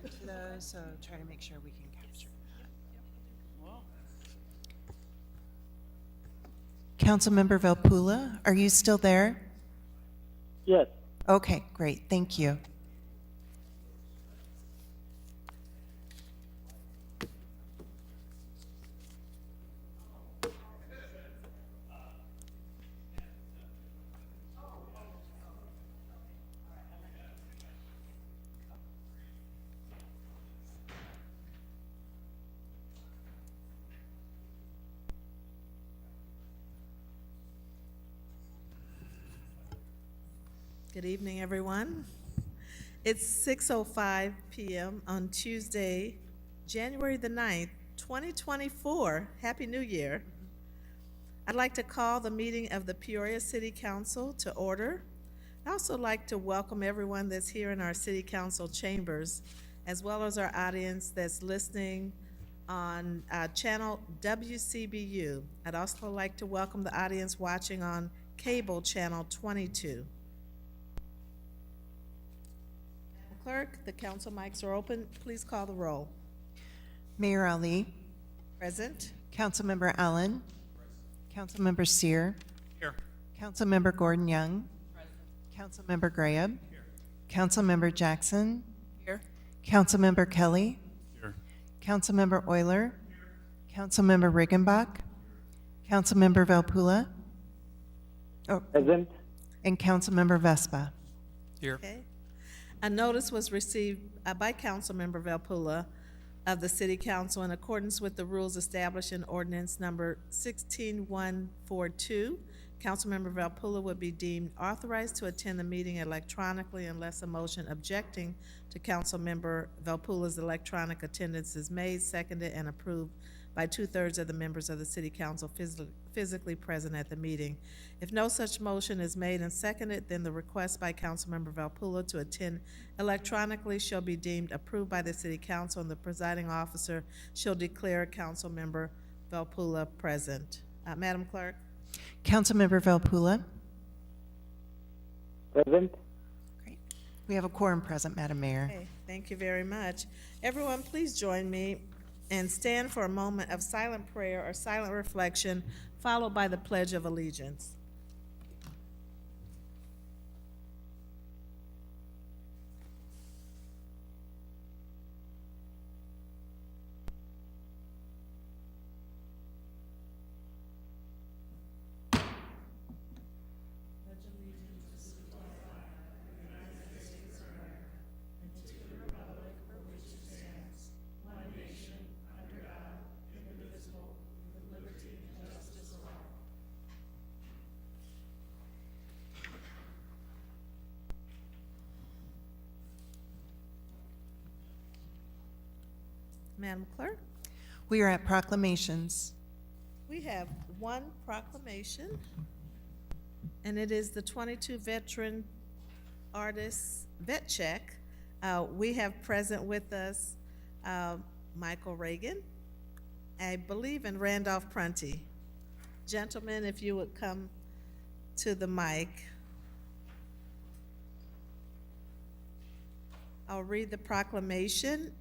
to those, so try to make sure we can capture that. Councilmember Velpula, are you still there? Yes. Okay, great, thank you. Good evening, everyone. It's 6:05 p.m. on Tuesday, January the 9th, 2024. Happy New Year. I'd like to call the meeting of the Peoria City Council to order. I'd also like to welcome everyone that's here in our City Council chambers, as well as our audience that's listening on channel WCBU. I'd also like to welcome the audience watching on cable channel 22. Clerk, the council mics are open. Please call the roll. Mayor Ali, Present. Councilmember Allen, Councilmember Sear, Here. Councilmember Gordon Young, Councilmember Graham, Councilmember Jackson, Here. Councilmember Kelly, Here. Councilmember Euler, Councilmember Riggenbach, Councilmember Velpula, Present. and Councilmember Vespa. Here. Okay. A notice was received by Councilmember Velpula of the City Council in accordance with the rules established in ordinance number 16142. Councilmember Velpula would be deemed authorized to attend the meeting electronically unless a motion objecting to Councilmember Velpula's electronic attendance is made, seconded, and approved by 2/3 of the members of the City Council physically present at the meeting. If no such motion is made and seconded, then the request by Councilmember Velpula to attend electronically shall be deemed approved by the City Council, and the presiding officer shall declare Councilmember Velpula present. Madam Clerk? Councilmember Velpula. Present. Great. We have a quorum present, Madam Mayor. Okay, thank you very much. Everyone, please join me and stand for a moment of silent prayer or silent reflection, followed by the Pledge of Allegiance. Madam Clerk? We are at proclamations. We have one proclamation, and it is the 22 Veteran Artists Vet Check. We have present with us Michael Reagan, I believe, and Randolph Prunty. Gentlemen, if you would come to the mic. I'll read the proclamation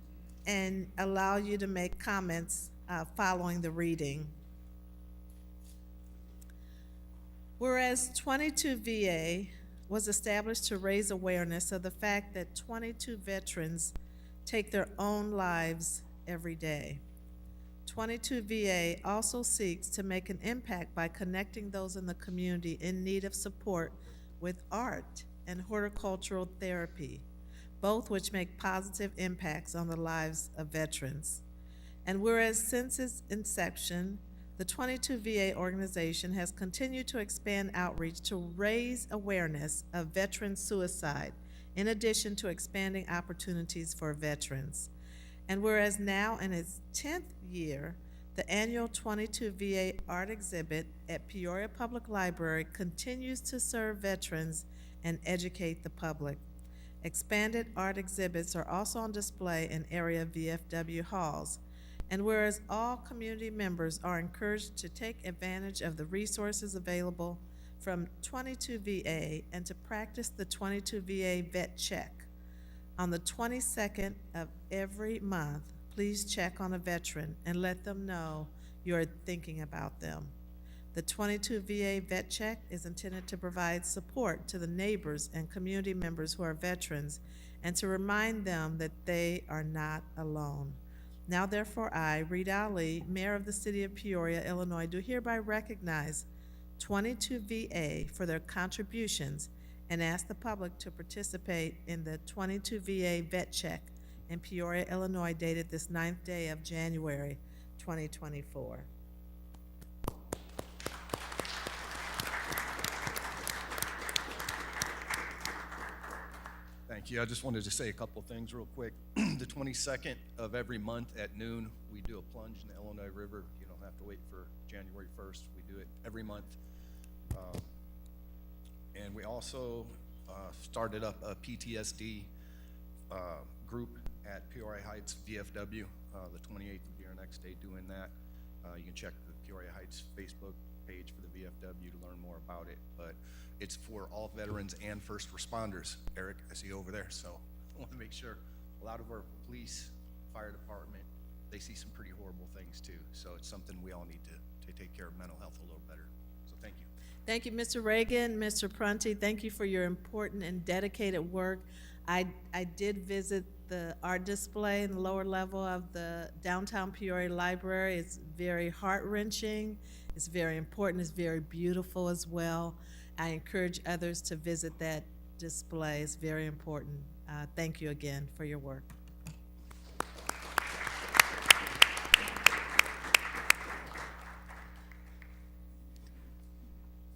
and allow you to make comments following the reading. Whereas 22 VA was established to raise awareness of the fact that 22 veterans take their own lives every day. 22 VA also seeks to make an impact by connecting those in the community in need of support with art and horticultural therapy, both which make positive impacts on the lives of veterans. And whereas since its inception, the 22 VA organization has continued to expand outreach to raise awareness of veteran suicide, in addition to expanding opportunities for veterans. And whereas now in its 10th year, the annual 22 VA art exhibit at Peoria Public Library continues to serve veterans and educate the public. Expanded art exhibits are also on display in area VFW halls. And whereas all community members are encouraged to take advantage of the resources available from 22 VA and to practice the 22 VA Vet Check, On the 22nd of every month, please check on a veteran and let them know you're thinking about them. The 22 VA Vet Check is intended to provide support to the neighbors and community members who are veterans and to remind them that they are not alone. Now therefore I, Reed Ali, Mayor of the City of Peoria, Illinois, do hereby recognize 22 VA for their contributions and ask the public to participate in the 22 VA Vet Check in Peoria, Illinois, dated this 9th day of January, 2024. Thank you. I just wanted to say a couple of things real quick. The 22nd of every month at noon, we do a plunge in the Illinois River. You don't have to wait for January 1st. We do it every month. And we also started up a PTSD group at Peoria Heights VFW. The 28th will be our next day doing that. You can check the Peoria Heights Facebook page for the VFW to learn more about it. But it's for all veterans and first responders. Eric, I see you over there. So I want to make sure a lot of our police, fire department, they see some pretty horrible things too. So it's something we all need to take care of mental health a little better. So thank you. Thank you, Mr. Reagan, Mr. Prunty. Thank you for your important and dedicated work. I did visit the art display in the lower level of the downtown Peoria Library. It's very heart-wrenching. It's very important. It's very beautiful as well. I encourage others to visit that display. It's very important. Thank you again for your work.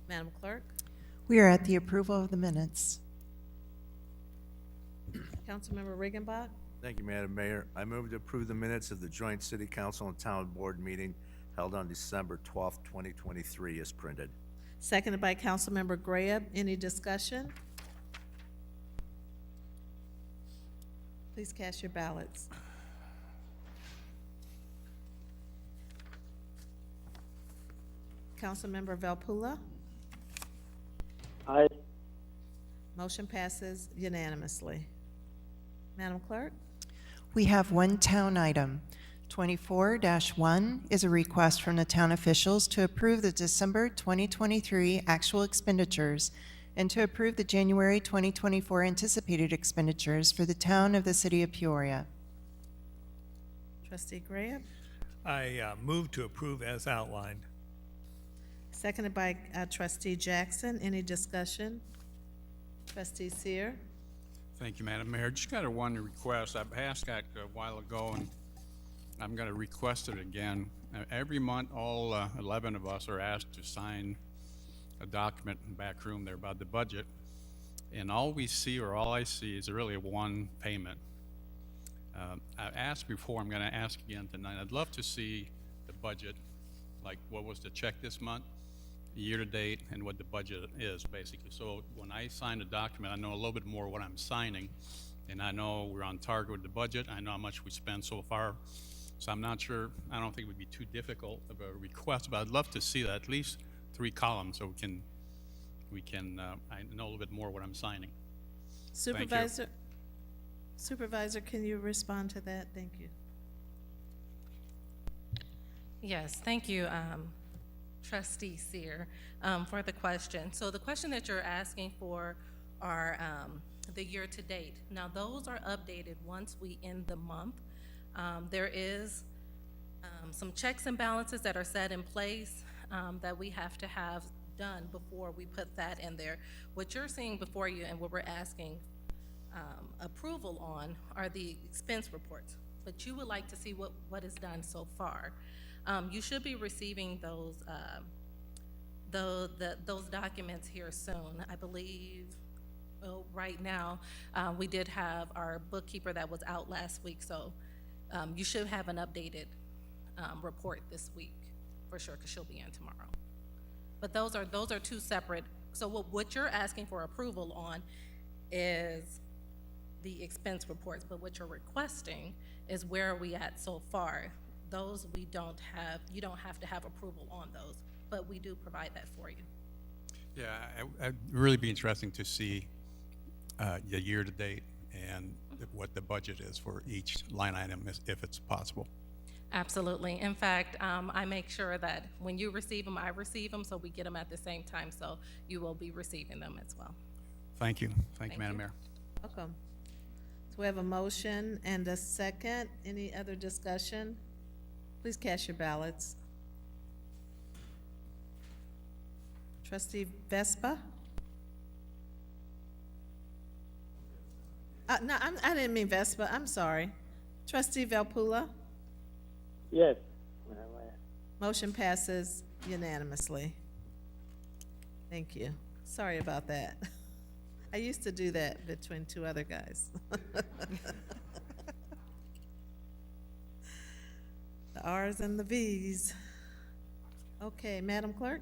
Madam Clerk? We are at the approval of the minutes. Councilmember Riggenbach? Thank you, Madam Mayor. I move to approve the minutes of the joint City Council and Town Board meeting held on December 12th, 2023 as printed. Seconded by Councilmember Graham. Any discussion? Please cast your ballots. Councilmember Valpula? Aye. Motion passes unanimously. Madam Clerk? We have one town item. 24-1 is a request from the town officials to approve the December 2023 actual expenditures and to approve the January 2024 anticipated expenditures for the town of the City of Peoria. Trustee Graham? I move to approve as outlined. Seconded by Trustee Jackson. Any discussion? Trustee Seer? Thank you, Madam Mayor. Just got one request. I've asked that a while ago, and I'm going to request it again. Every month, all 11 of us are asked to sign a document in the back room there about the budget, and all we see, or all I see, is really one payment. I've asked before, I'm going to ask again tonight. I'd love to see the budget, like what was the check this month, year to date, and what the budget is, basically. So when I sign a document, I know a little bit more what I'm signing, and I know we're on target with the budget. I know how much we spent so far. So I'm not sure, I don't think it would be too difficult of a request, but I'd love to see that, at least 3 columns, so we can I know a little bit more what I'm signing. Supervisor, can you respond to that? Thank you. Yes, thank you, Trustee Seer, for the question. So the question that you're asking for are the year-to-date. Now, those are updated once we end the month. There is some checks and balances that are set in place that we have to have done before we put that in there. What you're seeing before you and what we're asking approval on are the expense reports, but you would like to see what is done so far. You should be receiving those documents here soon. I believe, well, right now, we did have our bookkeeper that was out last week, so you should have an updated report this week for sure, because she'll be in tomorrow. But those are two separate. So what you're asking for approval on is the expense reports, but what you're requesting is where are we at so far. Those we don't have, you don't have to have approval on those, but we do provide that for you. Yeah, I'd really be interesting to see the year-to-date and what the budget is for each line item, if it's possible. Absolutely. In fact, I make sure that when you receive them, I receive them, so we get them at the same time, so you will be receiving them as well. Thank you. Thank you, Thank Madam you. Mayor. Welcome. So we have a motion and a second. Any other discussion? Please cast your ballots. Trustee Vespa? No, I didn't mean Vespa, I'm sorry. Trustee Valpula? Yes, Madam Mayor. Motion passes unanimously. Thank you. Sorry about that. I used to do that between two other guys. The R's and the V's. Okay, Madam Clerk?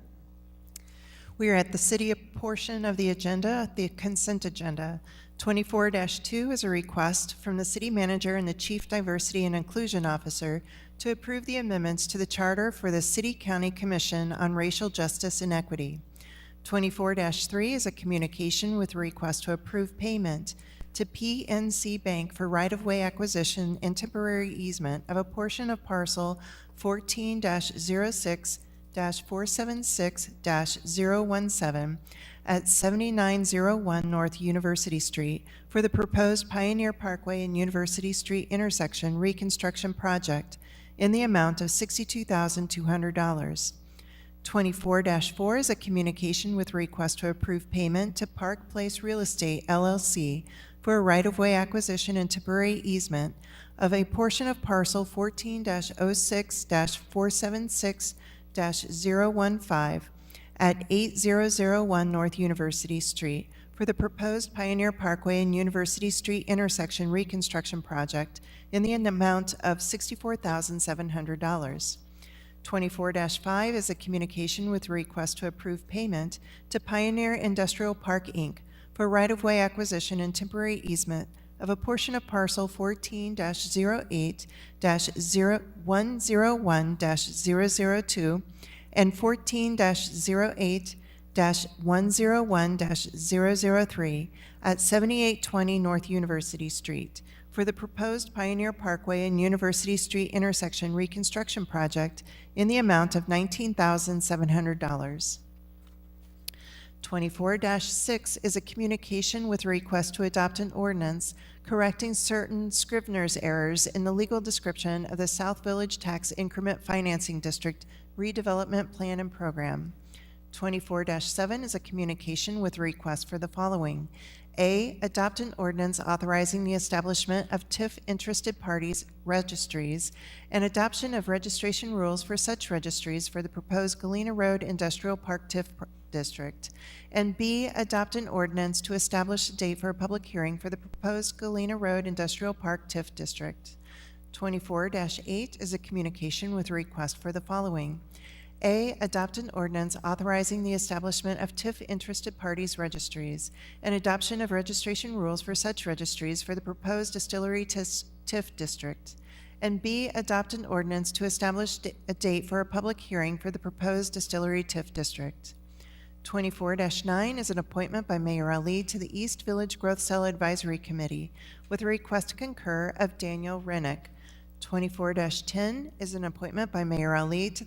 We are at the city portion of the agenda, the consent agenda. 24-2 is a request from the city manager and the chief diversity and inclusion officer to approve the amendments to the charter for the City County Commission on Racial Justice and Equity. 24-3 is a communication with a request to approve payment to PNC Bank for right-of-way acquisition and temporary easement of a portion of parcel 14-06-476-017 at 7901 North University Street for the proposed Pioneer Parkway and University Street intersection reconstruction project in the amount of $62,200. 24-4 is a communication with request to approve payment to Park Place Real Estate LLC for a right-of-way acquisition and temporary easement of a portion of parcel 14-06-476-015 at 8001 North University Street for the proposed Pioneer Parkway and University Street intersection reconstruction project in the amount of $64,700. 24-5 is a communication with a request to approve payment to Pioneer Industrial Park, Inc. for right-of-way acquisition and temporary easement of a portion of parcel 14-08-101-002 and 14-08-101-003 at 7820 North University Street for the proposed Pioneer Parkway and University Street intersection reconstruction project in the amount of $19,700. 24-6 is a communication with a request to adopt an ordinance correcting certain Scrivener's errors in the legal description of the South Village Tax Increment Financing District Redevelopment Plan and Program. 24-7 is a communication with a request for the following. A, adopt an ordinance authorizing the establishment of TIF interested parties registries and adoption of registration rules for such registries for the proposed Galena Road Industrial Park TIF District. And B, adopt an ordinance to establish a date for a public hearing for the proposed Galena Road Industrial Park TIF District. 24-8 is a communication with a request for the following. A, adopt an ordinance authorizing the establishment of TIF interested parties registries and adoption of registration rules for such registries for the proposed distillery TIF district. And B, adopt an ordinance to establish a date for a public hearing for the proposed distillery TIF district. 24-9 is an appointment by Mayor Ali to the East Village Growth Cell Advisory Committee with a request to concur of Daniel Rennick. 24-10 is an appointment by Mayor Ali to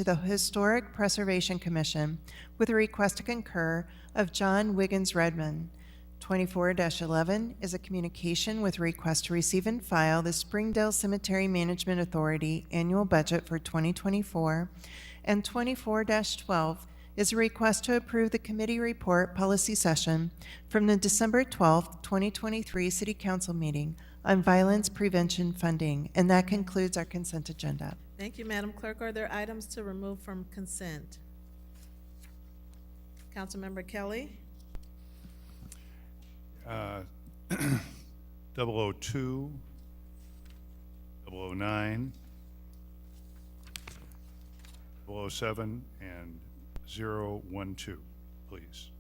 the Historic Preservation Commission with a request to concur of John Wiggins Redmond. 24-11 is a communication with a request to receive and file the Springdale Cemetery Management Authority annual budget for 2024. And 24-12 is a request to approve the committee report policy session from the December 12th, 2023 City Council meeting on violence prevention funding. And that concludes our consent agenda. Thank you, Madam Clerk. Are there items to remove from consent? Councilmember Kelly? 002, 009, 007, and 012, please.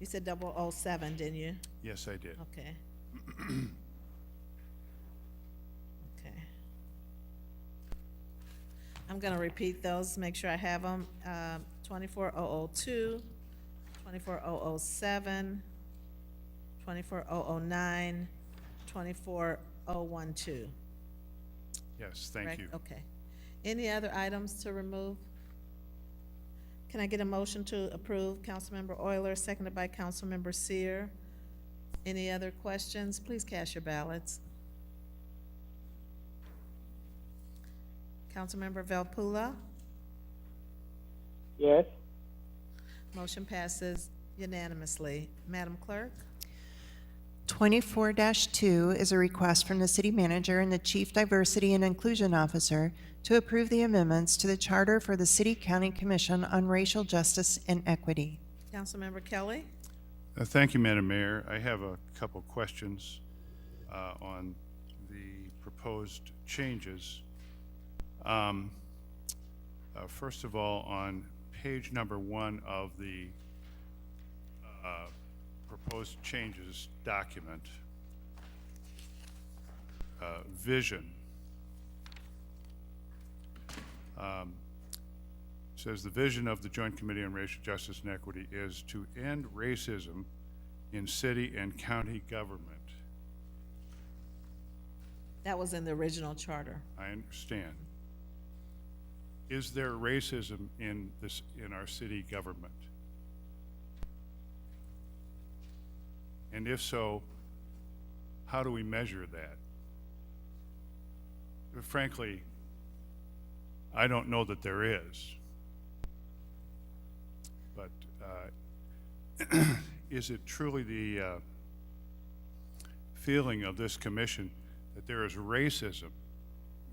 You said 007, didn't you? Yes, I did. Okay. Okay. I'm gonna repeat those, make sure I have them. 24002, 24007, 24009, 24012. Yes, thank Correct? you. Okay. Any other items to remove? Can I get a motion to approve? Councilmember Euler, seconded by Councilmember Seer. Any other questions? Please cast your ballots. Councilmember Velpula, Yes. motion passes unanimously. Madam Clerk? 24-2 is a request from the city manager and the chief diversity and inclusion officer to approve the amendments to the charter for the City County Commission on Racial Justice and Equity. Councilmember Kelly? Thank you, Madam Mayor. I have a couple questions on the proposed changes. First of all, on page number 1 of the proposed changes document, vision, says the vision of the Joint Committee on Racial Justice and Equity is to end racism in city and county government. That was in the original charter. I understand. Is there racism in our city government? And if so, how do we measure that? Frankly, I don't know that there is. But is it truly the feeling of this commission that there is racism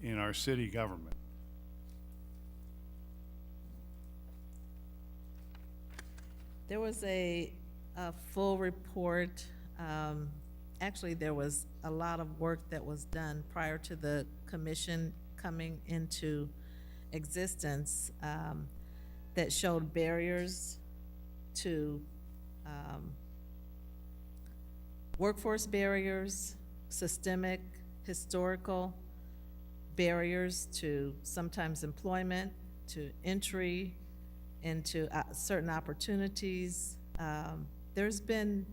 in our city government? There was a full report. Actually, there was a lot of work that was done prior to the commission coming into existence that showed barriers to workforce barriers, systemic, historical barriers to sometimes employment, to entry into certain opportunities. There's been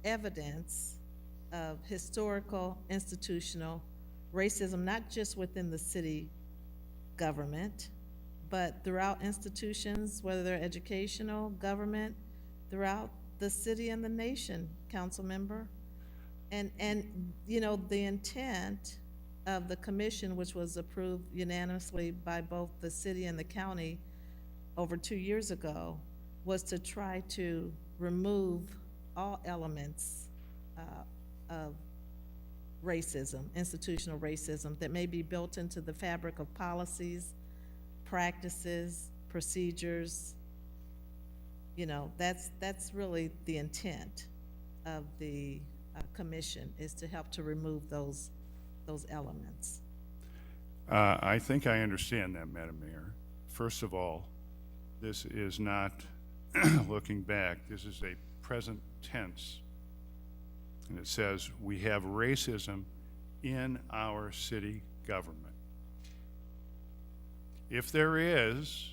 evidence of historical, institutional racism, not just within the city government, but throughout institutions, whether they're educational, government, throughout the city and the nation, council member. And you know, the intent of the commission, which was approved unanimously by both the city and the county over 2 years ago, was to try to remove all elements of racism, institutional racism, that may be built into the fabric of policies, practices, procedures. You know, that's really the intent of the commission, is to help to remove those elements. I think I understand that, Madam Mayor. First of all, this is not looking back. This is a present tense. And it says we have racism in our city government. If there is,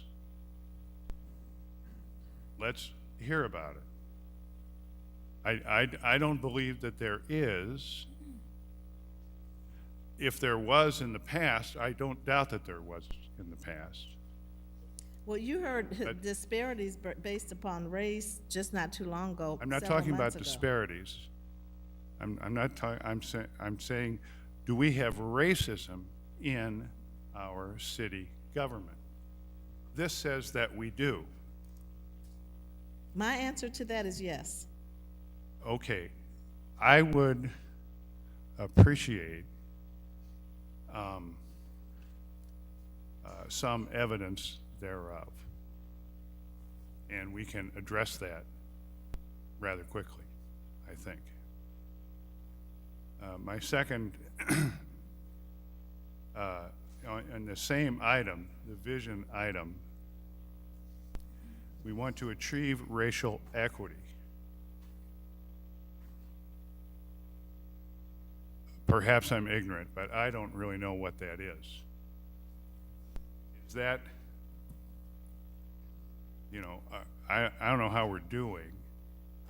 let's hear about it. I don't believe that there is. If there was in the past, I don't doubt that there was in the past. Well, you heard disparities based upon race just not too long ago. I'm not several talking about months ago. disparities. I'm not talking. I'm saying, do we have racism in our city government? This says that we do. My answer to that is yes. Okay, I would appreciate some evidence thereof, and we can address that rather quickly, I think. My second, on the same item, the vision item, we want to achieve racial equity. Perhaps I'm ignorant, but I don't really know what that is. Is that, you know, I don't know how we're doing,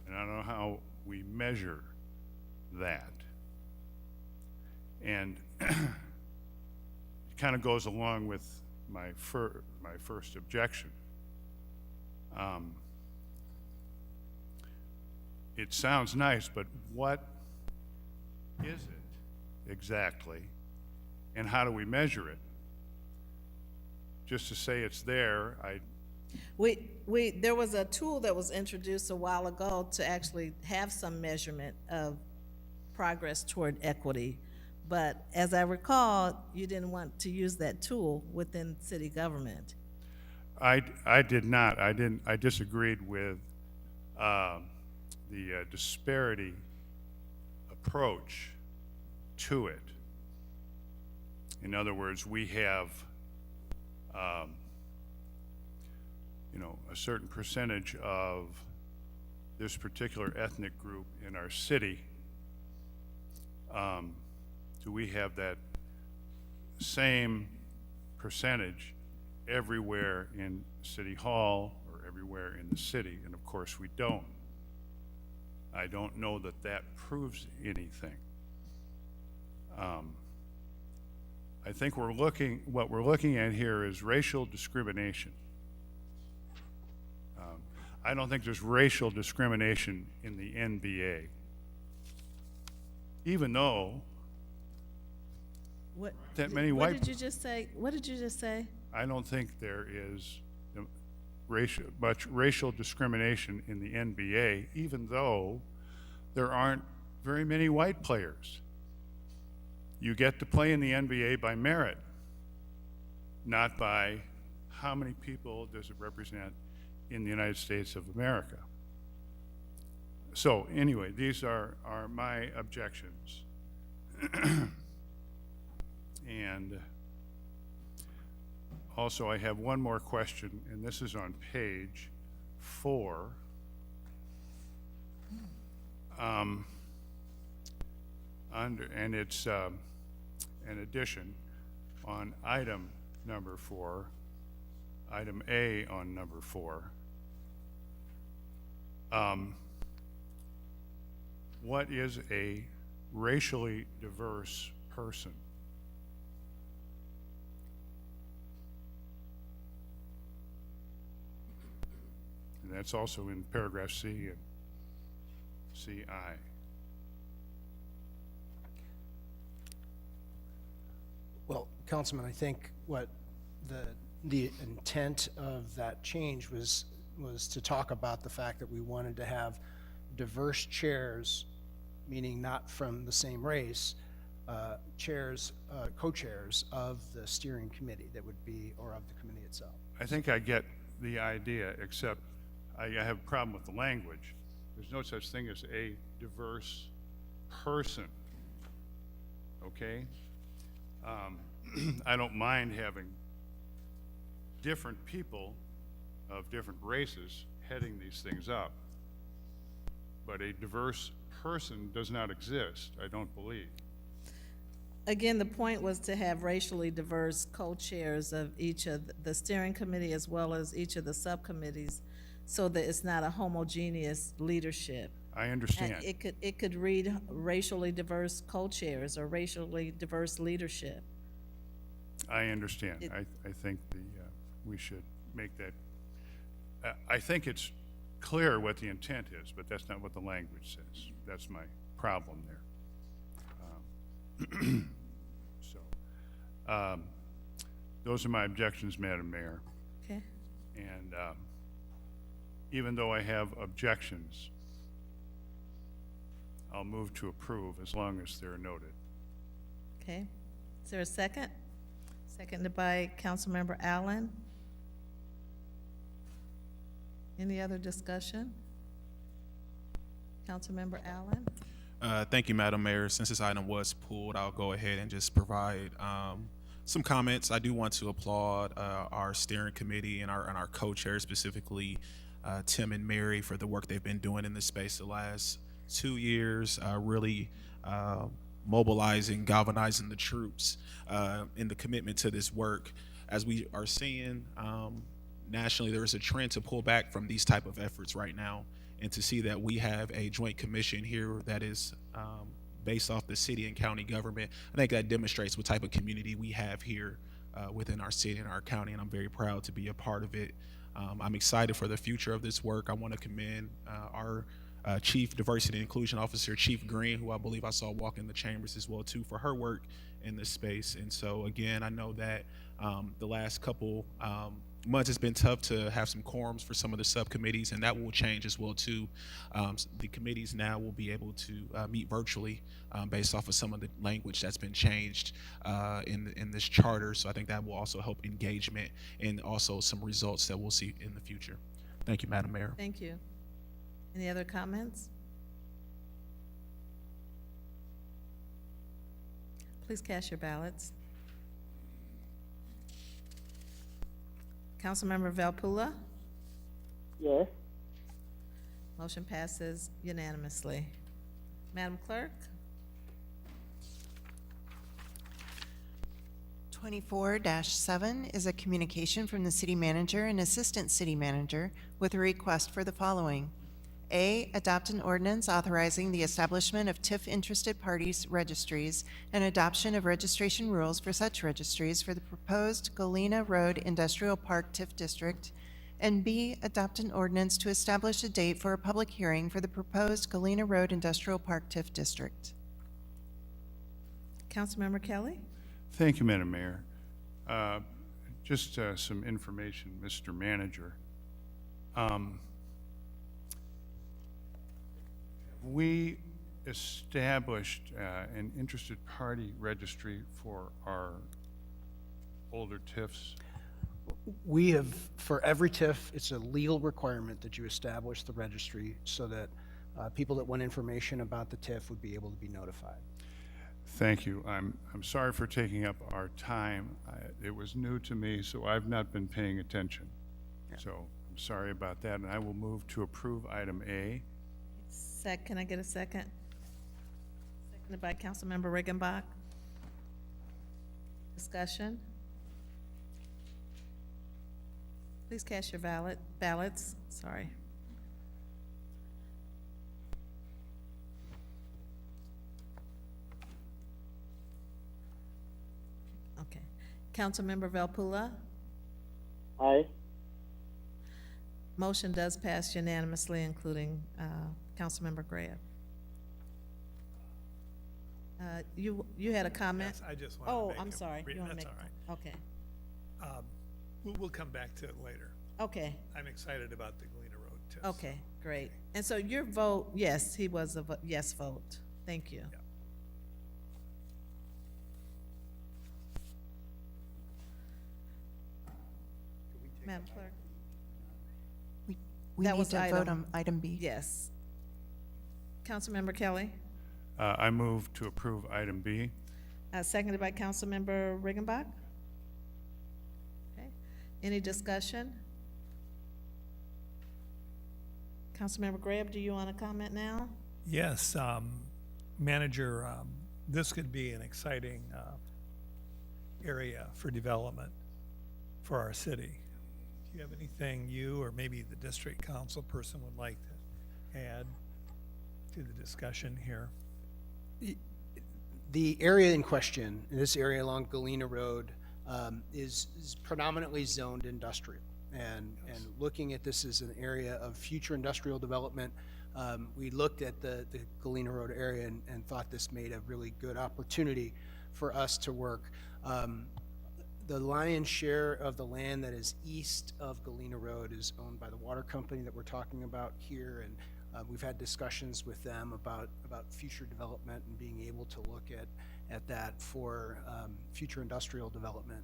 and I don't know how we measure that. And it kind of goes along with my first objection. It sounds nice, but what is it exactly, and how do we measure it? Just to say it's there, There was a tool that was introduced a while ago to actually have some measurement of progress toward equity. But as I recall, you didn't want to use that tool within city government. I did not. I disagreed with the disparity approach to it. In other words, we have a certain percentage of this particular ethnic group in our city. Do we have that same percentage everywhere in City Hall or everywhere in the city? And of course we don't. I don't know that that proves anything. I think what we're looking at here is racial discrimination. I don't think there's racial discrimination in the NBA, even though that many white. What did you just say? What did you just say? I don't think there is much racial discrimination in the NBA, even though there aren't very many white players. You get to play in the NBA by merit, not by how many people does it represent in the United States of America. So anyway, these are my objections. And also I have one more question, and this is on page 4. And it's an addition on item number 4, item A on number 4. What is a racially diverse person? And that's also in paragraph C and CI. Well, Councilman, I think what the intent of that change was to talk about the fact that we wanted to have diverse chairs, meaning not from the same race, chairs, co-chairs of the steering committee that would be, or of the committee itself. I think I get the idea, except I have a problem with the language. There's no such thing as a diverse person, okay? I don't mind having different people of different races heading these things up, but a diverse person does not exist, I don't believe. Again, the point was to have racially diverse co-chairs of each of the steering committee as well as each of the subcommittees, so that it's not a homogeneous leadership. I understand. And it could read racially diverse co-chairs or racially diverse leadership. I understand. I think we should make that. I think it's clear what the intent is, but that's not what the language says. That's my problem there. So, those are my objections, Madam Mayor. Okay. And even though I have objections, I'll move to approve as long as they're noted. Okay. Is there a second? Seconded by Councilmember Allen. Any other discussion? Councilmember Allen? Thank you, Madam Mayor. Since this item was pulled, I'll go ahead and just provide some comments. I do want to applaud our steering committee and our co-chairs, specifically Tim and Mary, for the work they've been doing in this space the last 2 years, really mobilizing, galvanizing the troops in the commitment to this work. As we are seeing nationally, there is a trend to pull back from these type of efforts right now. and to see that we have a joint commission here that is based off the city and county government. I think that demonstrates what type of community we have here within our city and our county, and I'm very proud to be a part of it. I'm excited for the future of this work. I want to commend our Chief Diversity and Inclusion Officer, Chief Green, who I believe I saw walk in the chambers as well too, for her work in this space. And so again, I know that the last couple months it's been tough to have some quorums for some of the subcommittees, and that will change as well too. The committees now will be able to meet virtually based off of some of the language that's been changed in this charter. So I think that will also help engagement and also some results that we'll see in the future. Thank you, Madam Mayor. Thank you. Any other comments? Please cast your ballots. Councilmember Valpula? Yes. Motion passes unanimously. Madam Clerk? 24-7 is a communication from the city manager and assistant city manager with a request for the following. A, adopt an ordinance authorizing the establishment of TIF interested parties registries and adoption of registration rules for such registries for the proposed Galena Road Industrial Park TIF district. And B, adopt an ordinance to establish a date for a public hearing for the proposed Galena Road Industrial Park TIF district. Councilmember Kelly? Thank you, Madam Mayor. Just some information, Mr. Manager. We established an interested party registry for our older TIFs. We have, for every TIF, it's a legal requirement that you establish the registry so that people that want information about the TIF would be able to be notified. Thank you. I'm sorry for taking up our time. It was new to me, so I've not been paying attention. So I'm sorry about that, and I will move to approve item A. Can I get a second? Seconded by Councilmember Riggenbach. Discussion? Please cast your ballots. Sorry. Okay. Councilmember Valpula? Aye. Motion does pass unanimously, including Councilmember Graham. You had a comment? Yes, I just wanted to Oh, make I'm a sorry. brief- You want to that's make? all right. Okay. We'll come back to it later. Okay. I'm excited about the Galena Road too. Okay, great. And so your vote, yes, he was a yes vote. Thank you. Yeah. Madam Clerk? We That need was to vote item- on item B. Yes. Councilmember Kelly, I move to approve item B. seconded by Councilmember Riggenbach. Okay. Any discussion? Councilmember Graham, do you want to comment now? Yes, Manager, this could be an exciting area for development for our city. Do you have anything you or maybe the district council person would like to add to the discussion here? The area in question, this area along Galena Road, is predominantly zoned industrial. And looking at this as an area of future industrial development, we looked at the Galena Road area and thought this made a really good opportunity for us to work. The lion's share of the land that is east of Galena Road is owned by the water company that we're talking about here, and we've had discussions with them about future development and being able to look at that for future industrial development.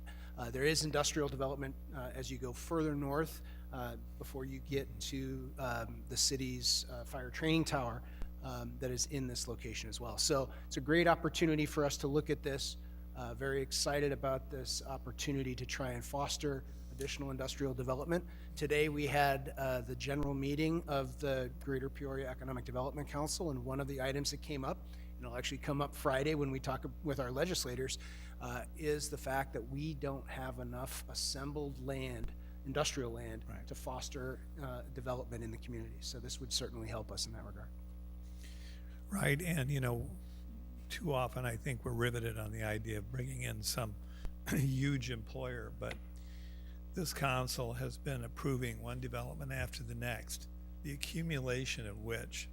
There is industrial development as you go further north before you get to the city's fire training tower that is in this location as well. So it's a great opportunity for us to look at this. Very excited about this opportunity to try and foster additional industrial development. Today we had the general meeting of the Greater Peoria Economic Development Council, and one of the items that came up, and it'll actually come up Friday when we talk with our legislators, is the fact that we don't have enough assembled land industrial land Right. to foster development in the community. So this would certainly help us in that regard. Right, and too often I think we're riveted on the idea of bringing in some huge employer, but this council has been approving one development after the next, the accumulation of which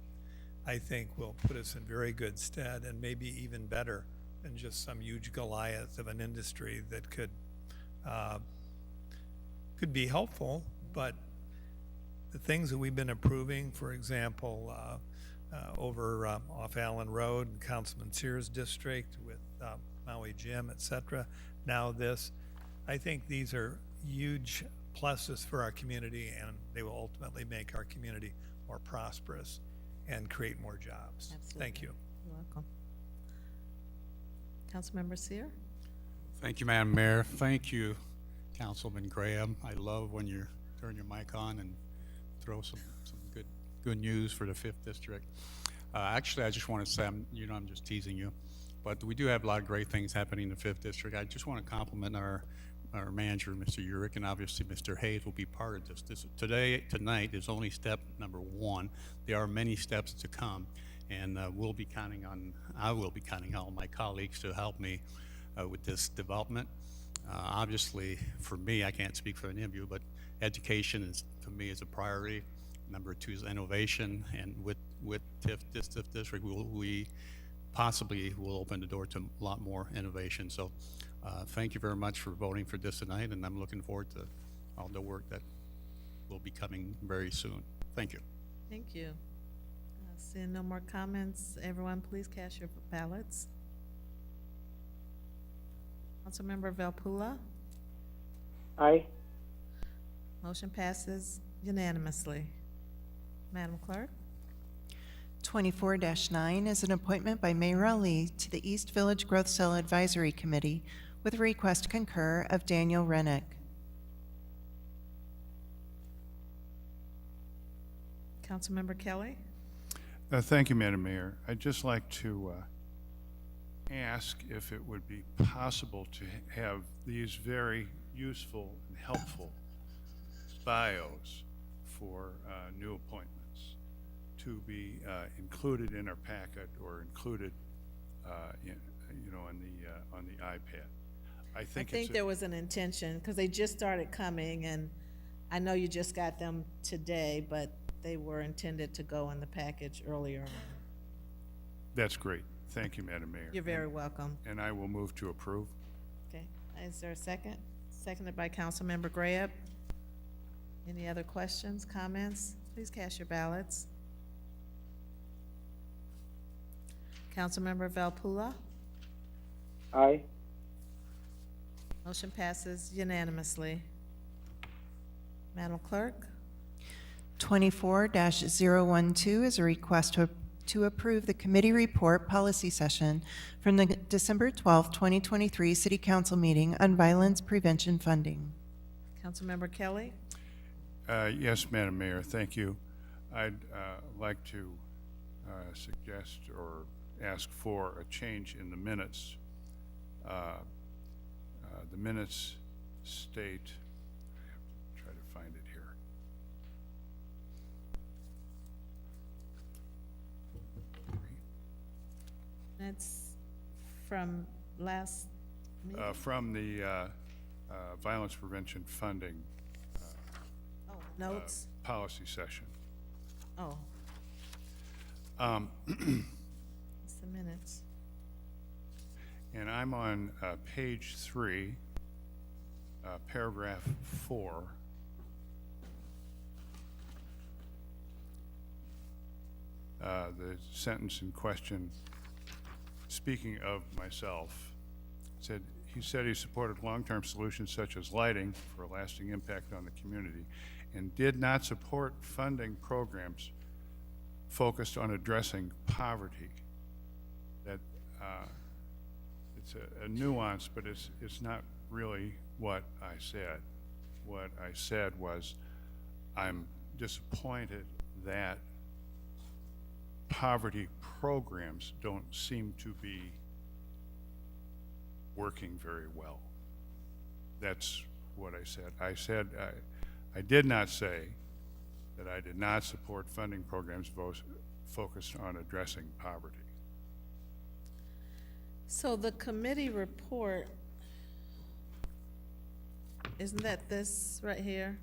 I think will put us in very good stead and maybe even better than just some huge Goliath of an industry that could be helpful, but the things that we've been approving, for example, over off Allen Road and Councilman Sears District with Maui Gym, et cetera, now this, I think these are huge pluses for our community, and they will ultimately make our community more prosperous and create more jobs. Thank you. You're welcome. Councilmember Seer? Thank you, Madam Mayor. Thank you, Councilman Graham. I love when you turn your mic on and throw some good news for the 5th District. Actually, I just want to say, I'm just teasing you, but we do have a lot of great things happening in the 5th District. I just want to compliment our manager, Mr. Urick, and obviously Mr. Hayes will be part of this. Tonight is only step number 1. There are many steps to come, and I will be counting on all my colleagues to help me with this development. Obviously, for me, I can't speak for any of you, but education is, for me, is a priority. Number 2 is innovation, and with this district, we possibly will open the door to a lot more innovation. So thank you very much for voting for this tonight, and I'm looking forward to all the work that will be coming very soon. Thank you. Thank you. Seeing no more comments, everyone please cast your ballots. Councilmember Velpula? Aye. Motion passes unanimously. Madam Clerk? 24-9 is an appointment by Mayor Ali to the East Village Growth Cell Advisory Committee with a request to concur of Daniel Rennick. Councilmember Kelly? Thank you, Madam Mayor. I'd just like to ask if it would be possible to have these very useful and helpful bios for new appointments to be included in our packet or included, on the iPad. I think there was an intention, because they just started coming, and I know you just got them today, but they were intended to go in the package earlier on. That's great. Thank you, Madam Mayor. You're very welcome. And I will move to approve. Okay, is there a second? Seconded by Councilmember Graham. Any other questions, comments? Please cast your ballots. Councilmember Velpula? Aye. Motion passes unanimously. Madam Clerk? 24-012 is a request to approve the committee report policy session from the December 12, 2023 City Council meeting on violence prevention funding. Councilmember Kelly? Yes, Madam Mayor, thank you. I'd like to suggest or ask for a change in the minutes. The minutes state, I have to try to find it here. That's from last meeting? From the violence prevention funding Oh, notes? policy session. Oh. It's the minutes. And I'm on page 3, paragraph 4. The sentence in question, speaking of myself, he said he supported long-term solutions such as lighting for a lasting impact on the community and did not support funding programs focused on addressing poverty. That it's a nuance, but it's not really what I said. What I said was, I'm disappointed that poverty programs don't seem to be working very well. That's what I said. I said I did not say that I did not support funding programs focused on addressing poverty. So the committee report, isn't that this right here?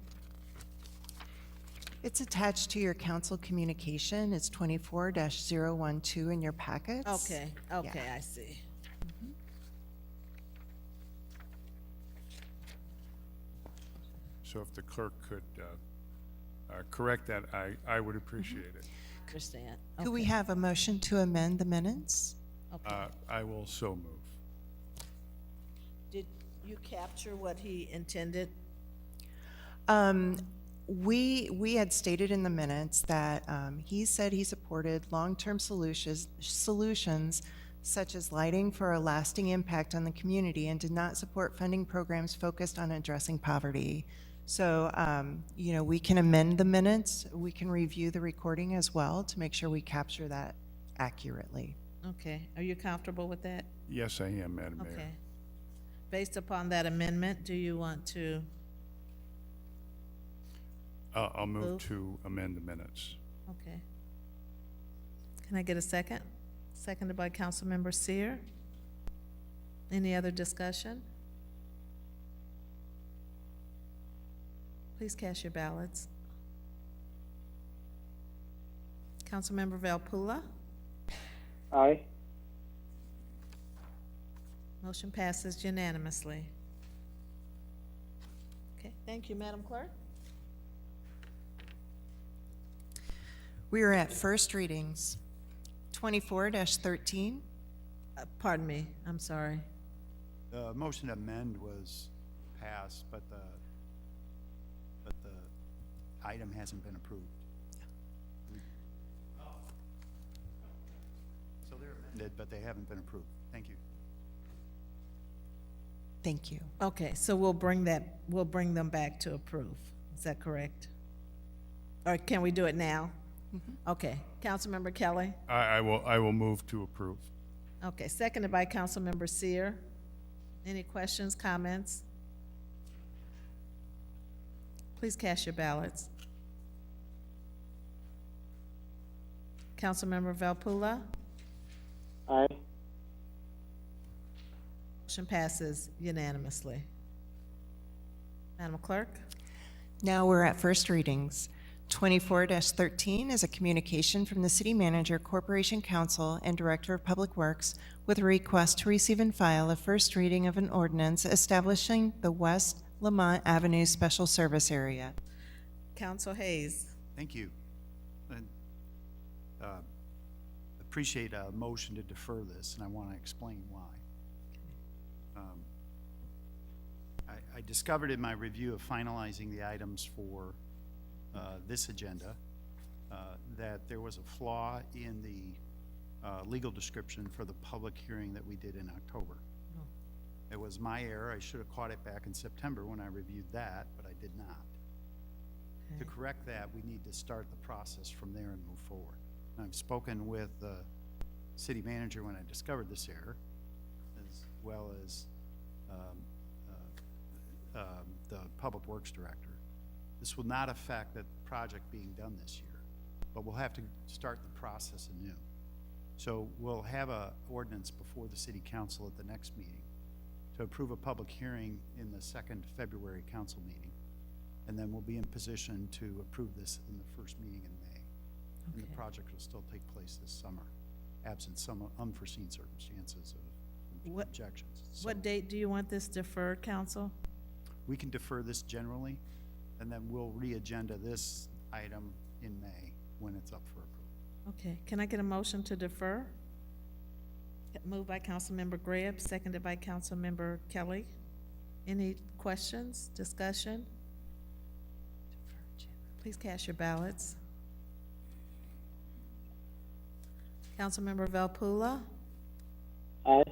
It's attached to your council communication. It's 24-012 in your packets. Okay, I see. So if the clerk could correct that, I would appreciate it. Understand. Could we Okay, have a motion to amend the minutes? okay. I will so move. Did you capture what he intended? We had stated in the minutes that he said he supported long-term solutions such as lighting for a lasting impact on the community and did not support funding programs focused on addressing poverty. So, you know, we can amend the minutes. We can review the recording as well to make sure we capture that accurately. Okay, are you comfortable with that? Yes, I am, Madam Mayor. Okay. Based upon that amendment, do you want to, I'll move Move. to amend the minutes. okay. Can I get a second? Seconded by Councilmember Seer. Any other discussion? Please cast your ballots. Councilmember Valpula, Aye. motion passes unanimously. Okay, thank you, Madam Clerk. We are at first readings. 24-13. Pardon me, I'm sorry. The motion to amend was passed, but the item hasn't been approved. So they're amended, but they haven't been approved. Thank you. Thank you. Okay, so we'll bring them back to approve. Is that correct? Or can we do it now? Okay, Councilmember Kelly. I will move to approve. Okay, seconded by Councilmember Seer. Any questions, comments? Please cast your ballots. Councilmember Valpula, Aye. motion passes unanimously. Madam Clerk? Now we're at first readings. 24-13 is a communication from the City Manager, Corporation Counsel, and Director of Public Works with a request to receive and file a first reading of an ordinance establishing the West Lamont Avenue Special Service Area. Council Hayes. Thank you. And, appreciate a motion to defer this, and I want to explain why. I discovered in my review of finalizing the items for this agenda that there was a flaw in the legal description for the public hearing that we did in October. It was my error. I should have caught it back in September when I reviewed that, but I did not. To correct that, we need to start the process from there and move forward. And I've spoken with the city manager when I discovered this error, as well as the public works director. This will not affect the project being done this year, but we'll have to start the process anew. So we'll have a ordinance before the city council at the next meeting to approve a public hearing in the second February council meeting. And then we'll be in position to approve this in the first meeting in May. And the Okay. project will still take place this summer, absent some unforeseen circumstances of What- objections. So What date do you want this deferred, Council? we can defer this generally, and then we'll re-agenda this item in May when it's up for approval. Okay, can I get a motion to defer? Moved by Councilmember Greb, seconded by Councilmember Kelly. Any questions, discussion? Please cast your ballots. Councilmember Valpula, Aye.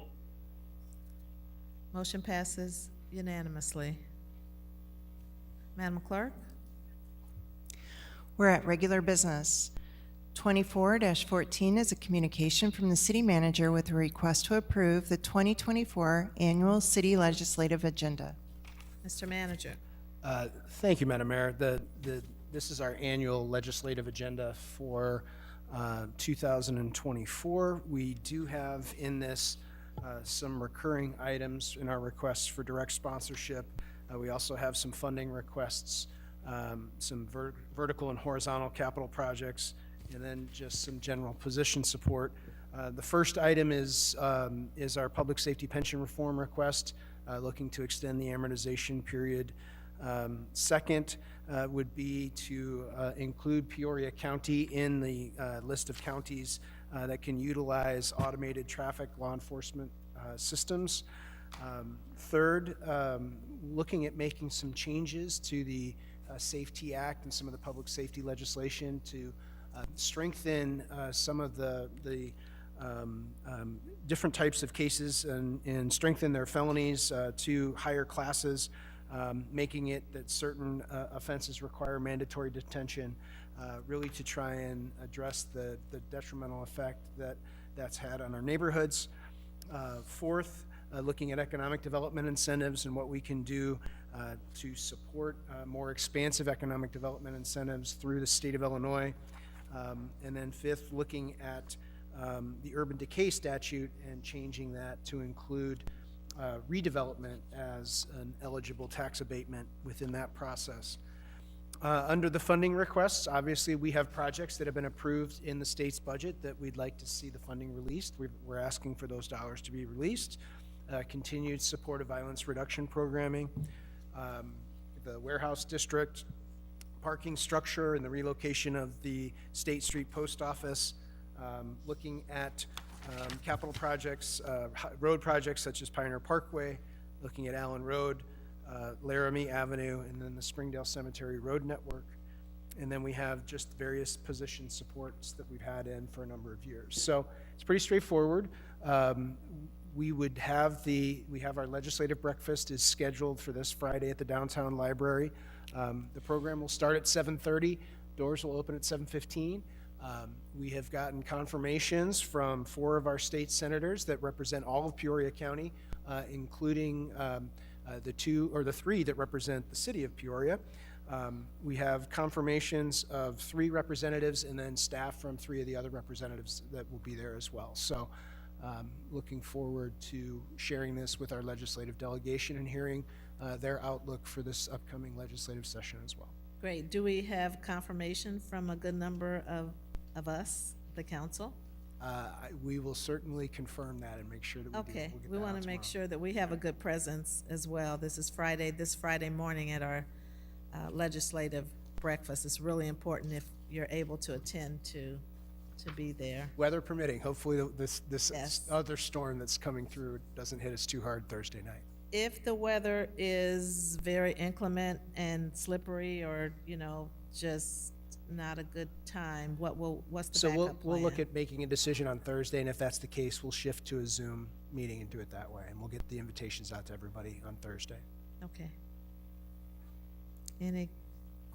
motion passes unanimously. Madam Clerk? We're at regular business. 24-14 is a communication from the City Manager with a request to approve the 2024 Annual City Legislative Agenda. Mr. Manager. Thank you, Madam Mayor. This is our annual legislative agenda for 2024. We do have in this some recurring items in our requests for direct sponsorship. We also have some funding requests, some vertical and horizontal capital projects, and then just some general position support. The first item is our public safety pension reform request, looking to extend the amortization period. Second would be to include Peoria County in the list of counties that can utilize automated traffic law enforcement systems. Third, looking at making some changes to the Safety Act and some of the public safety legislation to strengthen some of the different types of cases and strengthen their felonies to higher classes, making it that certain offenses require mandatory detention, really to try and address the detrimental effect that's had on our neighborhoods. Fourth, looking at economic development incentives and what we can do to support more expansive economic development incentives through the state of Illinois. And then fifth, looking at the urban decay statute and changing that to include redevelopment as an eligible tax abatement within that process. Under the funding requests, obviously we have projects that have been approved in the state's budget that we'd like to see the funding released. We're asking for those dollars to be released. Continued support of violence reduction programming, the warehouse district, parking structure and the relocation of the State Street Post Office, looking at capital projects, road projects such as Pioneer Parkway, looking at Allen Road, Laramie Avenue, and then the Springdale Cemetery Road Network. And then we have just various position supports that we've had in for a number of years. So it's pretty straightforward. We have our legislative breakfast is scheduled for this Friday at the downtown library. The program will start at 7:30. Doors will open at 7:15. We have gotten confirmations from 4 of our state senators that represent all of Peoria County, including the 2 or the 3 that represent the city of Peoria. We have confirmations of 3 representatives and then staff from 3 of the other representatives that will be there as well. So looking forward to sharing this with our legislative delegation and hearing their outlook for this upcoming legislative session as well. Great. Do we have confirmation from a good number of us, the council? We will certainly confirm that and make sure that we do. Okay, We'll get we that want out to make tomorrow. sure that we have a good presence as well. This Friday morning at our legislative breakfast. It's really important if you're able to attend to be there. Weather permitting, hopefully this Yes. other storm that's coming through doesn't hit us too hard Thursday night. If the weather is very inclement and slippery or, just not a good time, what's the So backup we'll look plan? at making a decision on Thursday, and if that's the case, we'll shift to a Zoom meeting and do it that way, and we'll get the invitations out to everybody on Thursday. Okay. Any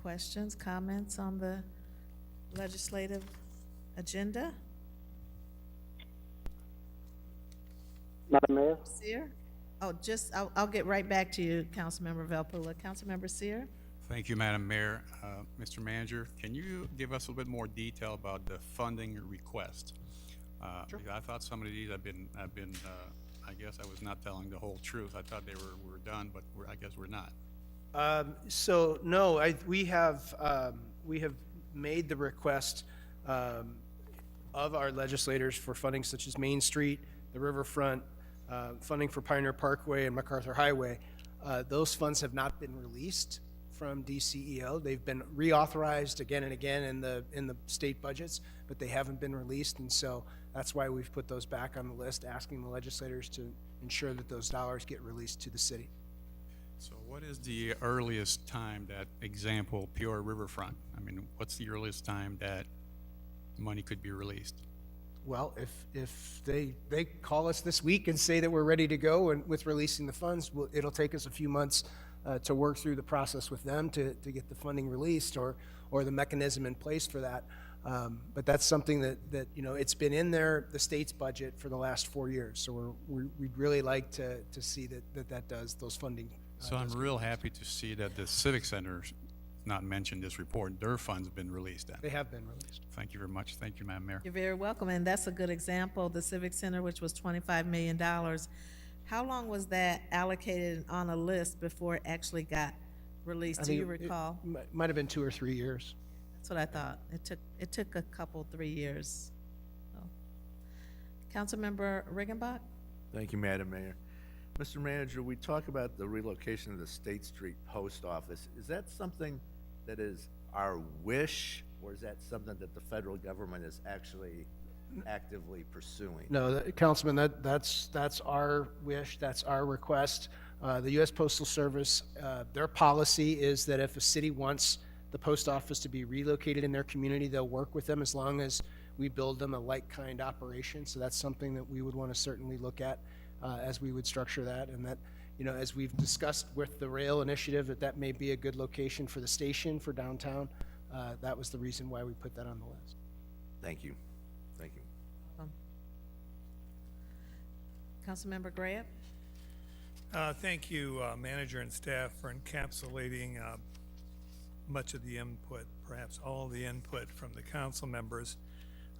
questions, comments on the legislative agenda? Madam Mayor, Seer? Oh, I'll get right back to you, Councilmember Velpula. Councilmember Seer? Thank you, Madam Mayor. Mr. Manager, can you give us a little bit more detail about the funding request? Sure. Because I thought some of these I guess I was not telling the whole truth. I thought they were done, but I guess we're not. So no, we have made the request of our legislators for funding such as Main Street, the Riverfront, funding for Pioneer Parkway and MacArthur Highway. Those funds have not been released from DCEO. They've been reauthorized again and again in the state budgets, but they haven't been released, and so that's why we've put those back on the list, asking the legislators to ensure that those dollars get released to the city. So what is the earliest time that, example, Peoria Riverfront? I mean, what's the earliest time that money could be released? Well, if they call us this week and say that we're ready to go and with releasing the funds, it'll take us a few months to work through the process with them to get the funding released or the mechanism in place for that. But that's something that it's been in the state's budget for the last 4 years. So we'd really like to see that those funding So I'm real happy to see that the Civic Center's not mentioned in this report. Their funds have been released then. They have been released. Thank you very much. Thank you, Madam Mayor. You're very welcome, and that's a good example, the Civic Center, which was $25 million. How long was that allocated on a list before it actually got released? I Do you think it recall? Might have been 2 or 3 years. That's what I thought. It took a couple, 3 years. So. Councilmember Riggenbach? Thank you, Madam Mayor. Mr. Manager, we talk about the relocation of the State Street Post Office. Is that something that is our wish, or is that something that the federal government is actually actively pursuing? No, Councilman, that's our wish, that's our request. The U.S. Postal Service, their policy is that if a city wants the post office to be relocated in their community, they'll work with them as long as we build them a like-kind operation. So that's something that we would want to certainly look at as we would structure that. And that, you know, as we've discussed with the rail initiative, that may be a good location for the station, for downtown. That was the reason why we put that on the list. Thank you. Thank you. Councilmember Graham? Thank you, manager and staff, for encapsulating much of the input, perhaps all the input from the council members.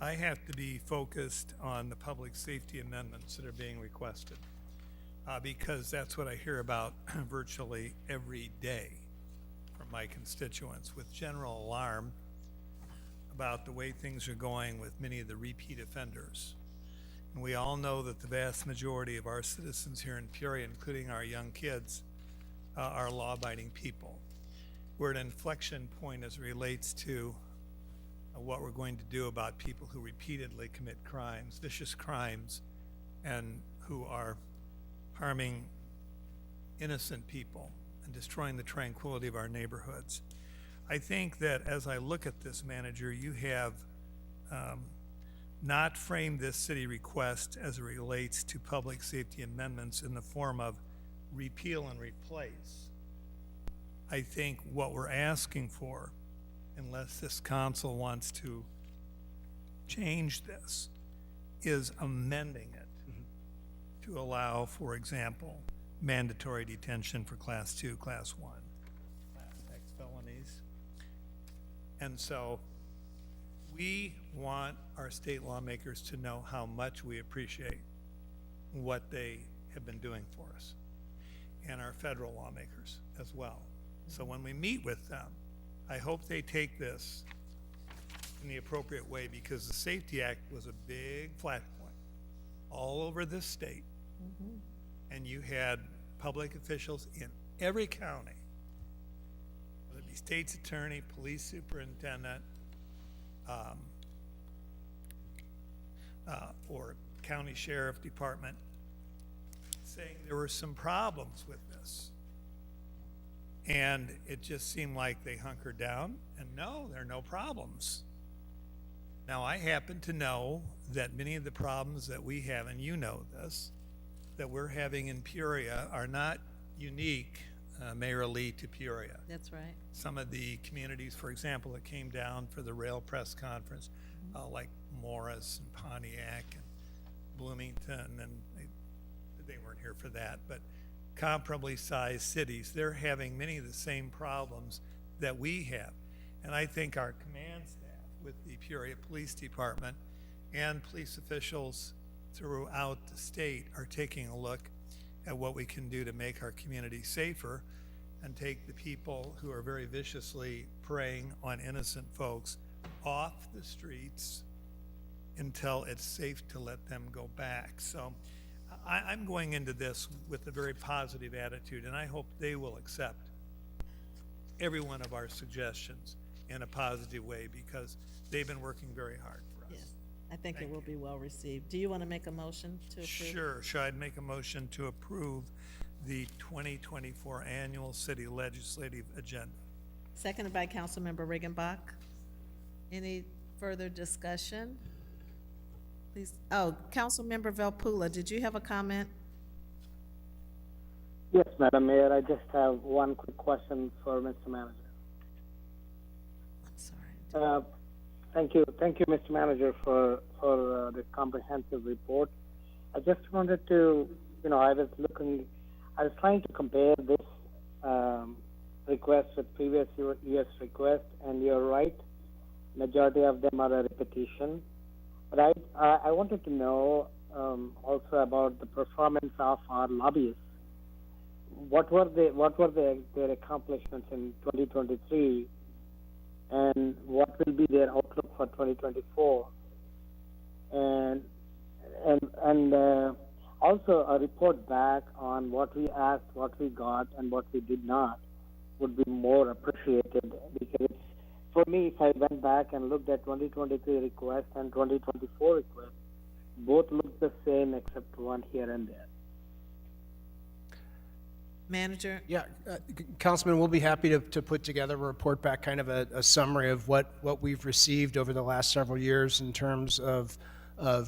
I have to be focused on the public safety amendments that are being requested, because that's what I hear about virtually every day from my constituents, with general alarm about the way things are going with many of the repeat offenders. And we all know that the vast majority of our citizens here in Peoria, including our young kids, are law-abiding people. We're at an inflection point as it relates to what we're going to do about people who repeatedly commit crimes, vicious crimes, and who are harming innocent people and destroying the tranquility of our neighborhoods. I think that as I look at this, manager, you have not framed this city request as it relates to public safety amendments in the form of repeal and replace. I think what we're asking for, unless this council wants to change this, is amending it to allow, for example, mandatory detention for Class 2, Class 1, Class X felonies. And so we want our state lawmakers to know how much we appreciate what they have been doing for us, and our federal lawmakers as well. So when we meet with them, I hope they take this in the appropriate way, because the Safety Act was a big flashpoint all over this state. And you had public officials in every county, whether it be state's attorney, police superintendent, or county sheriff department, saying there were some problems with this. And it just seemed like they hunkered down, and no, there are no problems. Now, I happen to know that many of the problems that we have, and you know this, that we're having in Peoria are not unique, Mayor Lee, to Peoria. That's right. Some of the communities, for example, that came down for the rail press conference, like Morris and Pontiac and Bloomington, and they weren't here for that, but comparably sized cities, they're having many of the same problems that we have. And I think our command staff with the Peoria Police Department and police officials throughout the state are taking a look at what we can do to make our community safer and take the people who are very viciously preying on innocent folks off the streets until it's safe to let them go back. So I'm going into this with a very positive attitude, and I hope they will accept every one of our suggestions in a positive way, because they've been working very hard for us. Yes, I think it will be well received. Do you want to make a motion to approve? Sure. Should I make a motion to approve the 2024 annual city legislative agenda? Seconded by Councilmember Riggenbach. Any further discussion? Please, Councilmember Velpula, did you have a comment? Yes, Madam Mayor, I just have one quick question for Mr. Manager. I'm sorry. Thank you, Mr. Manager, for the comprehensive report. I just wanted to, I was trying to compare this requests with previous year's request, and you're right, majority of them are a repetition. But I wanted to know also about the performance of our lobbyists. What were their accomplishments in 2023, and what will be their outlook for 2024? And also a report back on what we asked, what we got, and what we did not would be more appreciated, because it's, for me, if I went back and looked at 2023 request and 2024 request, both look the same except one here and there. Manager? Yeah, Councilman, we'll be happy to put together a report back, kind of a summary of what we've received over the last several years in terms of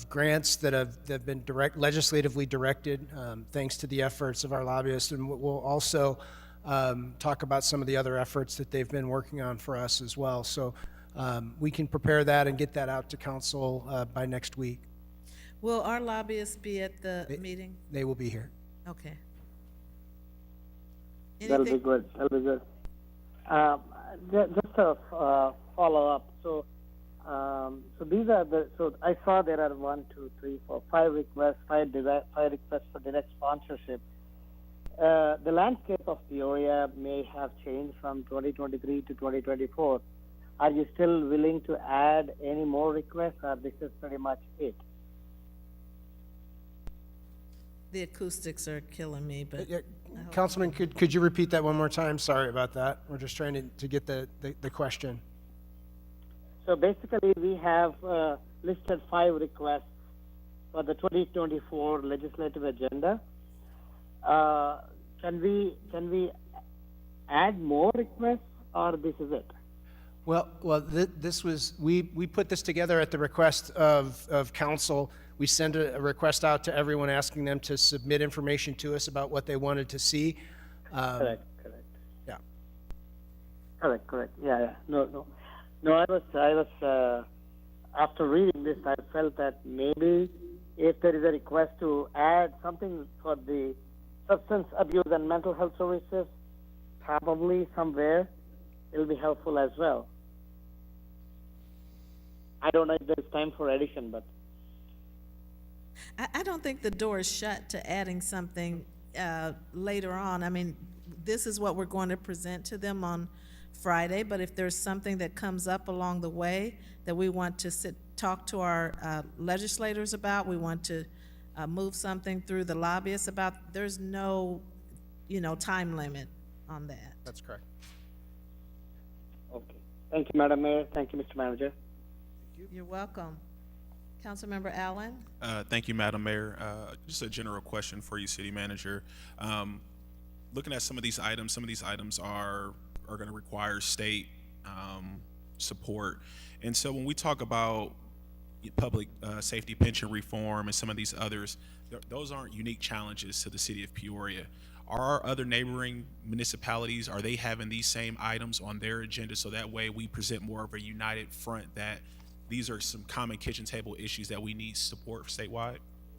grants that have been legislatively directed, thanks to the efforts of our lobbyists. And we'll also talk about some of the other efforts that they've been working on for us as well. So we can prepare that and get that out to council by next week. Will our lobbyists be at the meeting? They will be here. Okay. That'll be good. That'll be good. Just a follow-up. So these are the. So I saw there are 5 requests, five requests for direct sponsorship. The landscape of Peoria may have changed from 2023 to 2024. Are you still willing to add any more requests, or this is pretty much it? The acoustics are killing me, but Councilman, could you repeat that one more time? Sorry about that. We're just trying to get the question. So basically, we have listed 5 requests for the 2024 legislative agenda. Can we add more requests, or this is it? Well, this was, we put this together at the request of council. We sent a request out to everyone asking them to submit information to us about what they wanted to see. Correct. Yeah. Correct. Yeah. No. I was after reading this, I felt that maybe if there is a request to add something for the substance abuse and mental health services, probably somewhere it'll be helpful as well. I don't know if there's time for addition, but I don't think the door is shut to adding something later on. I mean, this is what we're going to present to them on Friday, but if there's something that comes up along the way that we want to talk to our legislators about, we want to move something through the lobbyists about, there's no, time limit on that. That's correct. okay. Thank you, Madam Mayor. Thank you, Mr. Manager. You're welcome. Councilmember Allen? Thank you, Madam Mayor. Just a general question for you, City Manager. Looking at some of these items are going to require state support. And so when we talk about public safety pension reform and some of these others, those aren't unique challenges to the city of Peoria. Are other neighboring municipalities, are they having these same items on their agenda, so that way we present more of a united front that these are some common kitchen table issues that we need support statewide?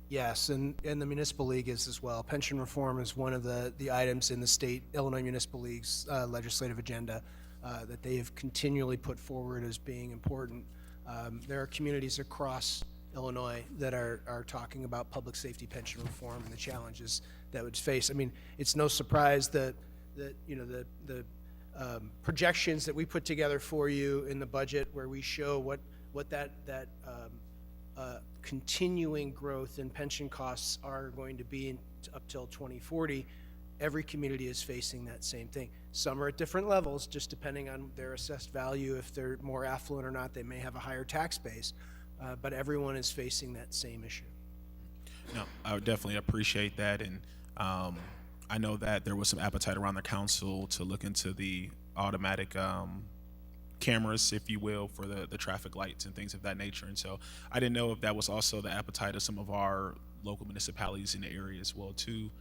Yes, and the Municipal League is as well. Pension reform is one of the items in the state Illinois Municipal League's legislative agenda that they have continually put forward as being important. There are communities across Illinois that are talking about public safety pension reform and the challenges that would face. I mean, it's no surprise that the projections that we put together for you in the budget, where we show what that continuing growth in pension costs are going to be up till 2040, every community is facing that same thing. Some are at different levels, just depending on their assessed value. If they're more affluent or not, they may have a higher tax base, but everyone is facing that same issue. No, I would definitely appreciate that. And I know that there was some appetite around the council to look into the automatic cameras, if you will, for the traffic lights and things of that nature. And so I didn't know if that was also the appetite of some of our local municipalities in the area as well too.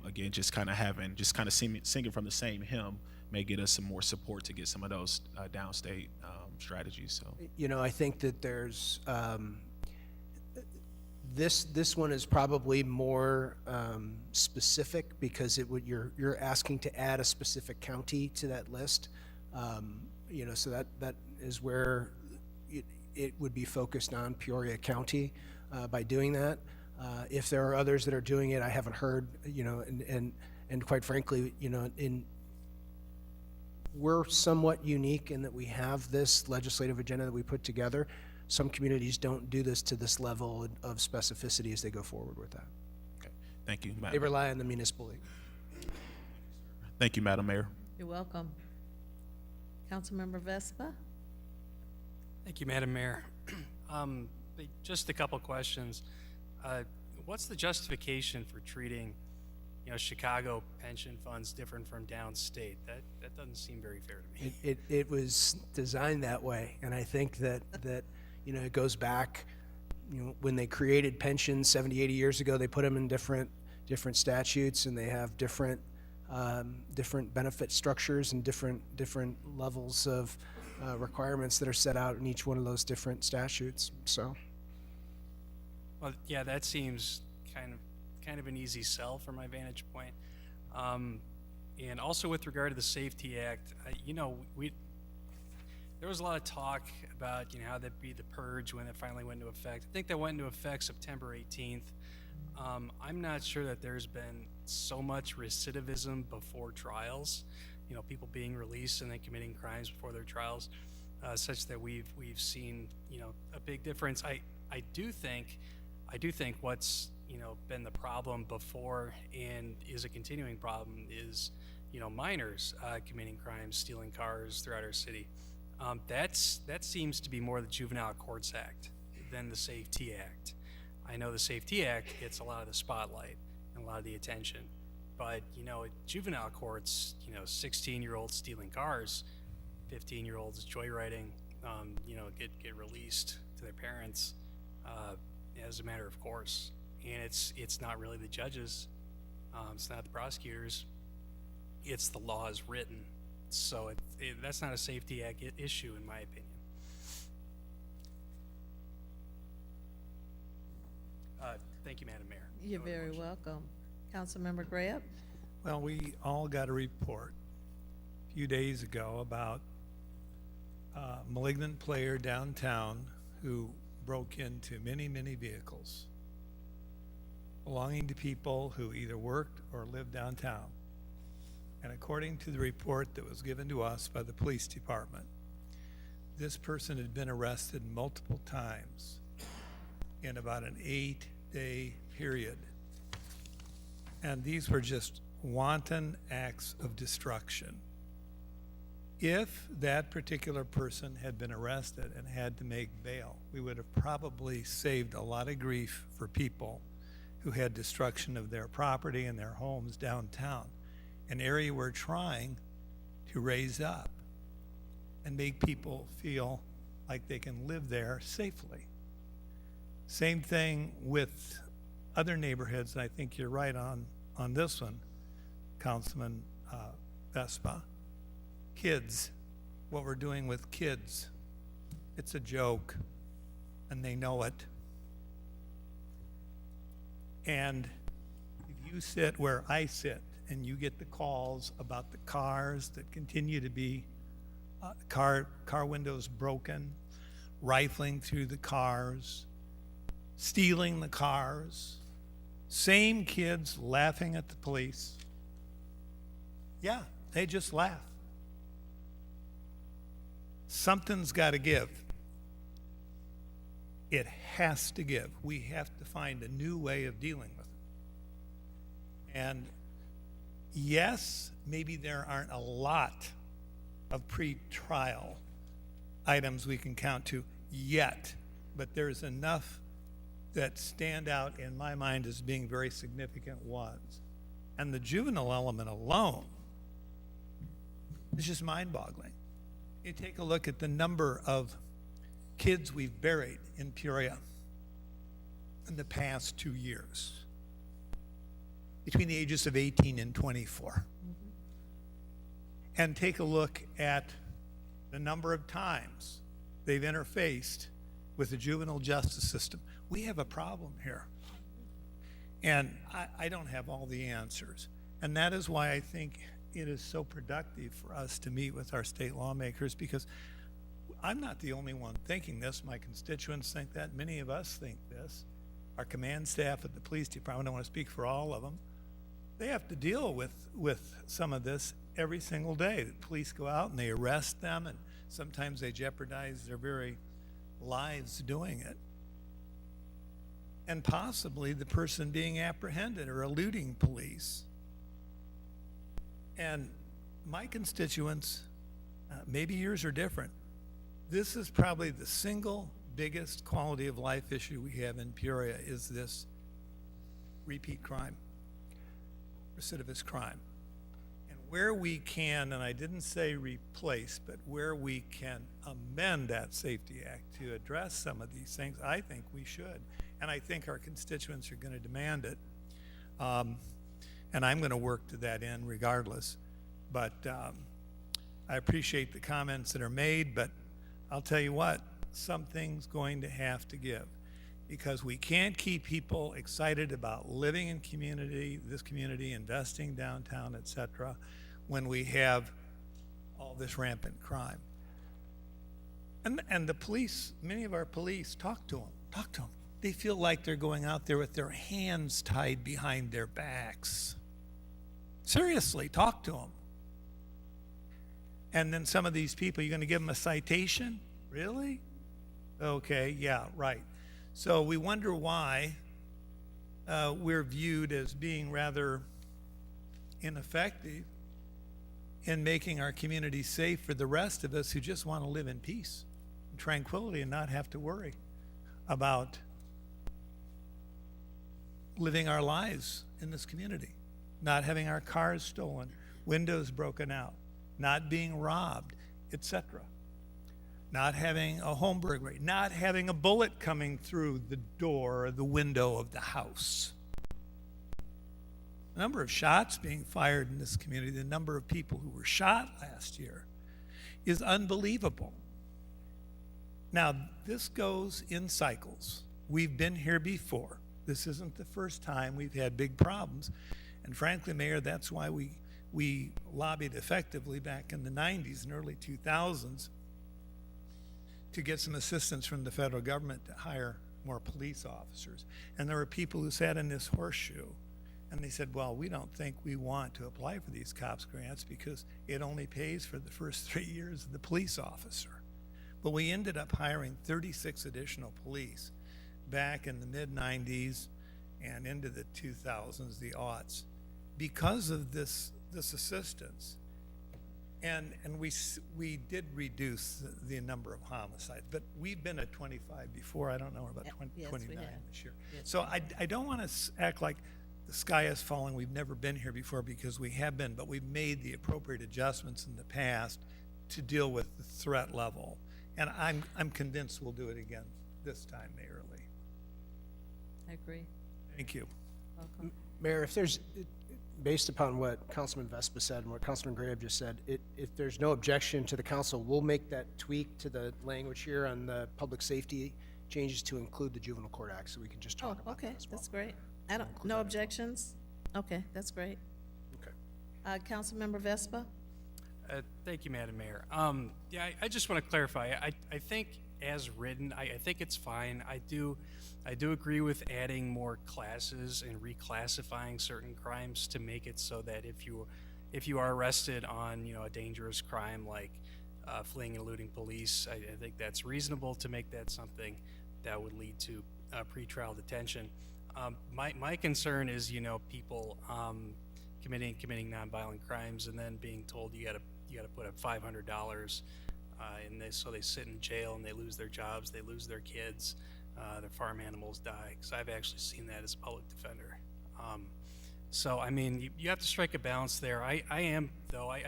Again, just kind of singing from the same hymn may get us some more support to get some of those downstate strategies. So I think that there's This one is probably more specific because you're asking to add a specific county to that list. You know, so that is where it would be focused on Peoria County by doing that. If there are others that are doing it, I haven't heard, you know, and quite frankly, you know, we're somewhat unique in that we have this legislative agenda that we put together. Some communities don't do this to this level of specificity as they go forward with that. Okay. Thank you, They Madam. rely on the municipal league. Thank you, Madam Mayor. You're welcome. Councilmember Vespa? Thank you, Madam Mayor. Just a couple questions. What's the justification for treating, you know, Chicago pension funds different from downstate? That doesn't seem very fair to me. It was designed that way, and I think that you know, it goes back, you know, when they created pensions 70, 80 years ago, they put them in different statutes, and they have different benefit structures and different levels of requirements that are set out in each one of those different statutes. So, Well, yeah, that seems kind of an easy sell from my vantage point. And also with regard to the Safety Act, you know, there was a lot of talk about, you know, how that'd be the purge when it finally went into effect. I think that went into effect September 18th. I'm not sure that there's been so much recidivism before trials, you know, people being released and then committing crimes before their trials, such that we've seen, you know, a big difference. I do think what's, you know, been the problem before and is a continuing problem is, you know, minors committing crimes, stealing cars throughout our city. That seems to be more the Juvenile Courts Act than the Safety Act. I know the Safety Act gets a lot of the spotlight and a lot of the attention, but, you know, at juvenile courts, you know, 16-year-olds stealing cars, 15-year-olds joyriding, you know, get released to their parents as a matter of course. And it's not really the judges, it's not the prosecutors, it's the law as written. So that's not a Safety Act issue, in my opinion. Thank you, Madam Mayor. You're very welcome. Councilmember Graham? Well, we all got a report a few days ago about a malignant player downtown who broke into many, many vehicles belonging to people who either worked or lived downtown. And according to the report that was given to us by the police department, this person had been arrested multiple times in about an 8-day period. And these were just wanton acts of destruction. If that particular person had been arrested and had to make bail, we would have probably saved a lot of grief for people who had destruction of their property and their homes downtown, an area we're trying to raise up and make people feel like they can live there safely. Same thing with other neighborhoods, and I think you're right on this one, Councilman Vespa. Kids, what we're doing with kids, it's a joke, and they know it. And if you sit where I sit and you get the calls about the cars that continue to be car windows broken, rifling through the cars, stealing the cars, same kids laughing at the police. Yeah, they just laugh. Something's got to give. It has to give. We have to find a new way of dealing with it. And yes, maybe there aren't a lot of pre-trial items we can count to yet, but there's enough that stand out in my mind as being very significant ones. And the juvenile element alone is just mind-boggling. You take a look at the number of kids we've buried in Peoria in the past 2 years, between the ages of 18 and 24. And take a look at the number of times they've interfaced with the juvenile justice system. We have a problem here. And I don't have all the answers. And that is why I think it is so productive for us to meet with our state lawmakers, because I'm not the only one thinking this. My constituents think that. Many of us think this. Our command staff at the police department, I don't want to speak for all of them, they have to deal with some of this every single day. The police go out and they arrest them, and sometimes they jeopardize their very lives doing it. And possibly the person being apprehended or eluding police. And my constituents, maybe yours are different. This is probably the single biggest quality of life issue we have in Peoria, is this repeat crime, recidivist crime. And where we can, and I didn't say replace, but where we can amend that Safety Act to address some of these things, I think we should. And I think our constituents are going to demand it. And I'm going to work to that end regardless. But I appreciate the comments that are made, but I'll tell you what, something's going to have to give, because we can't keep people excited about living in this community, investing downtown, etc., when we have all this rampant crime. And the police, many of our police, talk to them. They feel like they're going out there with their hands tied behind their backs. Seriously, talk to them. And then some of these people, you're going to give them a citation? Really? Okay, yeah, right. So we wonder why we're viewed as being rather ineffective in making our community safe for the rest of us who just want to live in peace and tranquility and not have to worry about living our lives in this community, not having our cars stolen, windows broken out, not being robbed, etc. Not having a home burglary, not having a bullet coming through the door or the window of the house. The number of shots being fired in this community, the number of people who were shot last year, is unbelievable. Now, this goes in cycles. We've been here before. This isn't the first time we've had big problems. And frankly, Mayor, that's why we lobbied effectively back in the 90s and early 2000s to get some assistance from the federal government to hire more police officers. And there were people who sat in this horseshoe and they said, well, we don't think we want to apply for these COPS grants because it only pays for the first 3 years of the police officer. But we ended up hiring 36 additional police back in the mid-90s and into the 2000s, the aughts, because of this assistance. And we did reduce the number of homicides, but we've been at 25 before. I don't know, we're about 29 this year. Yes, so I don't want to act like the sky is falling. We've never been here before, because we have been, but we've made the appropriate adjustments in the past to deal with the threat level. And I'm convinced we'll do it again this time, Mayor Lee. I agree. Thank you. Welcome. Mayor, if there's, based upon what Councilman Vespa said and what Councilman Graham just said, if there's no objection to the council, we'll make that tweak to the language here on the public safety changes to include the Juvenile Court Act, so we can just talk about that Okay, as well. that's great. No objections? Okay, that's great. Okay. Councilmember Vespa? Thank you, Madam Mayor. Yeah, I just want to clarify. I think as written, I think it's fine. I do agree with adding more classes and reclassifying certain crimes to make it so that if you are arrested on a dangerous crime like fleeing and eluding police, I think that's reasonable to make that something that would lead to pretrial detention. My concern is people committing nonviolent crimes and then being told you got to put up $500 in this, so they sit in jail and they lose their jobs, they lose their kids, their farm animals die. Because I've actually seen that as a public defender. So I mean, you have to strike a balance there. I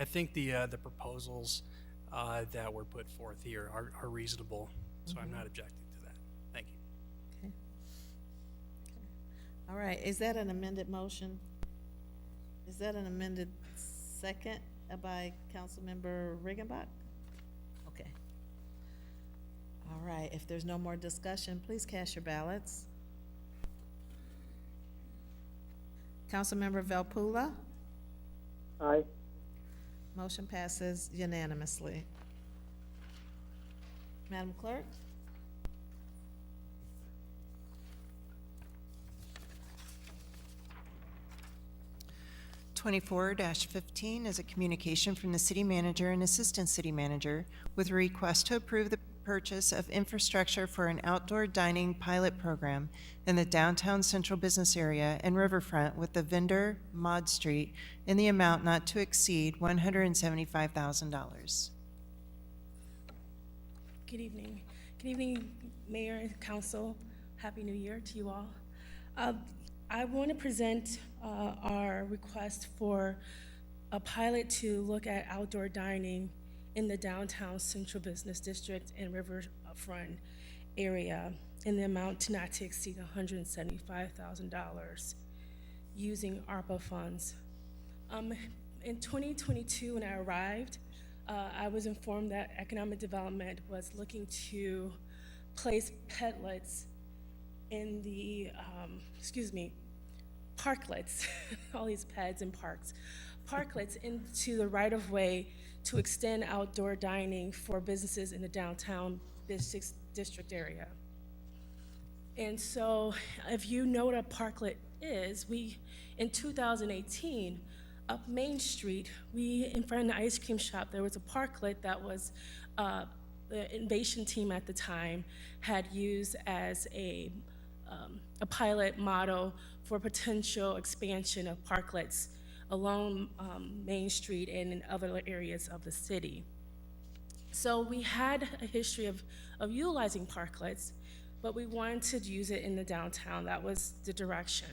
think the proposals that were put forth here are reasonable, so I'm not objecting to that. Thank you. Okay. All right, is that an amended motion? Is that an amended second by Councilmember Riggenbach? Okay. All right, if there's no more discussion, please cast your ballots. Councilmember Velpula? Aye. Motion passes unanimously. Madam Clerk? Twenty-four 15 is a communication from the city manager and assistant city manager with a request to approve the purchase of infrastructure for an outdoor dining pilot program in the downtown central business area and riverfront with the vendor Mod Street in the amount not to exceed $175,000. Good evening. Good evening, Mayor and Council. Happy New Year to you all. I want to present our request for a pilot to look at outdoor dining in the downtown central business district and riverfront area in the amount to not to exceed $175,000 using ARPA funds. In 2022, when I arrived, I was informed that economic development was looking to place petlets in the, parklets, all these pads and parks, parklets into the right-of-way to extend outdoor dining for businesses in the downtown district area. And so if you know what a parklet is, in 2018, up Main Street, in front of the ice cream shop, there was a parklet that was, the innovation team at the time had used as a pilot model for potential expansion of parklets along Main Street and in other areas of the city. So we had a history of utilizing parklets, but we wanted to use it in the downtown. That was the direction.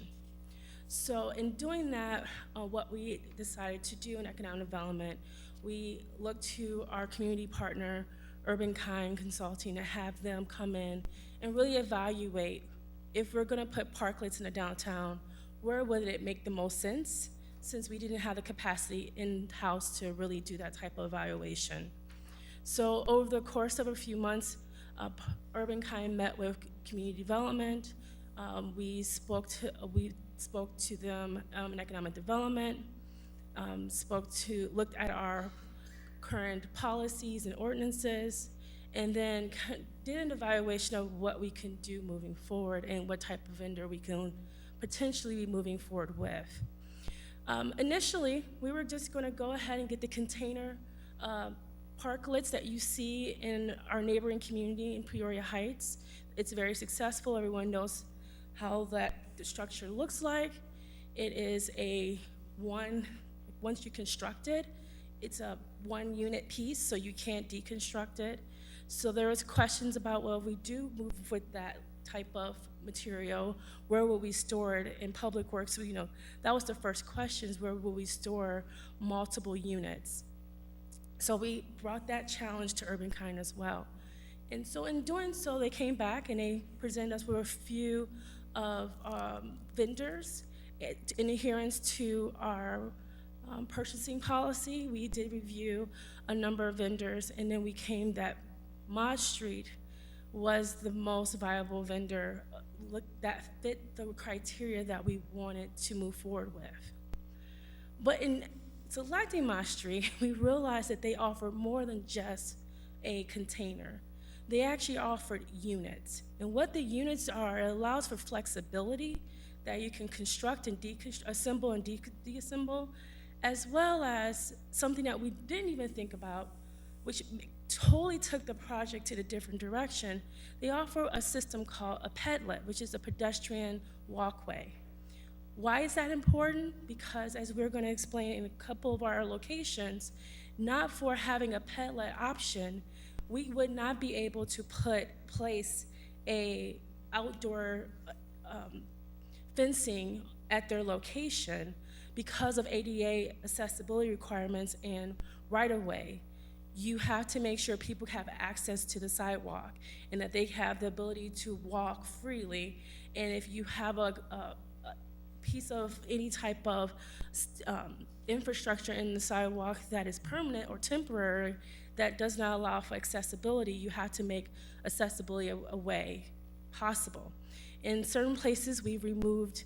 So in doing that, what we decided to do in economic development, we looked to our community partner, Urban Kind Consulting, to have them come in and really evaluate if we're gonna put parklets in the downtown, where would it make the most sense, since we didn't have the capacity in-house to really do that type of evaluation. So over the course of a few months, Urban Kind met with community development. We spoke to them in economic development, looked at our current policies and ordinances, and then did an evaluation of what we can do moving forward and what type of vendor we can potentially be moving forward with. Initially, we were just going to go ahead and get the container parklets that you see in our neighboring community in Peoria Heights. It's very successful. Everyone knows how the structure looks like. It is once you construct it, it's a one unit piece, so you can't deconstruct it. So there was questions about, well, if we do move with that type of material, where will we store it in Public Works? So, that was the first questions, where will we store multiple units? So we brought that challenge to Urban Kind as well. And so in doing so, they came back and they presented us with a few of vendors in adherence to our purchasing policy. We did review a number of vendors, and then we came that Mod Street was the most viable vendor that fit the criteria that we wanted to move forward with. But in selecting Mod Street, we realized that they offered more than just a container. They actually offered units. And what the units are, it allows for flexibility that you can construct and assemble and deassemble, as well as something that we didn't even think about, which totally took the project to a different direction. They offer a system called a pedlet, which is a pedestrian walkway. Why is that important? Because as we're going to explain in a couple of our locations, not for having a pedlet option, we would not be able to place a outdoor fencing at their location because of ADA accessibility requirements and right-of-way. You have to make sure people have access to the sidewalk and that they have the ability to walk freely. And if you have a piece of any type of infrastructure in the sidewalk that is permanent or temporary that does not allow for accessibility, you have to make accessibility a way possible. In certain places, we've removed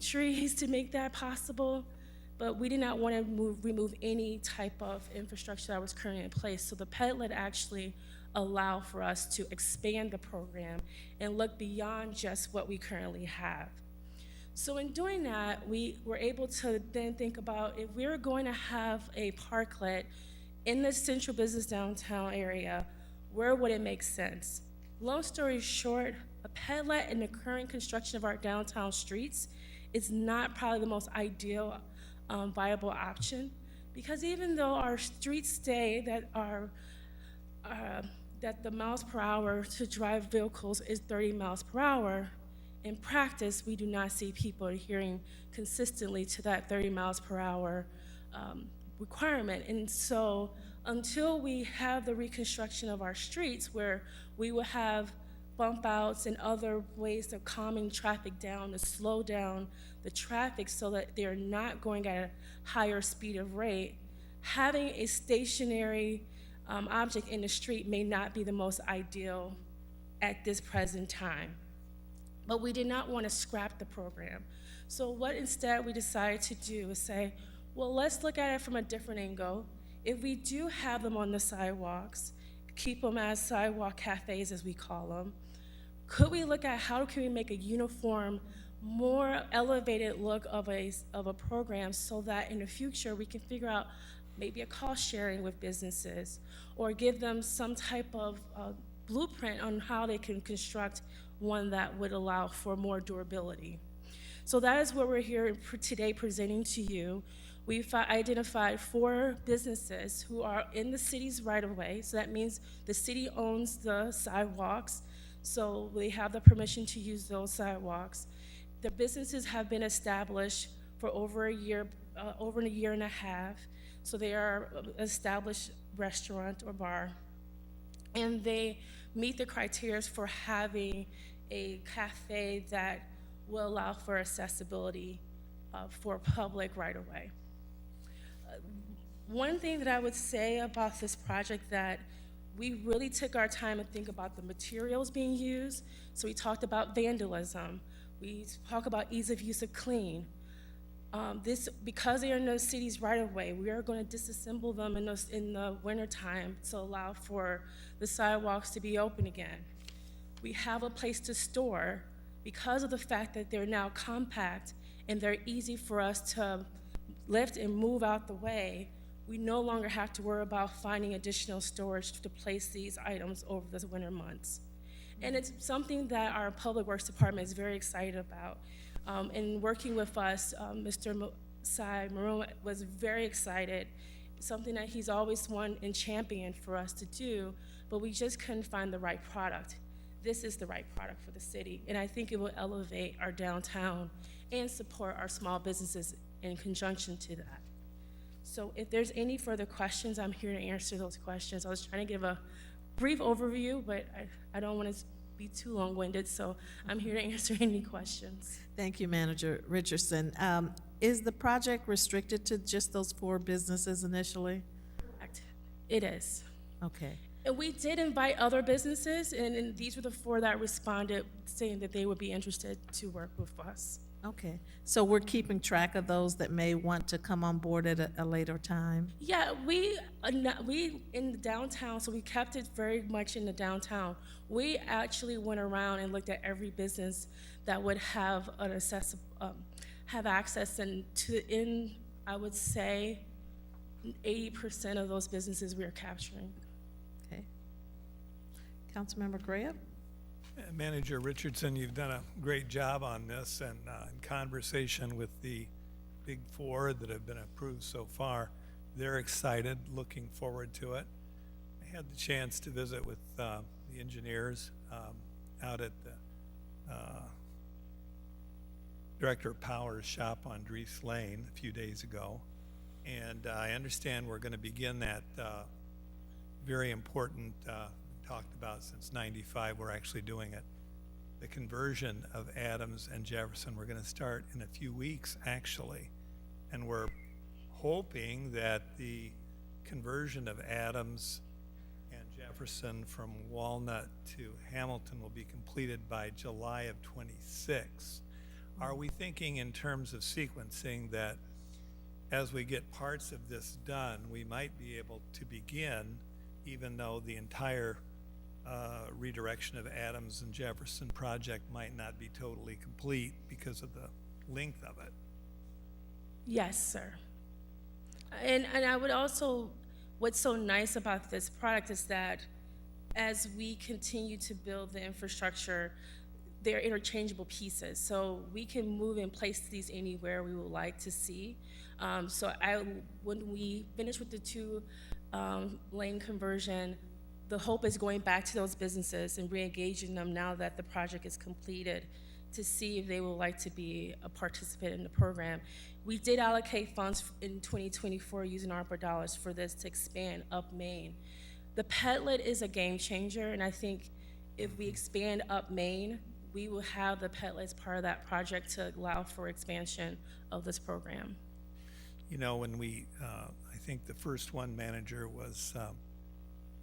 trees to make that possible, but we did not want to remove any type of infrastructure that was currently in place. So the PEDLET actually allowed for us to expand the program and look beyond just what we currently have. So in doing that, we were able to then think about if we were going to have a parklet in the central business downtown area, where would it make sense? Long story short, a PEDLET in the current construction of our downtown streets is not probably the most ideal viable option, because even though our streets say that that the miles per hour to drive vehicles is 30 miles per hour, in practice, we do not see people adhering consistently to that 30 miles per hour requirement. And so until we have the reconstruction of our streets where we will have bump outs and other ways of calming traffic down to slow down the traffic so that they're not going at a higher speed of rate, having a stationary object in the street may not be the most ideal at this present time. But we did not want to scrap the program. So what instead we decided to do is say, well, let's look at it from a different angle. If we do have them on the sidewalks, keep them as sidewalk cafes as we call them, could we look at how can we make a uniform, more elevated look of a program so that in the future we can figure out maybe a cost sharing with businesses or give them some type of blueprint on how they can construct one that would allow for more durability. So that is what we're here today presenting to you. We've identified 4 businesses who are in the city's right-of-way, so that means the city owns the sidewalks, so they have the permission to use those sidewalks. The businesses have been established for over a year and a half, so they are an established restaurant or bar, and they meet the criteria for having a cafe that will allow for accessibility for public right-of-way. One thing that I would say about this project that we really took our time to think about the materials being used. So we talked about vandalism. We talk about ease of use of clean. Because they are in the city's right-of-way, we are going to disassemble them in the wintertime to allow for the sidewalks to be open again. We have a place to store because of the fact that they're now compact and they're easy for us to lift and move out the way. We no longer have to worry about finding additional storage to place these items over the winter months. And it's something that our Public Works Department is very excited about. And working with us, Mr. Sai Maroon was very excited, something that he's always wanted and championed for us to do, but we just couldn't find the right product. This is the right product for the city, and I think it will elevate our downtown and support our small businesses in conjunction to that. So if there's any further questions, I'm here to answer those questions. I was trying to give a brief overview, but I don't want to be too long-winded, so I'm here to answer any questions. Thank you, Manager Richardson. Is the project restricted to just those 4 businesses initially? Correct. It is. Okay. And we did invite other businesses, and these were the 4 that responded, saying that they would be interested to work with us. Okay. So we're keeping track of those that may want to come on board at a later time? Yeah, we in the downtown, so we kept it very much in the downtown. We actually went around and looked at every business that would have an have access, and I would say 80% of those businesses we are capturing. Okay. Councilmember Graham? Manager Richardson, you've done a great job on this, and in conversation with the big 4 that have been approved so far, they're excited, looking forward to it. I had the chance to visit with the engineers out at the Director of Power's shop on Dries Lane a few days ago, and I understand we're going to begin that very important talked about since '95. We're actually doing it. The conversion of Adams and Jefferson, we're going to start in a few weeks, actually, and we're hoping that the conversion of Adams and Jefferson from Walnut to Hamilton will be completed by July of '26. Are we thinking in terms of sequencing that as we get parts of this done, we might be able to begin, even though the entire redirection of Adams and Jefferson project might not be totally complete because of the length of it? Yes, sir. And I would also, what's so nice about this product is that as we continue to build the infrastructure, they're interchangeable pieces. So we can move and place these anywhere we would like to see. When we finish with the two lane conversion, the hope is going back to those businesses and re-engaging them now that the project is completed to see if they would like to be a participant in the program. We did allocate funds in 2024 using ARPA dollars for this to expand up Main. The Petlet is a game changer, and I think if we expand up Main, we will have the Petlet as part of that project to allow for expansion of this program. You know, when I think the first one manager was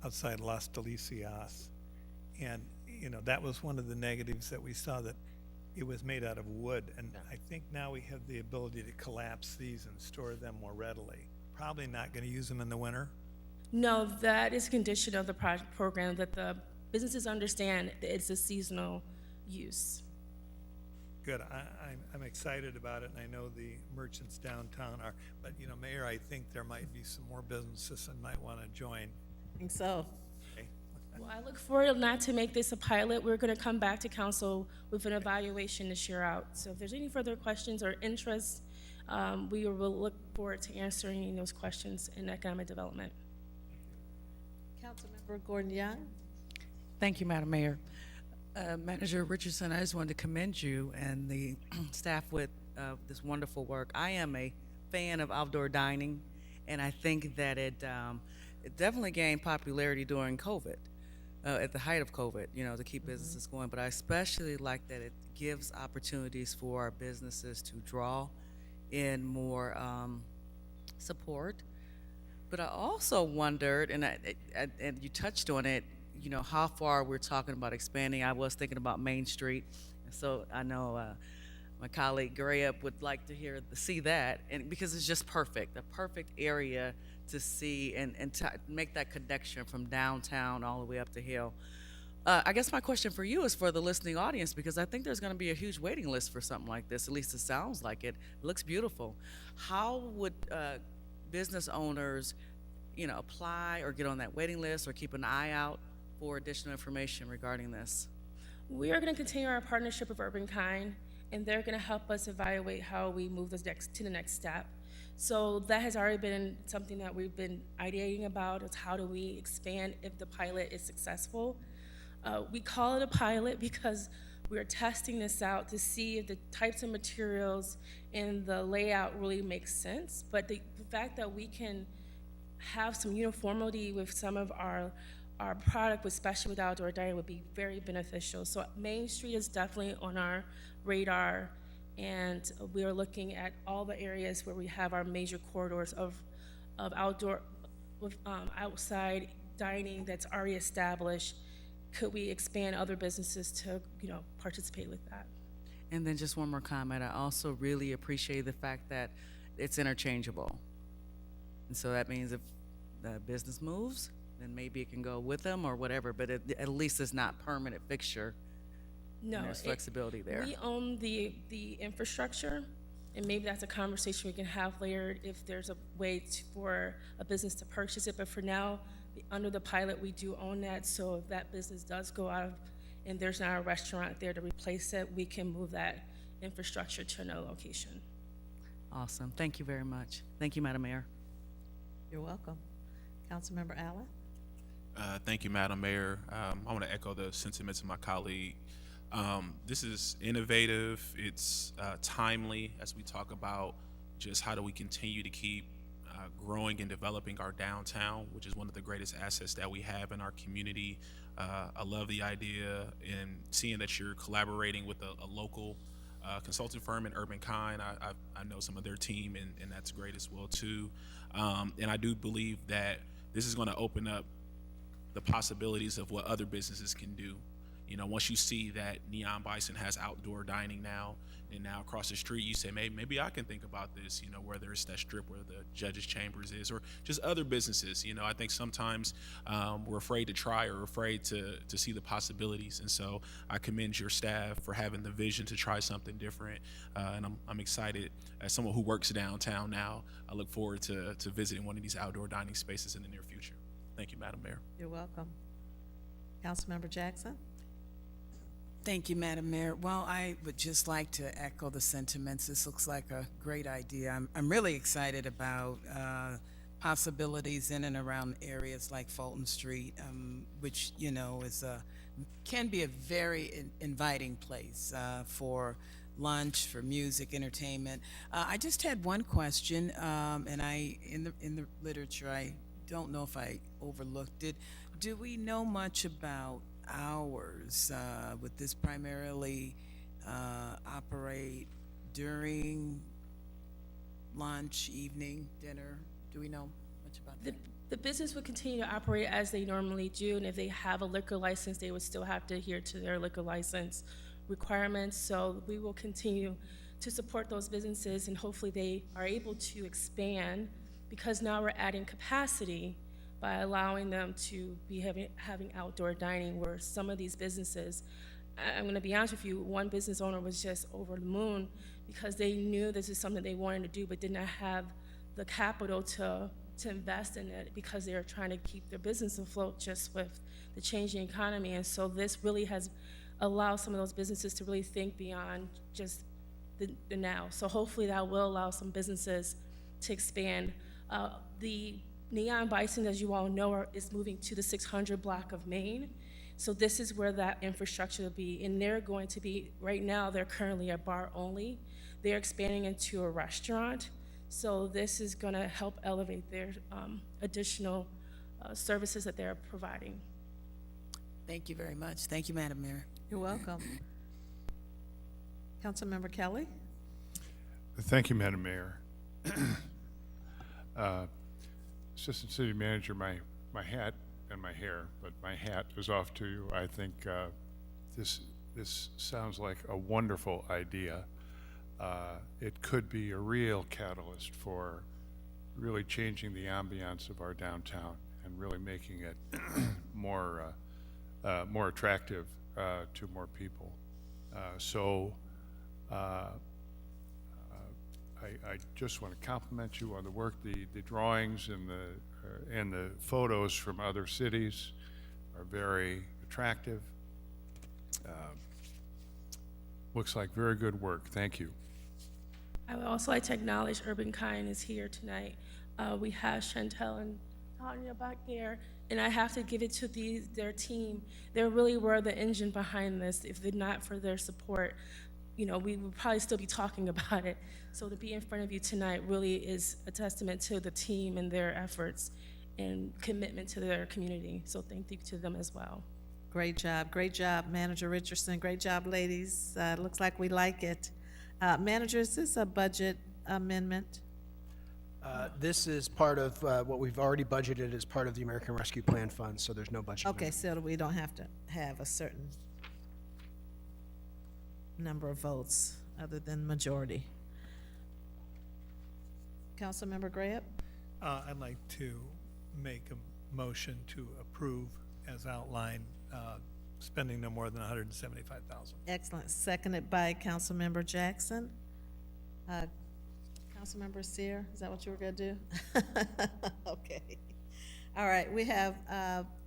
outside Las Delicias, and, you know, that was one of the negatives that we saw, that it was made out of wood, and I think now we have the ability to collapse these and store them more readily. Probably not going to use them in the winter. No, that is a condition of the program, that the businesses understand that it's a seasonal use. Good. I'm excited about it, and I know the merchants downtown are. But, you know, Mayor, I think there might be some more businesses that might want to join. I think so. Okay. Well, I look forward not to make this a pilot. We're going to come back to council with an evaluation this year out. So if there's any further questions or interest, we will look forward to answering those questions in economic development. Councilmember Gordon Young. Thank you, Madam Mayor. Manager Richardson, I just wanted to commend you and the staff with this wonderful work. I am a fan of outdoor dining, and I think that it definitely gained popularity during COVID, at the height of COVID, you know, to keep businesses going. But I especially like that it gives opportunities for our businesses to draw in more support. But I also wondered, and you touched on it, you know, how far we're talking about expanding. I was thinking about Main Street, and so I know my colleague Grayup would like to see that, and because it's just perfect, a perfect area to see and to make that connection from downtown all the way up the hill. I guess my question for you is for the listening audience, because I think there's going to be a huge waiting list for something like this. At least it sounds like it. It looks beautiful. How would business owners, you know, apply or get on that waiting list or keep an eye out for additional information regarding this? We are going to continue our partnership with Urban Kind, and they're going to help us evaluate how we move to the next step. So that has already been something that we've been ideating about, is how do we expand if the pilot is successful. We call it a pilot because we're testing this out to see if the types of materials and the layout really makes sense. But the fact that we can have some uniformity with some of our product, especially with outdoor dining, would be very beneficial. So Main Street is definitely on our radar, and we are looking at all the areas where we have our major corridors of outdoor, outside dining that's already established. Could we expand other businesses to, you know, participate with that? And then just one more comment. I also really appreciate the fact that it's interchangeable. And so that means if the business moves, then maybe it can go with them or whatever, but at least it's not permanent fixture. No, and there's flexibility there. We own the infrastructure, and maybe that's a conversation we can have later if there's a way for a business to purchase it. But for now, under the pilot, we do own that. So if that business does go out and there's not a restaurant there to replace it, we can move that infrastructure to another location. Awesome. Thank you very much. Thank you, Madam Mayor. You're welcome. Councilmember Allen. Thank you, Madam Mayor. I want to echo the sentiments of my colleague. This is innovative. It's timely as we talk about just how do we continue to keep growing and developing our downtown, which is one of the greatest assets that we have in our community. I love the idea and seeing that you're collaborating with a local consulting firm in Urban Kind. I know some of their team, and that's great as well too. And I do believe that this is going to open up the possibilities of what other businesses can do. You know, once you see that Neon Bison has outdoor dining now, and now across the street, you say, maybe I can think about this, you know, whether it's that strip where the judge's chambers is, or just other businesses. You know, I think sometimes we're afraid to try or afraid to see the possibilities. And so I commend your staff for having the vision to try something different. And I'm excited, as someone who works downtown now, I look forward to visiting one of these outdoor dining spaces in the near future. Thank you, Madam Mayor. You're welcome. Councilmember Jackson? Thank you, Madam Mayor. Well, I would just like to echo the sentiments. This looks like a great idea. I'm really excited about possibilities in and around areas like Fulton Street, which, you know, can be a very inviting place for lunch, for music, entertainment. I just had one question, and in the literature, I don't know if I overlooked it. Do we know much about hours? Would this primarily operate during lunch, evening, dinner? Do we know much about that? The business would continue to operate as they normally do, and if they have a liquor license, they would still have to adhere to their liquor license requirements. So we will continue to support those businesses, and hopefully they are able to expand, because now we're adding capacity by allowing them to be having outdoor dining, where some of these businesses, I'm going to be honest with you, one business owner was just over the moon because they knew this is something they wanted to do but did not have the capital to invest in it, because they were trying to keep their business afloat just with the changing economy. And so this really has allowed some of those businesses to really think beyond just the now. So hopefully that will allow some businesses to expand. The Neon Bison, as you all know, is moving to the 600 block of Main. So this is where that infrastructure will be. And they're going to be, right now, they're currently a bar only. They're expanding into a restaurant. So this is going to help elevate their additional services that they're providing. Thank you very much. Thank you, Madam Mayor. You're welcome. Councilmember Kelly? Thank you, Madam Mayor. Assistant City Manager, my hat and my hair, but my hat is off to you. I think this sounds like a wonderful idea. It could be a real catalyst for really changing the ambiance of our downtown and really making it more attractive to more people. I just want to compliment you on the work. The drawings and the photos from other cities are very attractive. Looks like very good work. Thank you. I would also like to acknowledge Urban Kind is here tonight. We have Chantel and Tanya back there, and I have to give it to their team. They really were the engine behind this. If not for their support, you know, we would probably still be talking about it. So to be in front of you tonight really is a testament to the team and their efforts and commitment to their community. So thank you to them as well. Great job, Manager Richardson. Great job, ladies. Looks like we like it. Manager, is this a budget amendment? This is part of what we've already budgeted as part of the American Rescue Plan Fund, so there's no budget. Okay, so we don't have to have a certain number of votes other than majority. Councilmember Graham? I'd like to make a motion to approve as outlined, spending no more than $175,000. Excellent. Seconded by Councilmember Jackson. Councilmember Sear, is that what you were going to do? Okay. All right, we have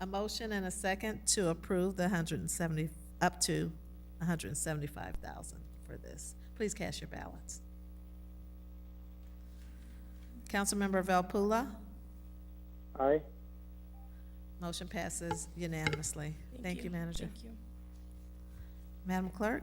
a motion and a second to approve the up to $175,000 for this. Please cast your ballots. Councilmember Valpula? Aye. Motion passes unanimously. Thank you, Manager. Thank you. Madam Clerk?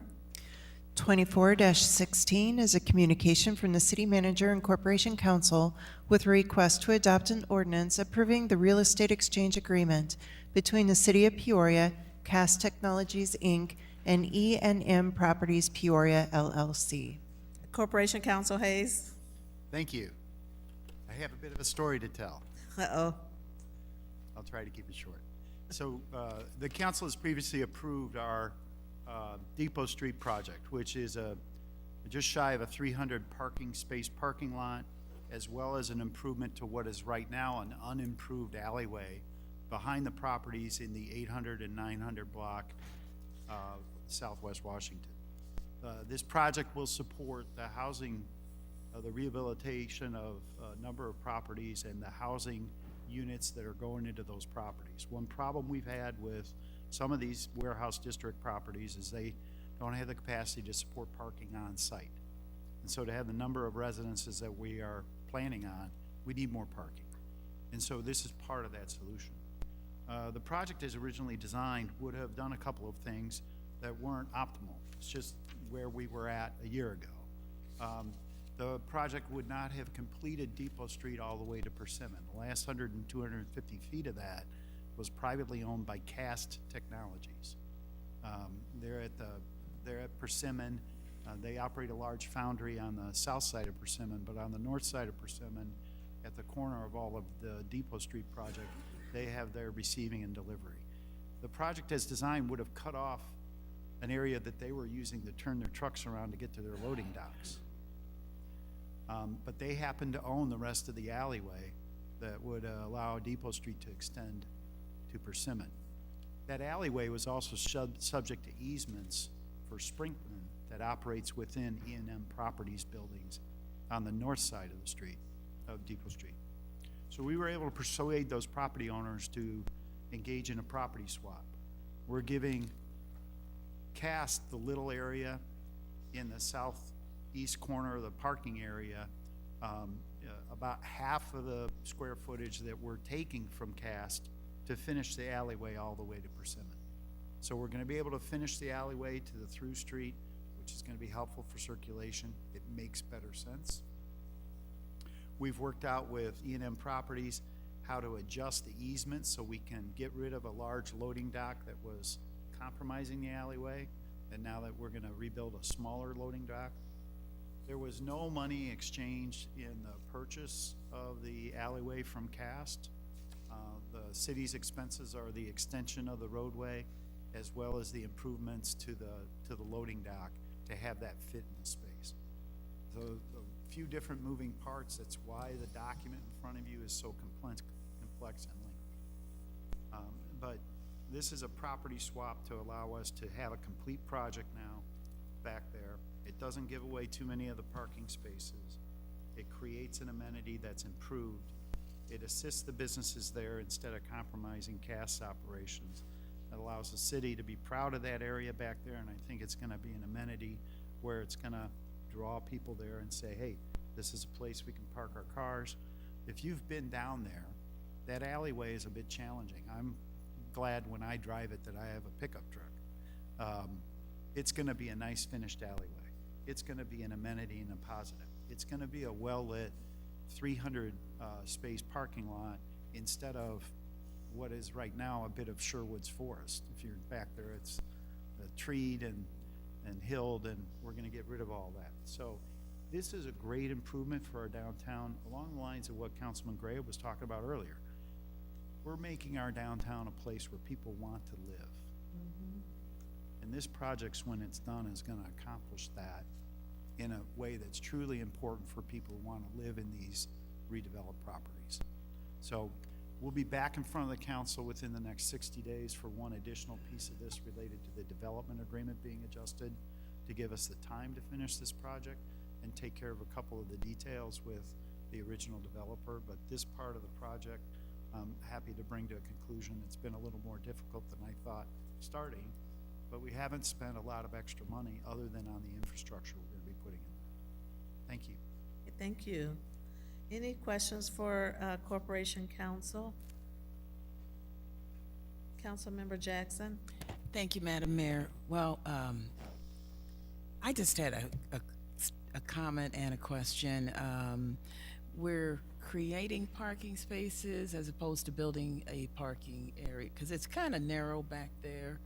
24-16 is a communication from the City Manager and Corporation Council with a request to adopt an ordinance approving the real estate exchange agreement between the City of Peoria, Cast Technologies, Inc., and E&M Properties Peoria LLC. Corporation Counsel Hayes. Thank you. I have a bit of a story to tell. Uh-oh. I'll try to keep it short. So the council has previously approved our Depot Street project, which is just shy of a 300 parking space parking lot, as well as an improvement to what is right now an unimproved alleyway behind the properties in the 800 and 900 block Southwest Washington. This project will support the housing, the rehabilitation of a number of properties and the housing units that are going into those properties. One problem we've had with some of these warehouse district properties is they don't have the capacity to support parking on site. And so to have the number of residences that we are planning on, we need more parking. And so this is part of that solution. The project as originally designed would have done a couple of things that weren't optimal. It's just where we were at a year ago. The project would not have completed Depot Street all the way to Persimmon. The last 100 and 250 feet of that was privately owned by Cast Technologies. They're at Persimmon. They operate a large foundry on the south side of Persimmon, but on the north side of Persimmon, at the corner of all of the Depot Street project, they have their receiving and delivery. The project as designed would have cut off an area that they were using to turn their trucks around to get to their loading docks. But they happen to own the rest of the alleyway that would allow Depot Street to extend to Persimmon. That alleyway was also subject to easements for sprinkling that operates within E&M Properties buildings on the north side of the street, of Depot Street. So we were able to persuade those property owners to engage in a property swap. We're giving Cast the little area in the southeast corner of the parking area, about half of the square footage that we're taking from Cast to finish the alleyway all the way to Persimmon. So we're going to be able to finish the alleyway to the through street, which is going to be helpful for circulation. It makes better sense. We've worked out with E&M Properties how to adjust the easement so we can get rid of a large loading dock that was compromising the alleyway, and now that we're going to rebuild a smaller loading dock. There was no money exchanged in the purchase of the alleyway from Cast. The city's expenses are the extension of the roadway as well as the improvements to the loading dock to have that fit in the space. So a few different moving parts. That's why the document in front of you is so complex and lengthy. But this is a property swap to allow us to have a complete project now back there. It doesn't give away too many of the parking spaces. It creates an amenity that's improved. It assists the businesses there instead of compromising Cast's operations. It allows the city to be proud of that area back there, and I think it's going to be an amenity where it's going to draw people there and say, hey, this is a place we can park our cars. If you've been down there, that alleyway is a bit challenging. I'm glad when I drive it that I have a pickup truck. It's going to be a nice finished alleyway. It's going to be an amenity and a positive. It's going to be a well-lit 300 space parking lot instead of what is right now a bit of Sherwood's Forest. If you're back there, it's treed and hilled, and we're going to get rid of all that. So this is a great improvement for our downtown along the lines of what Councilman Gray was talking about earlier. We're making our downtown a place where people want to live. And this project, when it's done, is going to accomplish that in a way that's truly important for people who want to live in these redeveloped properties. So we'll be back in front of the council within the next 60 days for one additional piece of this related to the development agreement being adjusted to give us the time to finish this project and take care of a couple of the details with the original developer. But this part of the project, I'm happy to bring to a conclusion. It's been a little more difficult than I thought starting, but we haven't spent a lot of extra money other than on the infrastructure we're going to be putting in there. Thank you. Thank you. Any questions for Corporation Counsel? Councilmember Jackson? Thank you, Madam Mayor. Well, I just had a comment and a question. We're creating parking spaces as opposed to building a parking area because it's kind of narrow back there.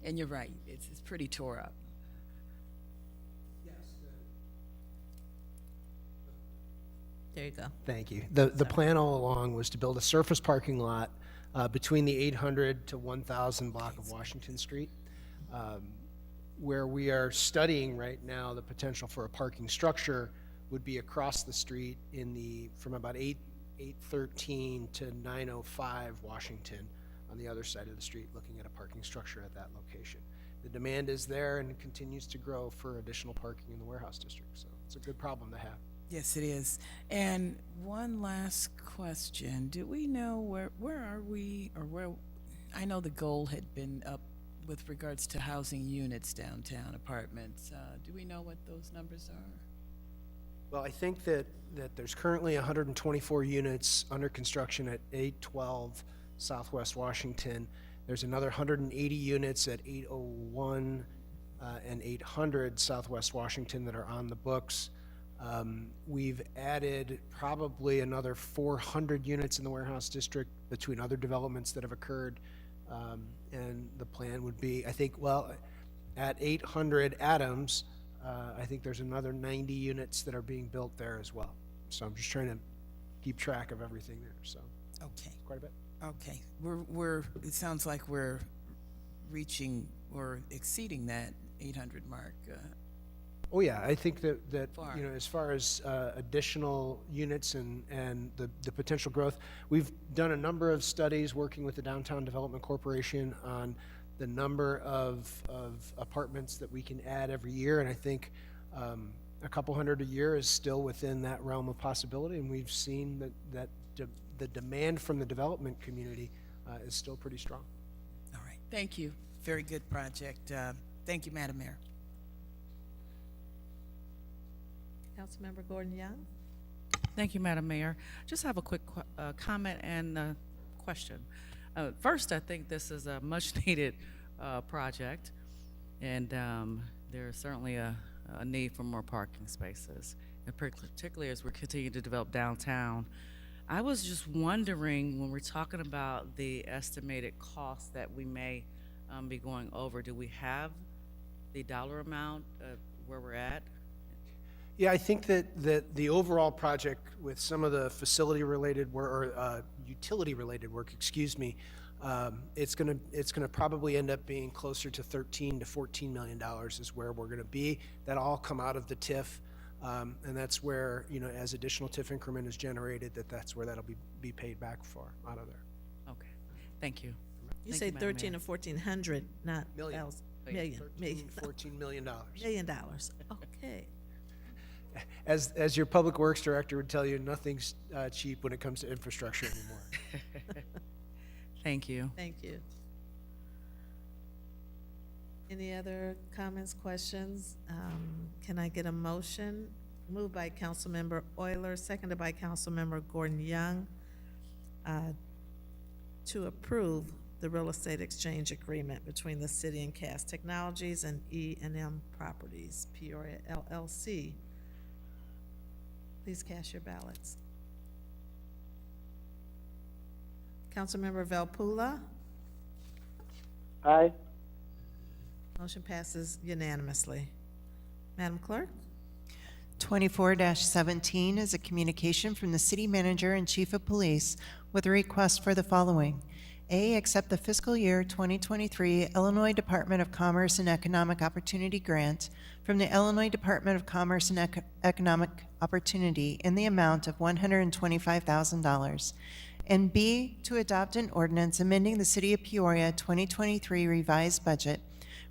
And you're right, it's pretty tore up. There you go. Thank you. The plan all along was to build a surface parking lot between the 800 to 1000 block of Washington Street. Where we are studying right now the potential for a parking structure would be across the street from about 813 to 905 Washington on the other side of the street, looking at a parking structure at that location. The demand is there and continues to grow for additional parking in the warehouse district, so it's a good problem to have. Yes, it is. And one last question. Do we know where are we, or where, I know the goal had been up with regards to housing units downtown, apartments. Do we know what those numbers are? Well, I think that there's currently 124 units under construction at 812 Southwest Washington. There's another 180 units at 801 and 800 Southwest Washington that are on the books. We've added probably another 400 units in the warehouse district between other developments that have occurred. And the plan would be, I think, well, at 800 Adams, I think there's another 90 units that are being built there as well. So I'm just trying to keep track of everything there, so. Okay. Quite a bit. Okay. It sounds like we're reaching or exceeding that 800 mark. Oh, yeah, I think that Far. you know, as far as additional units and the potential growth, we've done a number of studies working with the Downtown Development Corporation on the number of apartments that we can add every year, and I think a couple hundred a year is still within that realm of possibility, and we've seen that the demand from the development community is still pretty strong. All right. Thank you. Very good project. Thank you, Madam Mayor. Councilmember Gordon Young? Thank you, Madam Mayor. Just have a quick comment and question. First, I think this is a much-needed project, and there's certainly a need for more parking spaces, and particularly as we're continuing to develop downtown. I was just wondering, when we're talking about the estimated cost that we may be going over, do we have the dollar amount where we're at? Yeah, I think that the overall project with some of the facility-related work, or utility-related work, excuse me, it's gonna probably end up being closer to $13 to $14 million is where we're gonna be. That'll all come out of the TIF, and that's where, you know, as additional TIF increment is generated, that's where that'll be paid back for, out of there. Okay, thank you. You Thank say Madam 13 Mayor. to 1400, not Million. thousand. Million. Million. $14 million. $1 million. Okay. As your public works director would tell you, nothing's cheap when it comes to infrastructure anymore. Thank you. Thank you. Any other comments, questions? Can I get a motion? Moved by Councilmember Euler, seconded by Councilmember Gordon Young, to approve the real estate exchange agreement between the city and CAS Technologies and E&M Properties, Peoria LLC. Please cast your ballots. Councilmember Velpula? Aye. Motion passes unanimously. Madam Clerk? 24-17 is a communication from the City Manager and Chief of Police with a request for the following. A, accept the fiscal year 2023 Illinois Department of Commerce and Economic Opportunity grant from the Illinois Department of Commerce and Economic Opportunity in the amount of $125,000. And B, to adopt an ordinance amending the City of Peoria 2023 revised budget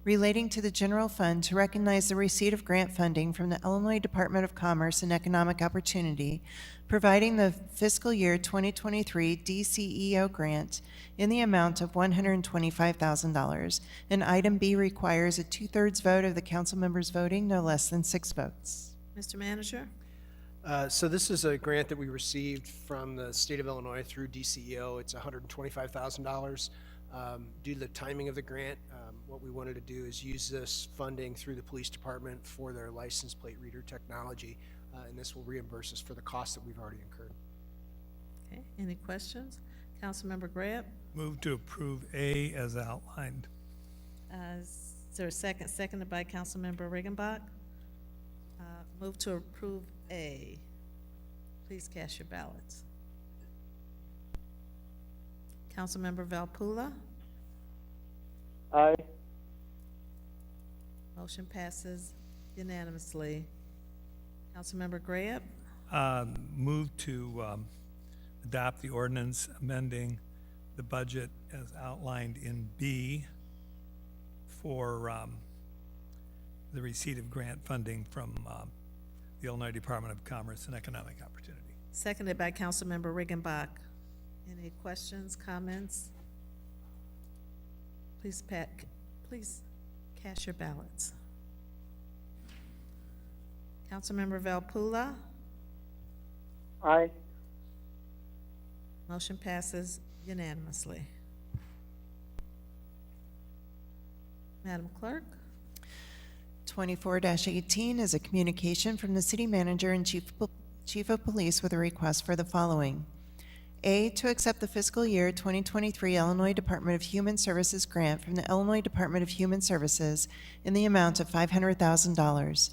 relating to the general fund to recognize the receipt of grant funding from the Illinois Department of Commerce and Economic Opportunity, providing the fiscal year 2023 DCEO grant in the amount of $125,000. And item B requires a 2/3 vote of the council members voting, no less than 6 votes. Mr. Manager? So this is a grant that we received from the state of Illinois through DCEO. It's $125,000. Due to the timing of the grant, what we wanted to do is use this funding through the police department for their license plate reader technology, and this will reimburse us for the costs that we've already incurred. Okay, any questions? Councilmember Graham? Move to approve A as outlined. Is there a second? Seconded by Councilmember Riggenbach. Move to approve A. Please cast your ballots. Councilmember Valpula. Aye. Motion passes unanimously. Councilmember Graham. Move to adopt the ordinance amending the budget as outlined in B for the receipt of grant funding from the Illinois Department of Commerce and Economic Opportunity. Seconded by Councilmember Riggenbach. Any questions, comments? Please cast your ballots. Councilmember Valpula. Aye. Motion passes unanimously. Madam Clerk. 24-18 is a communication from the city manager and chief of police with a request for the following. A, to accept the fiscal year 2023 Illinois Department of Human Services grant from the Illinois Department of Human Services in the amount of $500,000.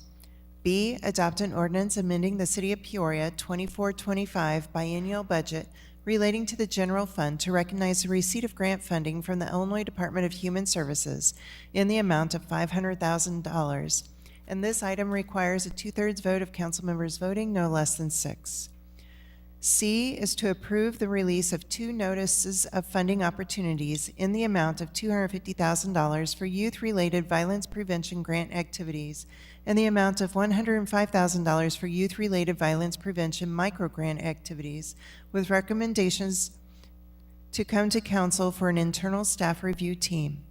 B, adopt an ordinance amending the City of Peoria 24-25 biennial budget relating to the general fund to recognize the receipt of grant funding from the Illinois Department of Human Services in the amount of $500,000. And this item requires a 2/3 vote of council members voting no less than 6. C is to approve the release of 2 notices of funding opportunities in the amount of $250,000 for youth-related violence prevention grant activities and the amount of $105,000 for youth-related violence prevention microgrant activities, with recommendations to come to council for an internal staff review team.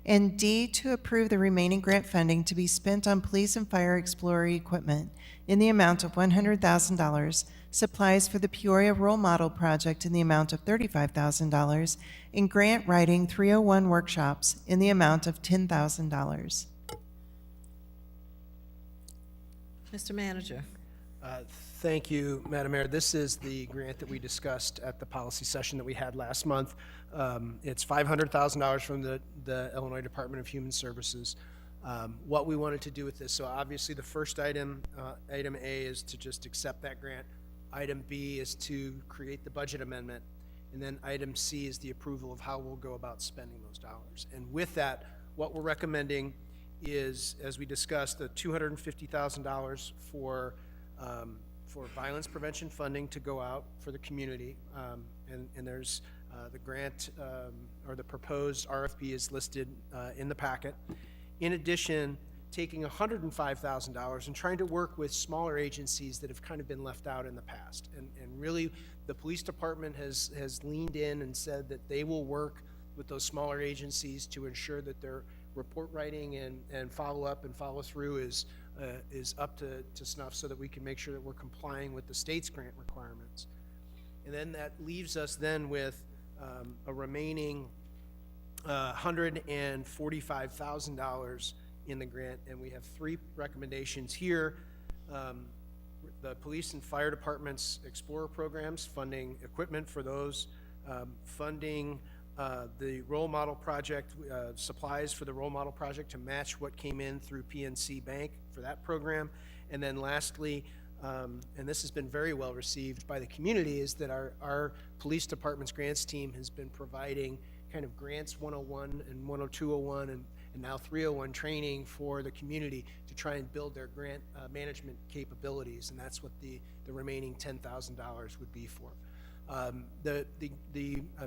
And D, to approve the remaining grant funding to be spent on police and fire explorer equipment in the amount of $100,000, supplies for the Peoria Role Model Project in the amount of $35,000, and grant writing 301 workshops in the amount of $10,000. Mr. Manager. Thank you, Madam Mayor. This is the grant that we discussed at the policy session that we had last month. It's $500,000 from the Illinois Department of Human Services. What we wanted to do with this, so obviously the first item, item A, is to just accept that grant. Item B is to create the budget amendment. And then item C is the approval of how we'll go about spending those dollars. And with that, what we're recommending is, as we discussed, the $250,000 for violence prevention funding to go out for the community. And there's the grant or the proposed RFP is listed in the packet. In addition, taking $105,000 and trying to work with smaller agencies that have kind of been left out in the past. And really, the police department has leaned in and said that they will work with those smaller agencies to ensure that their report writing and follow-up and follow-through is up to snuff, so that we can make sure that we're complying with the state's grant requirements. And then that leaves us then with a remaining $145,000 in the grant, and we have 3 recommendations here. The police and fire department's Explorer programs, funding equipment for those, funding the role model project, supplies for the role model project to match what came in through PNC Bank for that program. And then lastly, and this has been very well received by the community, is that our police department's grants team has been providing kind of grants 101 and 10201 and now 301 training for the community to try and build their grant management capabilities, and that's what the remaining $10,000 would be for.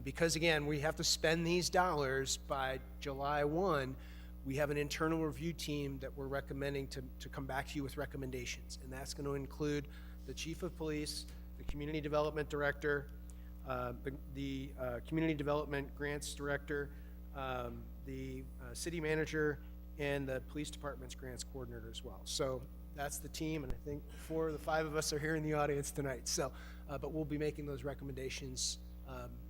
Because again, we have to spend these dollars by July 1, we have an internal review team that we're recommending to come back to you with recommendations, and that's going to include the chief of police, the community development director, the community development grants director, the city manager, and the police department's grants coordinator as well. So that's the team, and I think 4 of the 5 of us are here in the audience tonight. So, but we'll be making those recommendations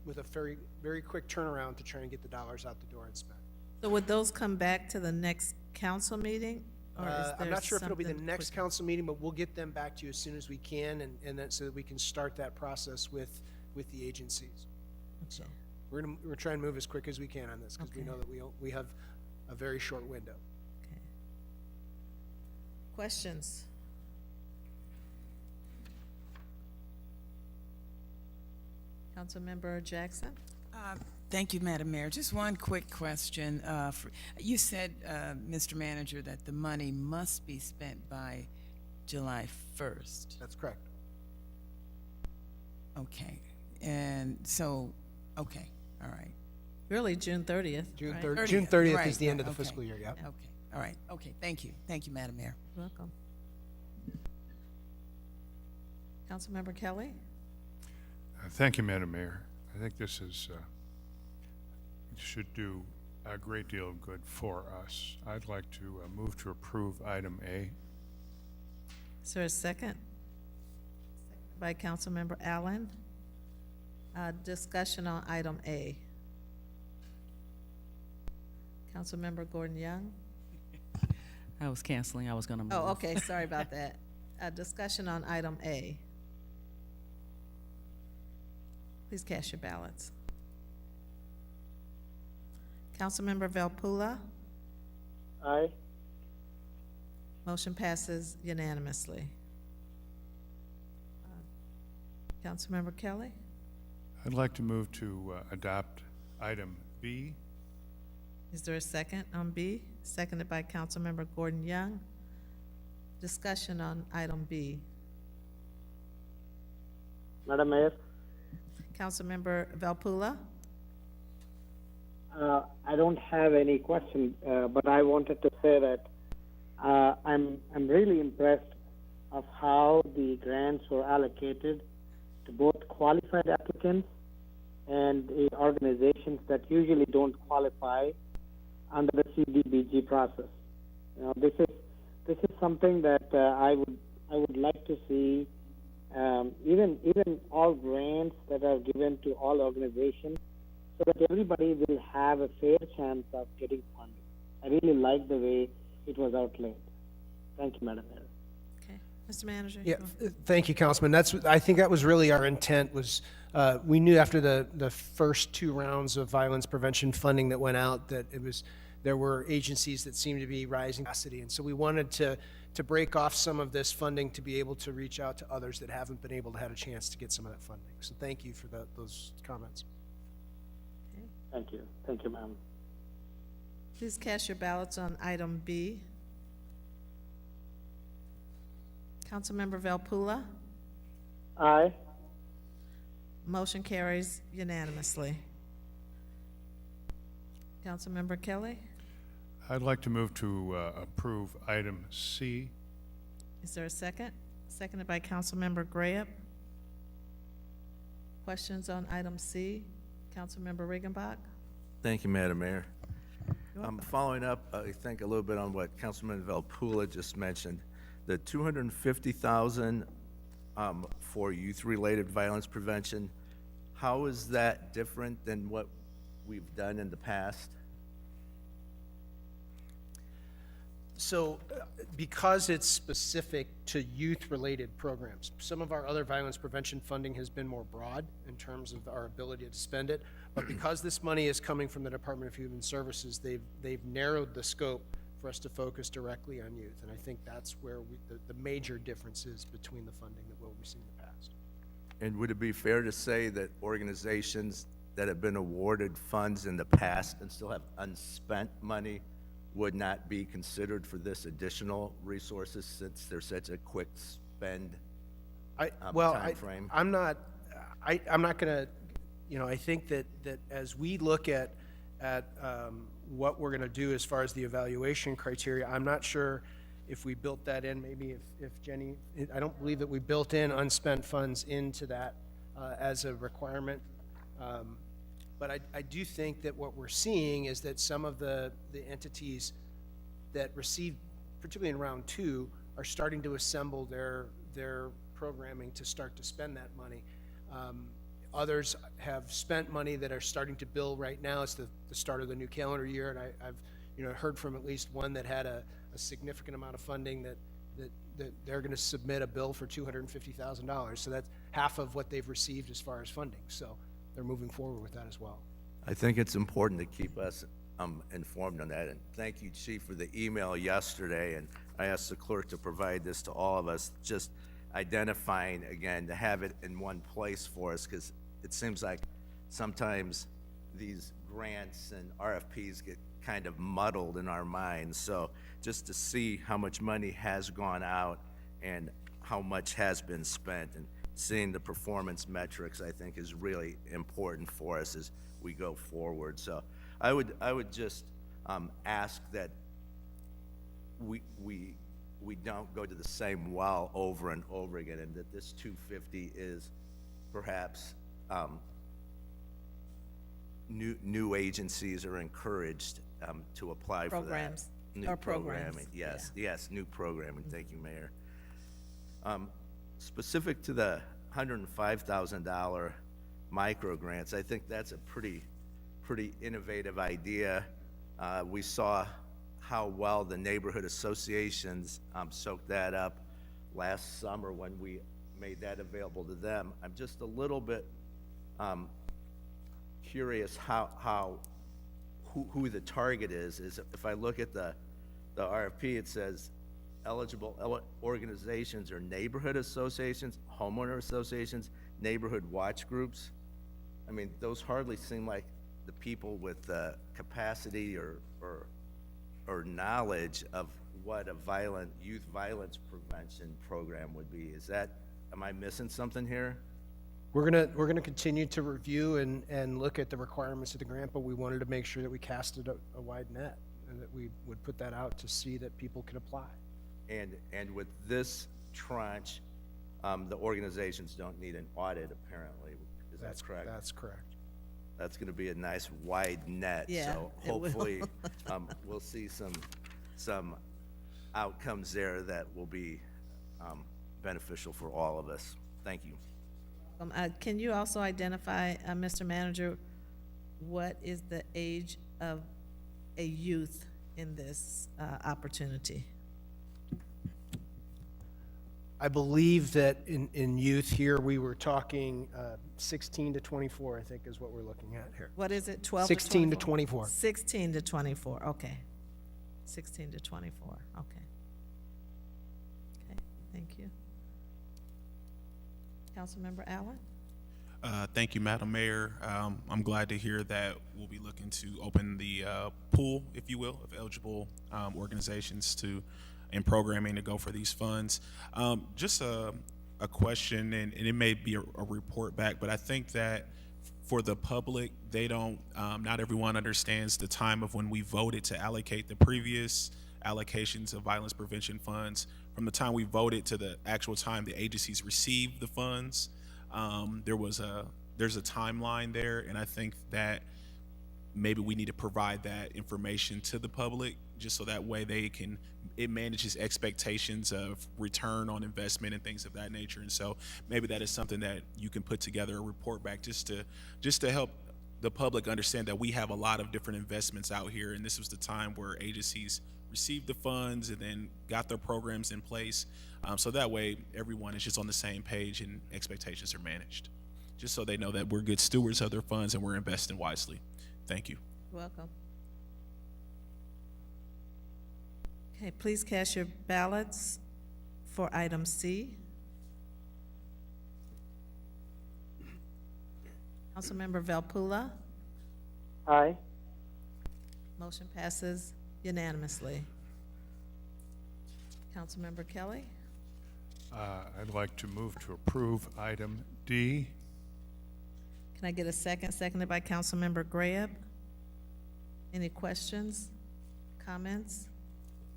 with a very, very quick turnaround to try and get the dollars out the door and spent. So would those come back to the next council meeting? Or is there I'm not sure if it'll be the something next quick? council meeting, but we'll get them back to you as soon as we can, and that, so that we can start that process with the agencies. So we're trying to move as quick as we can on this, because we know that we have a very short window. Questions? Councilmember Jackson? Thank you, Madam Mayor. Just one quick question. You said, Mr. Manager, that the money must be spent by July 1st. That's correct. Okay. And so, okay, all right. Really, June 30th. June right? 30th, June 30th Right, is the end of the okay. fiscal year, yeah. Okay, all right, okay, thank you. Thank you, Madam Mayor. Welcome. Councilmember Kelly? Thank you, Madam Mayor. I think this is, should do a great deal of good for us. I'd like to move to approve item A. Is there a second? By Councilmember Allen. Discussion on item A. Councilmember Gordon Young? I was canceling, I was gonna move. Oh, okay, sorry about that. Discussion on item A. Please cast your ballots. Councilmember Velpula? Aye. Motion passes unanimously. Councilmember Kelly? I'd like to move to adopt item B. Is there a second on B? Seconded by Councilmember Gordon Young. Discussion on item B. Madam Mayor, Councilmember Velpula? I don't have any question, but I wanted to say that I'm really impressed of how the grants were allocated to both qualified applicants and the organizations that usually don't qualify under the CDBG process. You know, this is something that I would like to see. Even all grants that are given to all organizations, so that everybody will have a fair chance of getting funded. I really like the way it was outlined. Thank you, Madam Mayor. Okay. Mr. Manager? Yeah, thank you, Councilman. I think that was really our intent was, we knew after the first two rounds of violence prevention funding that went out that there were agencies that seemed to be rising capacity. And so we wanted to break off some of this funding to be able to reach out to others that haven't been able to have a chance to get some of that funding. So thank you for those comments. Thank you. Thank you, ma'am. Please cast your ballots on item B. Councilmember Velpula? Aye. Motion carries unanimously. Councilmember Kelly? I'd like to move to approve item C. Is there a second? Seconded by Councilmember Graham. Questions on item C? Councilmember Riggenbach? Thank you, Madam Mayor. You're I'm welcome. following up, I think, a little bit on what Councilman Velpula just mentioned. The $250,000 for youth-related violence prevention, how is that different than what we've done in the past? So because it's specific to youth-related programs, some of our other violence prevention funding has been more broad in terms of our ability to spend it. But because this money is coming from the Department of Human Services, they've narrowed the scope for us to focus directly on youth. And I think that's where the major difference is between the funding that we've seen in the past. And would it be fair to say that organizations that have been awarded funds in the past and still have unspent money would not be considered for this additional resources since there's such a quick spend timeframe? I'm not gonna, I think that as we look at what we're gonna do as far as the evaluation criteria, I'm not sure if we built that in, maybe if Jenny, I don't believe that we built in unspent funds into that as a requirement. But I do think that what we're seeing is that some of the entities that received, particularly in round 2, are starting to assemble their programming to start to spend that money. Others have spent money that are starting to bill right now. It's the start of the new calendar year, and I've heard from at least one that had a significant amount of funding that they're going to submit a bill for $250,000. So that's half of what they've received as far as funding. So they're moving forward with that as well. I think it's important to keep us informed on that. And thank you, Chief, for the email yesterday. And I asked the clerk to provide this to all of us, just identifying, again, to have it in one place for us, because it seems like sometimes these grants and RFPs get kind of muddled in our minds. So just to see how much money has gone out and how much has been spent, and seeing the performance metrics, I think, is really important for us as we go forward. So I would just ask that we don't go to the same well over and over again, and that this 250 is perhaps new agencies are encouraged to apply for that. Programs. New Or programs, programming, yes, yes, new programming. Thank you, Mayor. Specific to the $105,000 micro grants, I think that's a pretty innovative idea. We saw how well the neighborhood associations soaked that up last summer when we made that available to them. I'm just a little bit curious who the target is. If I look at the RFP, it says eligible organizations are neighborhood associations, homeowner associations, neighborhood watch groups. I mean, those hardly seem like the people with capacity or knowledge of what a youth violence prevention program would be. Am I missing something here? We're gonna continue to review and look at the requirements of the grant, but we wanted to make sure that we casted a wide net and that we would put that out to see that people could apply. And with this tranche, the organizations don't need an audit, apparently. Is that correct? That's correct. That's going to be a nice wide net. Yeah, So it will. hopefully, we'll see some outcomes there that will be beneficial for all of us. Thank you. Can you also identify, Mr. Manager, what is the age of a youth in this opportunity? I believe that in youth here, we were talking 16 to 24, I think is what we're looking at here. What is it, 12 16 to to 24? 24. 16 to 24, okay. 16 to 24, okay. Okay, thank you. Councilmember Allen? Thank you, Madam Mayor. I'm glad to hear that we'll be looking to open the pool, if you will, of eligible organizations and programming to go for these funds. Just a question, and it may be a report back, but I think that for the public, they don't, not everyone understands the time of when we voted to allocate the previous allocations of violence prevention funds. From the time we voted to the actual time the agencies received the funds, there's a timeline there, and I think that maybe we need to provide that information to the public just so that way it manages expectations of return on investment and things of that nature. And so maybe that is something that you can put together a report back just to help the public understand that we have a lot of different investments out here, and this was the time where agencies received the funds and then got their programs in place. So that way everyone is just on the same page and expectations are managed, just so they know that we're good stewards of their funds and we're investing wisely. Thank you. You're welcome. Okay, please cast your ballots for item C. Councilmember Valpula, Aye. motion passes unanimously. Councilmember Kelly, I'd like to move to approve item D. can I get a second? Seconded by Councilmember Graham. Any questions, comments?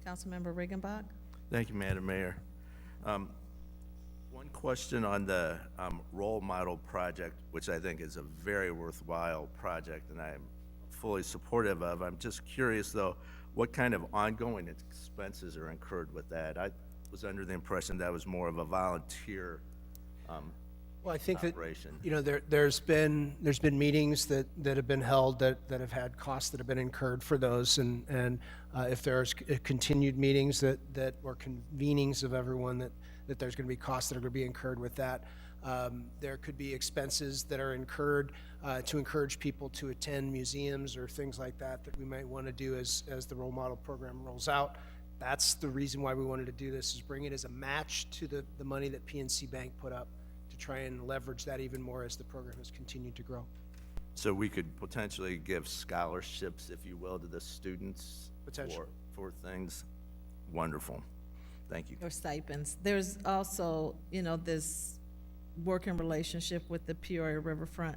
Councilmember Riggenbach? Thank you, Madam Mayor. One question on the role model project, which I think is a very worthwhile project and I'm fully supportive of. I'm just curious, though, what kind of ongoing expenses are incurred with that? I was under the impression that was more of a volunteer Well, I think that, operation. you know, there's been meetings that have been held that have had costs that have been incurred for those, and if there's continued meetings or convenings of everyone, that there's going to be costs that are going to be incurred with that. There could be expenses that are incurred to encourage people to attend museums or things like that that we might want to do as the role model program rolls out. That's the reason why we wanted to do this, is bring it as a match to the money that PNC Bank put up to try and leverage that even more as the program has continued to grow. So we could potentially give scholarships, if you will, to the students Potentially. for things. Wonderful. Thank you. Or stipends. There's also, this working relationship with the Peoria Riverfront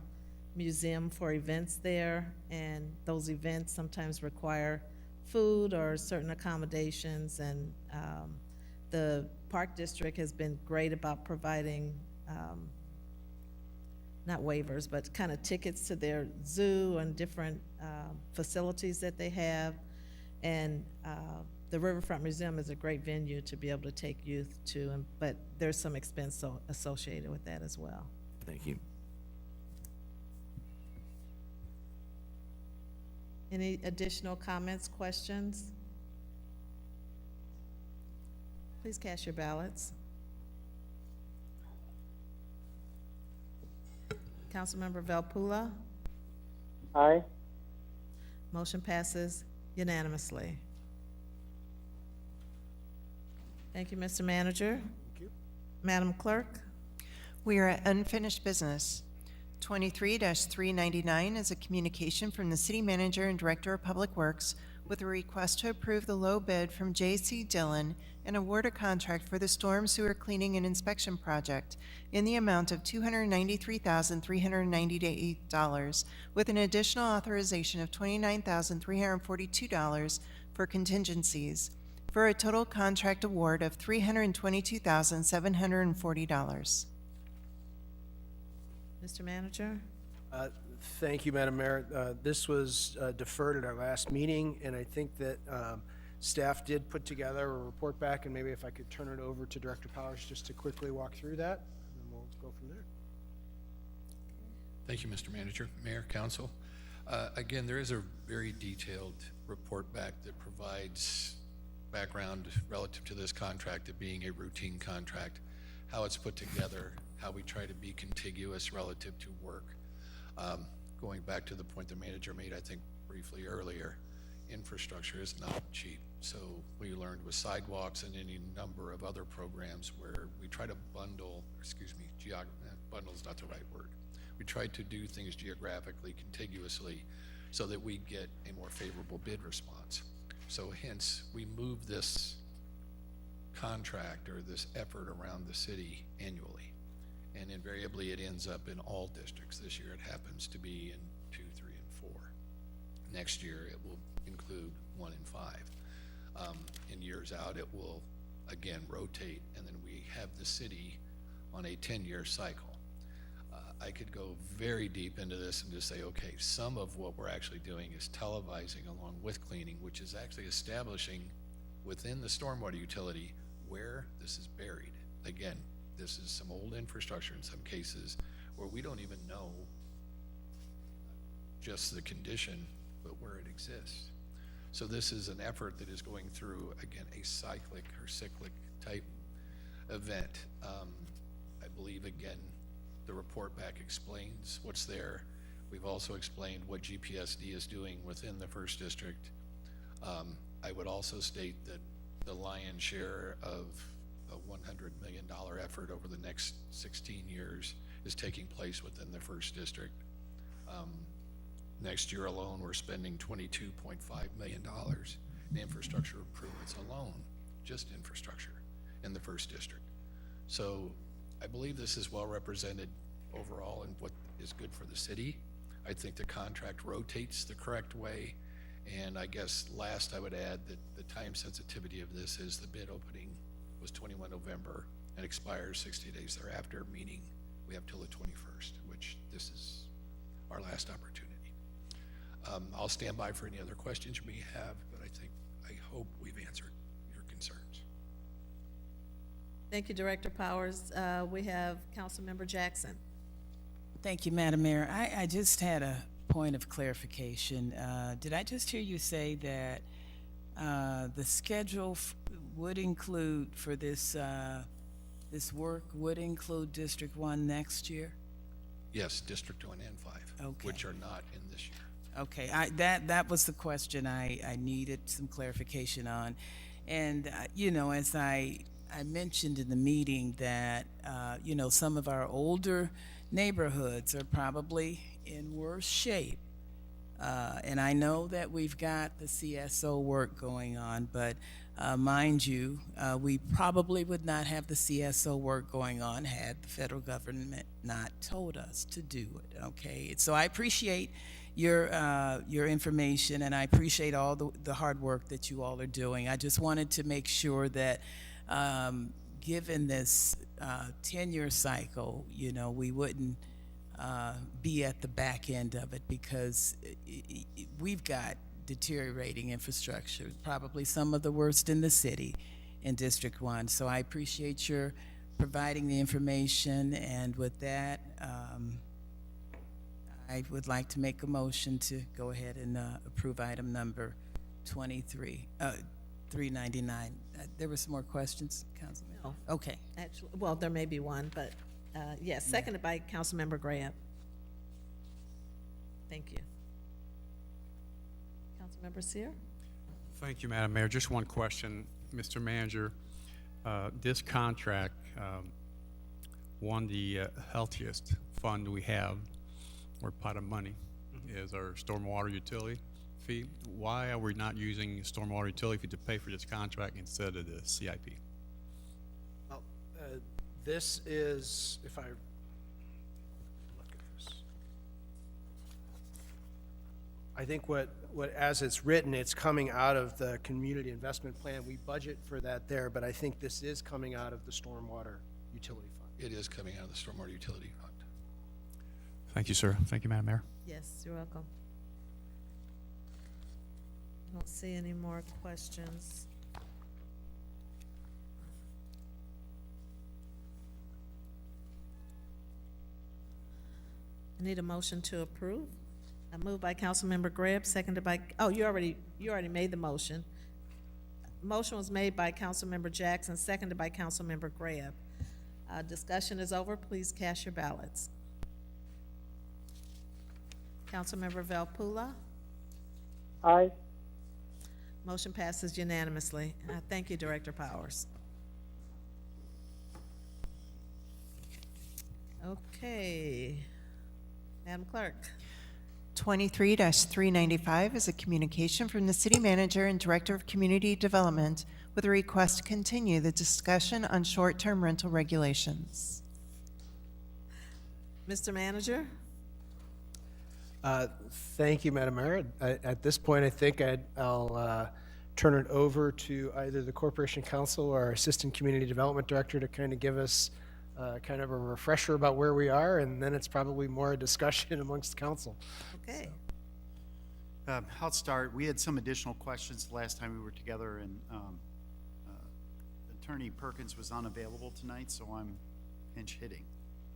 Museum for events there, and those events sometimes require food or certain accommodations, and the Park District has been great about providing not waivers, but kind of tickets to their zoo and different facilities that they have. And the Riverfront Museum is a great venue to be able to take youth to, but there's some expense associated with that as well. Thank you. Any additional comments, questions? Please cast your ballots. Councilmember Velpula? Aye. Motion passes unanimously. Thank you, Mr. Manager. Thank you. Madam Clerk? We are at unfinished business. 23-399 is a communication from the City Manager and Director of Public Works with a request to approve the low bid from J.C. Dillon and award a contract for the storm sewer cleaning and inspection project in the amount of $293,398 with an additional authorization of $29,342 for contingencies, for a total contract award of $322,740. Mr. Manager? Thank you, Madam Mayor. This was deferred at our last meeting, and I think that staff did put together a report back, and maybe if I could turn it over to Director Powers just to quickly walk through that, and then we'll go from there. Thank you, Mr. Manager, Mayor, Council. Again, there is a very detailed report back that provides background relative to this contract, it being a routine contract, how it's put together, how we try to be contiguous relative to work. Going back to the point the manager made, I think briefly earlier, infrastructure is not cheap. So we learned with sidewalks and any number of other programs where we try to bundle, bundle is not the right word. We try to do things geographically, contiguously, so that we get a more favorable bid response. So hence, we move this contract or this effort around the city annually. And invariably, it ends up in all districts. This year, it happens to be in 2, 3, and 4. Next year, it will include 1 and 5. In years out, it will again rotate, and then we have the city on a 10-year cycle. I could go very deep into this and just say, okay, some of what we're actually doing is televising along with cleaning, which is actually establishing within the stormwater utility where this is buried. Again, this is some old infrastructure in some cases where we don't even know just the condition, but where it exists. So this is an effort that is going through, again, a cyclic type event. I believe, again, the report back explains what's there. We've also explained what GPSD is doing within the first district. I would also state that the lion's share of a $100 million effort over the next 16 years is taking place within the first district. Next year alone, we're spending $22.5 million in infrastructure improvements alone, just infrastructure in the first district. So I believe this is well represented overall in what is good for the city. I think the contract rotates the correct way. And I guess last I would add that the time sensitivity of this is the bid opening was 21 November and expires 60 days thereafter, meaning we have till the 21st, which this is our last opportunity. I'll stand by for any other questions you may have, but I hope we've answered your concerns. Thank you, Director Powers. We have Councilmember Jackson. Thank you, Madam Mayor. I just had a point of clarification. Did I just hear you say that the schedule would include for this this work would include District 1 next year? Yes, District 1 and 5, Okay. which are not in this year. Okay, that was the question I needed some clarification on. And, you know, as I mentioned in the meeting that, you know, some of our older neighborhoods are probably in worse shape. And I know that we've got the CSO work going on, but mind you, we probably would not have the CSO work going on had the federal government not told us to do it, okay? So I appreciate your information, and I appreciate all the hard work that you all are doing. I just wanted to make sure that given this 10-year cycle, you know, we wouldn't be at the back end of it, because we've got deteriorating infrastructure, probably some of the worst in the city in District 1. So I appreciate your providing the information, and with that, I would like to make a motion to go ahead and approve item number 399. There were some more questions, Councilman? No. Okay. Actually, well, there may be one, but yes, seconded by Councilmember Graham. Thank you. Councilmember Seer? Thank you, Madam Mayor. Just one question, Mr. Manager. This contract won the healthiest fund we have, or pot of money, is our stormwater utility fee. Why are we not using stormwater utility fee to pay for this contract instead of the CIP? Well, this is, if I look at this, I think what as it's written, it's coming out of the community investment plan. We budget for that there, but I think this is coming out of the stormwater utility fund. It is coming out of the stormwater utility fund. Thank you, sir. Thank you, Madam Mayor. Yes, you're welcome. I don't see any more questions. I need a motion to approve. I moved by Councilmember Greb, seconded by, oh, you already made the motion. Motion was made by Councilmember Jackson, seconded by Councilmember Greb. Discussion is over. Please cast your ballots. Councilmember Valpula? Aye. Motion passes unanimously. Thank you, Director Powers. Okay. Madam Clerk. 23-395 is a communication from the City Manager and Director of Community Development with a request to continue the discussion on short-term rental regulations. Mr. Manager? Thank you, Madam Mayor. At this point, I think I'll turn it over to either the Corporation Counsel or our Assistant Community Development Director to kind of give us kind of a refresher about where we are, and then it's probably more a discussion amongst the council. Okay. I'll start. We had some additional questions the last time we were together, and Attorney Perkins was unavailable tonight, so I'm pinch hitting.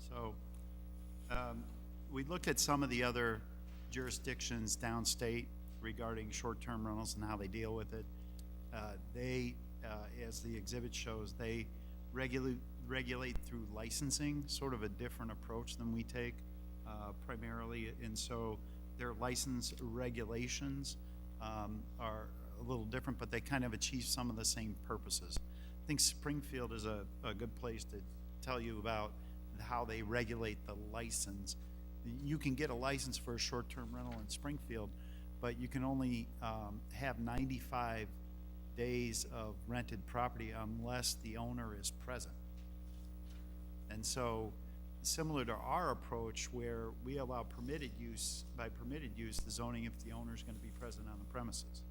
So we looked at some of the other jurisdictions downstate regarding short-term rentals and how they deal with it. They, as the exhibit shows, they regulate through licensing, sort of a different approach than we take primarily, and so their license regulations are a little different, but they kind of achieve some of the same purposes. I think Springfield is a good place to tell you about how they regulate the license. You can get a license for a short-term rental in Springfield, but you can only have 95 days of rented property unless the owner is present. And so, similar to our approach, where we allow permitted use, by permitted use, the zoning if the owner is going to be present on the premises.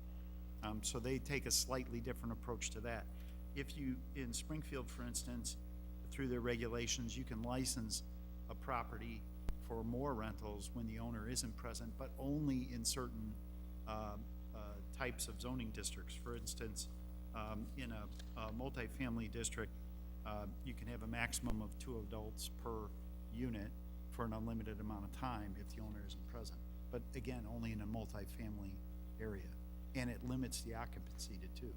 So they take a slightly different approach to that. If you, in Springfield, for instance, through their regulations, you can license a property for more rentals when the owner isn't present, but only in certain types of zoning districts. For instance, in a multifamily district, you can have a maximum of 2 adults per unit for an unlimited amount of time if the owner isn't present. But again, only in a multifamily area, and it limits the occupancy to 2.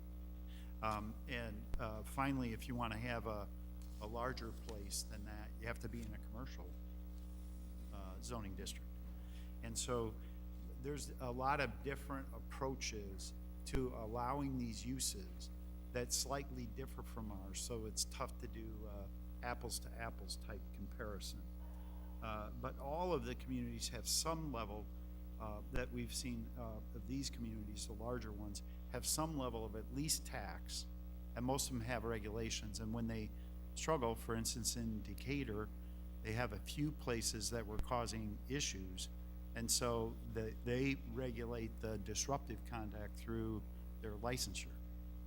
Finally, if you want to have a a larger place than that, you have to be in a commercial zoning district. And so there's a lot of different approaches to allowing these uses that slightly differ from ours, so it's tough to do apples to apples type comparison. But all of the communities have some level that we've seen of these communities, the larger ones, have some level of at least tax, and most of them have regulations. And when they struggle, for instance, in Decatur, they have a few places that were causing issues, and so they regulate the disruptive conduct through their licensure.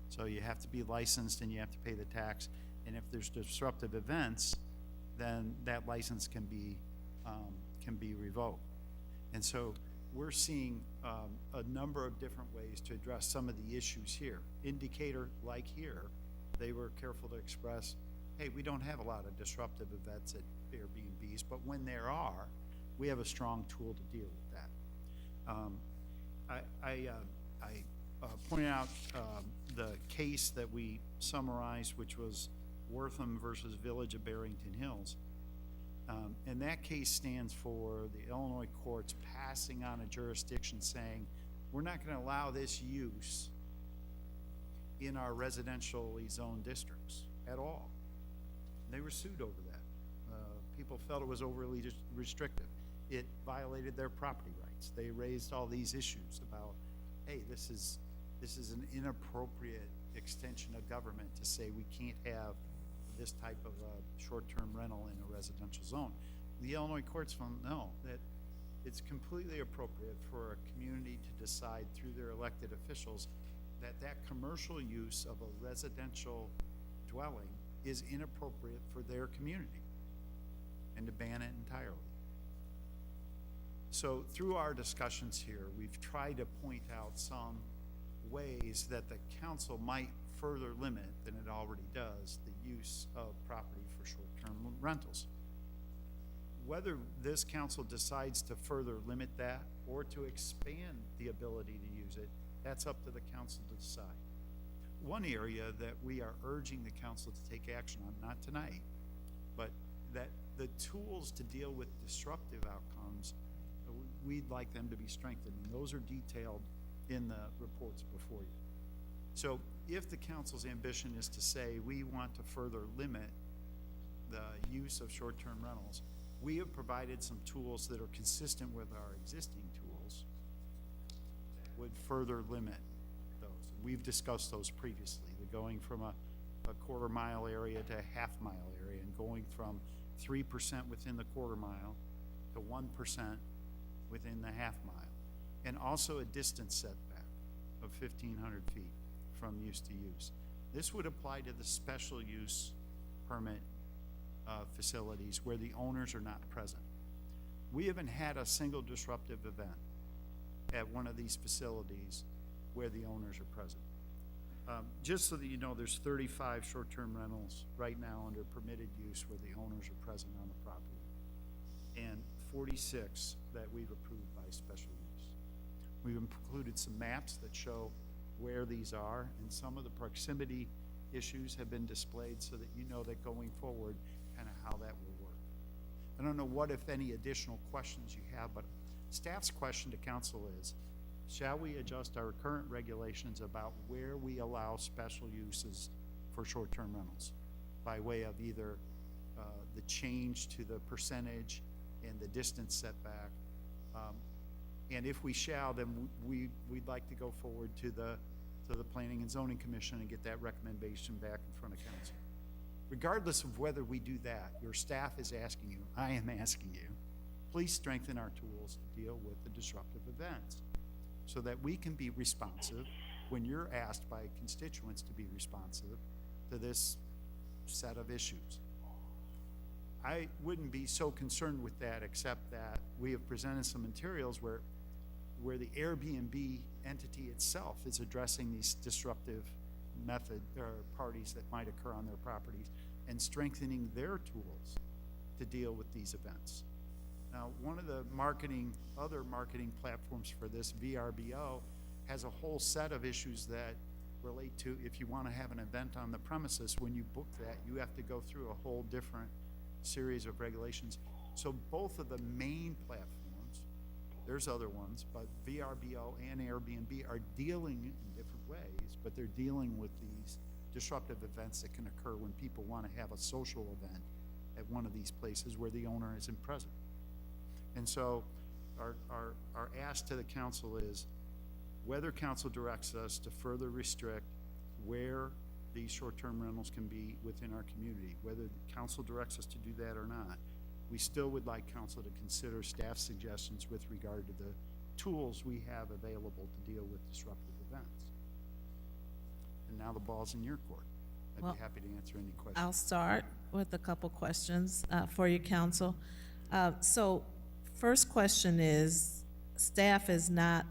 So you have to be licensed and you have to pay the tax, and if there's disruptive events, then that license can be revoked. And so we're seeing a number of different ways to address some of the issues here. In Decatur, like here, they were careful to express, hey, we don't have a lot of disruptive events at Airbnbs, but when there are, we have a strong tool to deal with that. I pointed out the case that we summarized, which was Wortham versus Village of Barrington Hills. And that case stands for the Illinois courts passing on a jurisdiction saying, we're not going to allow this use in our residentially zoned districts at all. They were sued over that. People felt it was overly restrictive. It violated their property rights. They raised all these issues about, hey, this is an inappropriate extension of government to say we can't have this type of short-term rental in a residential zone. The Illinois courts found no, that it's completely appropriate for a community to decide through their elected officials that that commercial use of a residential dwelling is inappropriate for their community and to ban it entirely. So through our discussions here, we've tried to point out some ways that the council might further limit than it already does the use of property for short-term rentals. Whether this council decides to further limit that or to expand the ability to use it, that's up to the council to decide. One area that we are urging the council to take action on, not tonight, but that the tools to deal with disruptive outcomes, we'd like them to be strengthened, and those are detailed in the reports before you. So if the council's ambition is to say we want to further limit the use of short-term rentals, we have provided some tools that are consistent with our existing tools that would further limit those. We've discussed those previously, the going from a quarter-mile area to a half-mile area, and going from 3% within the quarter-mile to 1% within the half-mile, and also a distance setback of 1,500 feet from use to use. This would apply to the special use permit facilities where the owners are not present. We haven't had a single disruptive event at one of these facilities where the owners are present. Just so that you know, there's 35 short-term rentals right now under permitted use where the owners are present on the property, and 46 that we've approved by special use. We've included some maps that show where these are, and some of the proximity issues have been displayed so that you know that going forward kind of how that will work. I don't know what, if any, additional questions you have, but staff's question to council is, shall we adjust our current regulations about where we allow special uses for short-term rentals by way of either the change to the percentage and the distance setback? And if we shall, then we'd like to go forward to the Planning and Zoning Commission and get that recommendation back in front of council. Regardless of whether we do that, your staff is asking you, I am asking you, please strengthen our tools to deal with the disruptive events so that we can be responsive when you're asked by constituents to be responsive to this set of issues. I wouldn't be so concerned with that, except that we have presented some materials where the Airbnb entity itself is addressing these disruptive parties that might occur on their properties and strengthening their tools to deal with these events. Now, one of the other marketing platforms for this, VRBO, has a whole set of issues that relate to if you want to have an event on the premises. When you book that, you have to go through a whole different series of regulations. So both of the main platforms, there's other ones, but VRBO and Airbnb are dealing in different ways, but they're dealing with these disruptive events that can occur when people want to have a social event at one of these places where the owner isn't present. And so our ask to the council is whether council directs us to further restrict where these short-term rentals can be within our community, whether the council directs us to do that or not, we still would like council to consider staff suggestions with regard to the tools we have available to deal with disruptive events. And now the ball's in your court. I'd Well, be happy to answer any questions. I'll start with a couple questions for you, council. So first question is, staff is not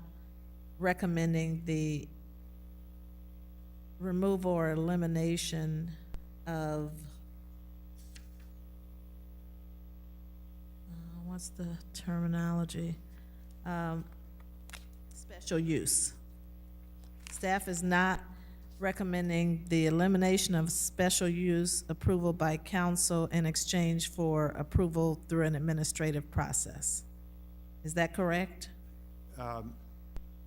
recommending the removal or elimination of, what's the terminology? Special use. Staff is not recommending the elimination of special use approval by council in exchange for approval through an administrative process. Is that correct?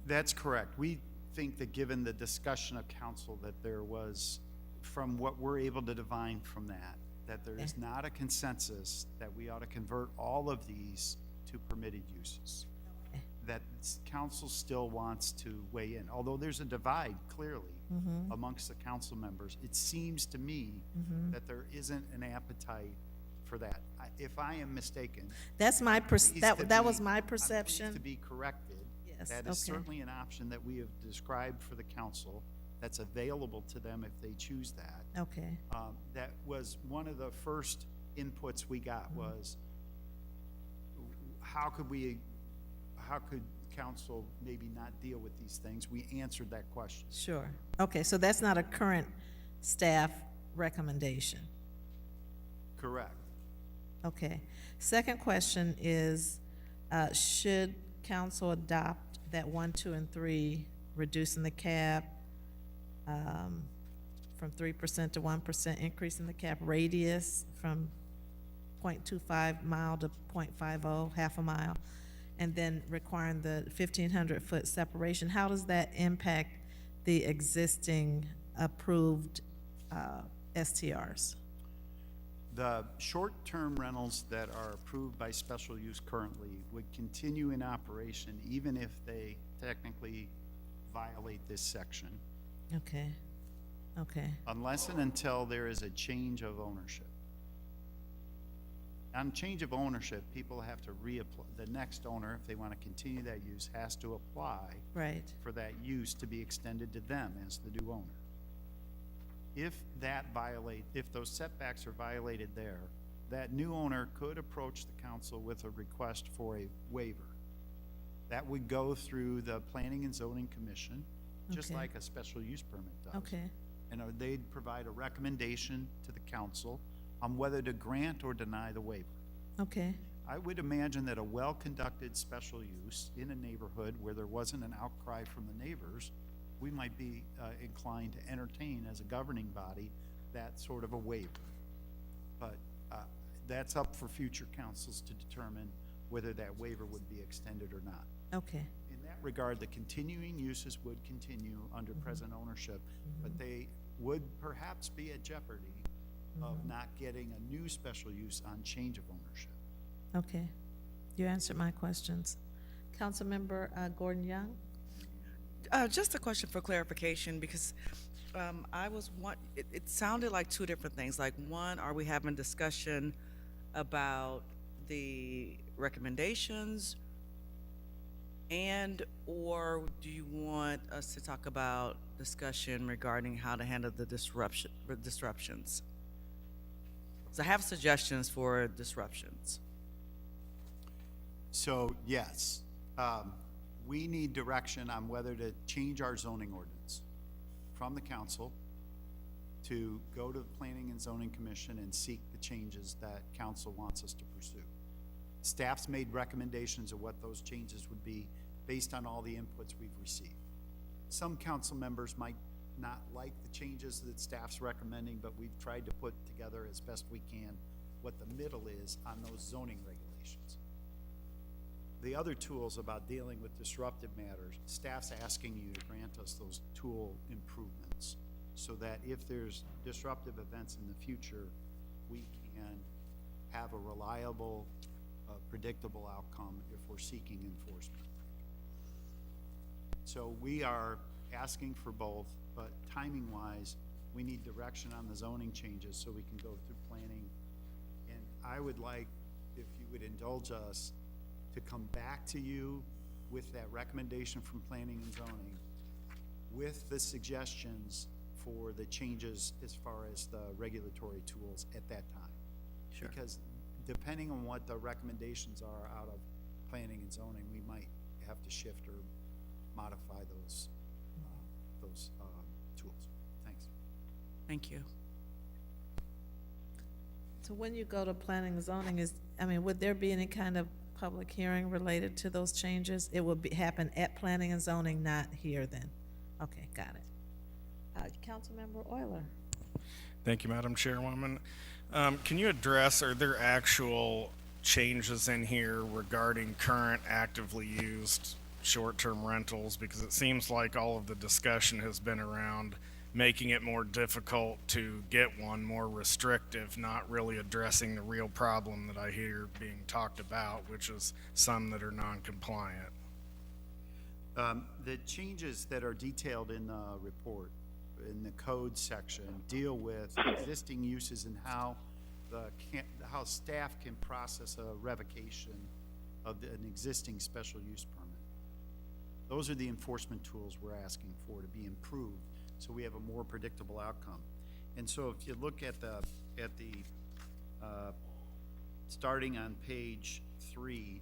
That's correct. We think that given the discussion of council that there was, from what we're able to divine from that there is not a consensus that we ought to convert all of these to permitted uses. That council still wants to weigh in, although there's a divide clearly amongst the council members. It seems to me that there isn't an appetite for that. If I am mistaken, That's my that was my I'm pleased perception. to be corrected. Yes, That is okay. certainly an option that we have described for the council. That's available to them if they choose that. Okay, That was one of the first inputs we got was, how could council maybe not deal with these things? We answered that question. sure. Okay, so that's not a current staff recommendation. Correct. Okay. Second question is, should council adopt that 1, 2, and 3, reducing the cap from 3% to 1%, increasing the cap radius from 0.25 mile to 0.50, half a mile, and then requiring the 1,500-foot separation? How does that impact the existing approved STRs? The short-term rentals that are approved by special use currently would continue in operation even if they technically violate this section, Okay, okay, unless and until there is a change of ownership. On change of ownership, people have to reapply. The next owner, if they want to continue that use, has to apply right, for that use to be extended to them as the new owner. If those setbacks are violated there, that new owner could approach the council with a request for a waiver. That would go through the Planning and Zoning Commission, just Okay. like a special use permit does. okay, And they'd provide a recommendation to the council on whether to grant or deny the waiver. okay, I would imagine that a well-conducted special use in a neighborhood where there wasn't an outcry from the neighbors, we might be inclined to entertain as a governing body that sort of a waiver. But that's up for future councils to determine whether that waiver would be extended or not. okay, In that regard, the continuing uses would continue under present ownership, but they would perhaps be at jeopardy of not getting a new special use on change of ownership. okay. You answered my questions. Councilmember Gordon Young? Just a question for clarification, because it sounded like two different things. Like, one, are we having discussion about the recommendations, or do you want us to talk about discussion regarding how to handle the disruptions? So I have suggestions for disruptions. So, yes, we need direction on whether to change our zoning ordinance from the council to go to the Planning and Zoning Commission and seek the changes that council wants us to pursue. Staff's made recommendations of what those changes would be based on all the inputs we've received. Some council members might not like the changes that staff's recommending, but we've tried to put together as best we can what the middle is on those zoning regulations. The other tools about dealing with disruptive matters, staff's asking you to grant us those tool improvements so that if there's disruptive events in the future, we can have a reliable, predictable outcome if we're seeking enforcement. So we are asking for both, but timing-wise, we need direction on the zoning changes so we can go through planning. And I would like, if you would indulge us, to come back to you with that recommendation from planning and zoning with the suggestions for the changes as far as the regulatory tools at that time. Sure. Because depending on what the recommendations are out of planning and zoning, we might have to shift or modify those tools. Thanks. Thank you. So when you go to planning and zoning, would there be any kind of public hearing related to those changes? It will happen at planning and zoning, not here then? Okay, got it. Councilmember Euler. Thank you, Madam Chairwoman. Can you address, are there actual changes in here regarding current actively used short-term rentals? Because it seems like all of the discussion has been around making it more difficult to get one, more restrictive, not really addressing the real problem that I hear being talked about, which is some that are non-compliant. The changes that are detailed in the report, in the code section, deal with existing uses and how how staff can process a revocation of an existing special use permit. Those are the enforcement tools we're asking for to be improved, so we have a more predictable outcome. And so if you look at the starting on page 3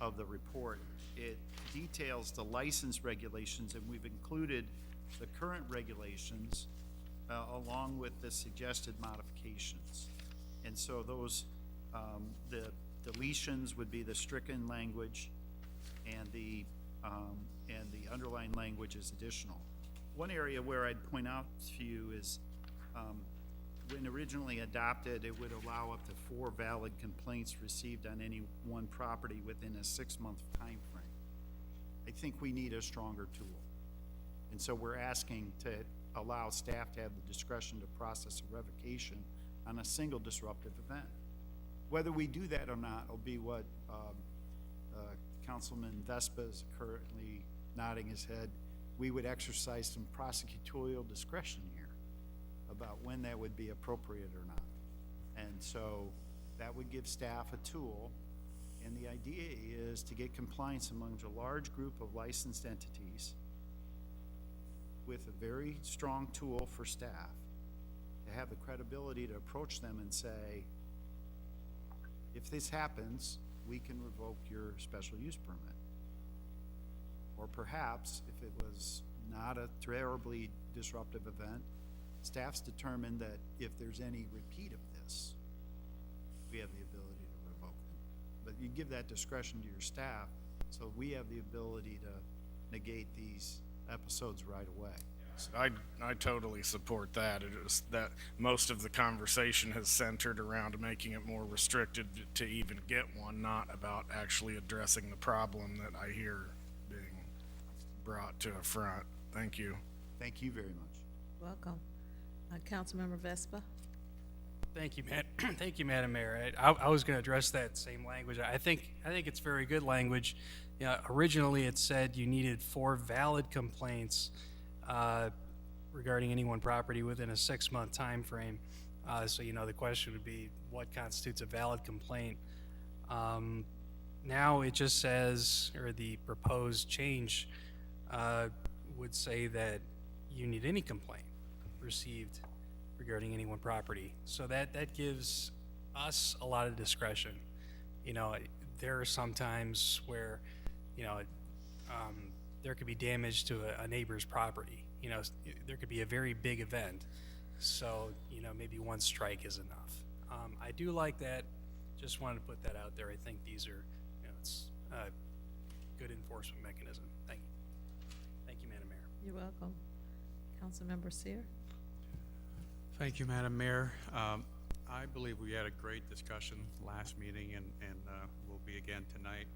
of the report, it details the license regulations, and we've included the current regulations along with the suggested modifications. And so those, the deletions would be the stricken language, and the underlined language is additional. One area where I'd point out to you is when originally adopted, it would allow up to 4 valid complaints received on any one property within a 6-month time frame. I think we need a stronger tool. And so we're asking to allow staff to have the discretion to process a revocation on a single disruptive event. Whether we do that or not will be what Councilman Vespa is currently nodding his head. We would exercise some prosecutorial discretion here about when that would be appropriate or not. And so that would give staff a tool, and the idea is to get compliance among a large group of licensed entities with a very strong tool for staff to have the credibility to approach them and say, if this happens, we can revoke your special use permit. Or perhaps, if it was not a terribly disruptive event, staff's determined that if there's any repeat of this, we have the ability to revoke them. But you give that discretion to your staff, so we have the ability to negate these episodes right away. I totally support that. It is that most of the conversation has centered around making it more restricted to even get one, not about actually addressing the problem that I hear being brought to a front. Thank you. Thank you very much. Welcome. Councilmember Vespa. Thank you, Thank you, Madam Mayor. I was going to address that same language. I think it's very good language. Originally, it said you needed 4 valid complaints regarding any one property within a 6-month time frame. So the question would be, what constitutes a valid complaint? Now it just says, or the proposed change would say that you need any complaint received regarding any one property. So that gives us a lot of discretion. There are some times where there could be damage to a neighbor's property. There could be a very big event. So, maybe 1 strike is enough. I do like that. Just wanted to put that out there. I think these are, it's a good enforcement mechanism. Thank you. Thank you, Madam Mayor. You're welcome. Councilmember Seer? Thank you, Madam Mayor. I believe we had a great discussion last meeting and will be again tonight.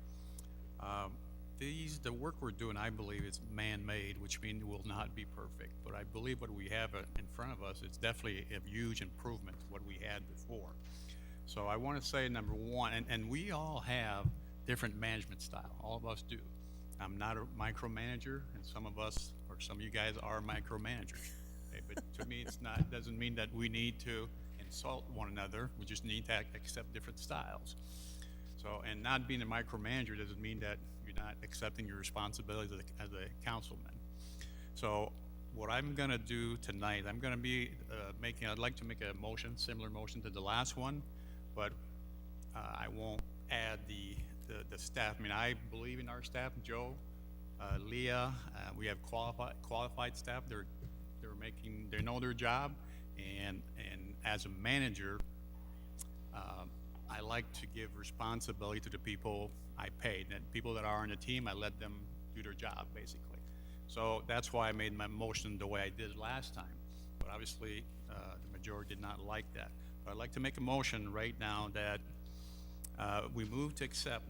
The work we're doing, I believe, is man-made, which means it will not be perfect. But I believe what we have in front of us is definitely a huge improvement to what we had before. So I want to say, number one, and we all have different management style. All of us do. I'm not a micromanager, and some of us, or some of you guys, are micromanagers. Okay? But to me, it's not. Doesn't mean that we need to insult one another. We just need to accept different styles. So, and not being a micromanager doesn't mean that you're not accepting your responsibilities as a councilman. So, what I'm gonna do tonight, I'm gonna be I'd like to make a motion, similar motion to the last one, but I won't add the staff. I mean, I believe in our staff, Joe, Leah, we have qualified staff. They know their job, and as a manager, I like to give responsibility to the people I paid, and people that are on the team, I let them do their job, basically. So that's why I made my motion the way I did last time. But obviously, the majority did not like that. But I'd like to make a motion right now that we move to accept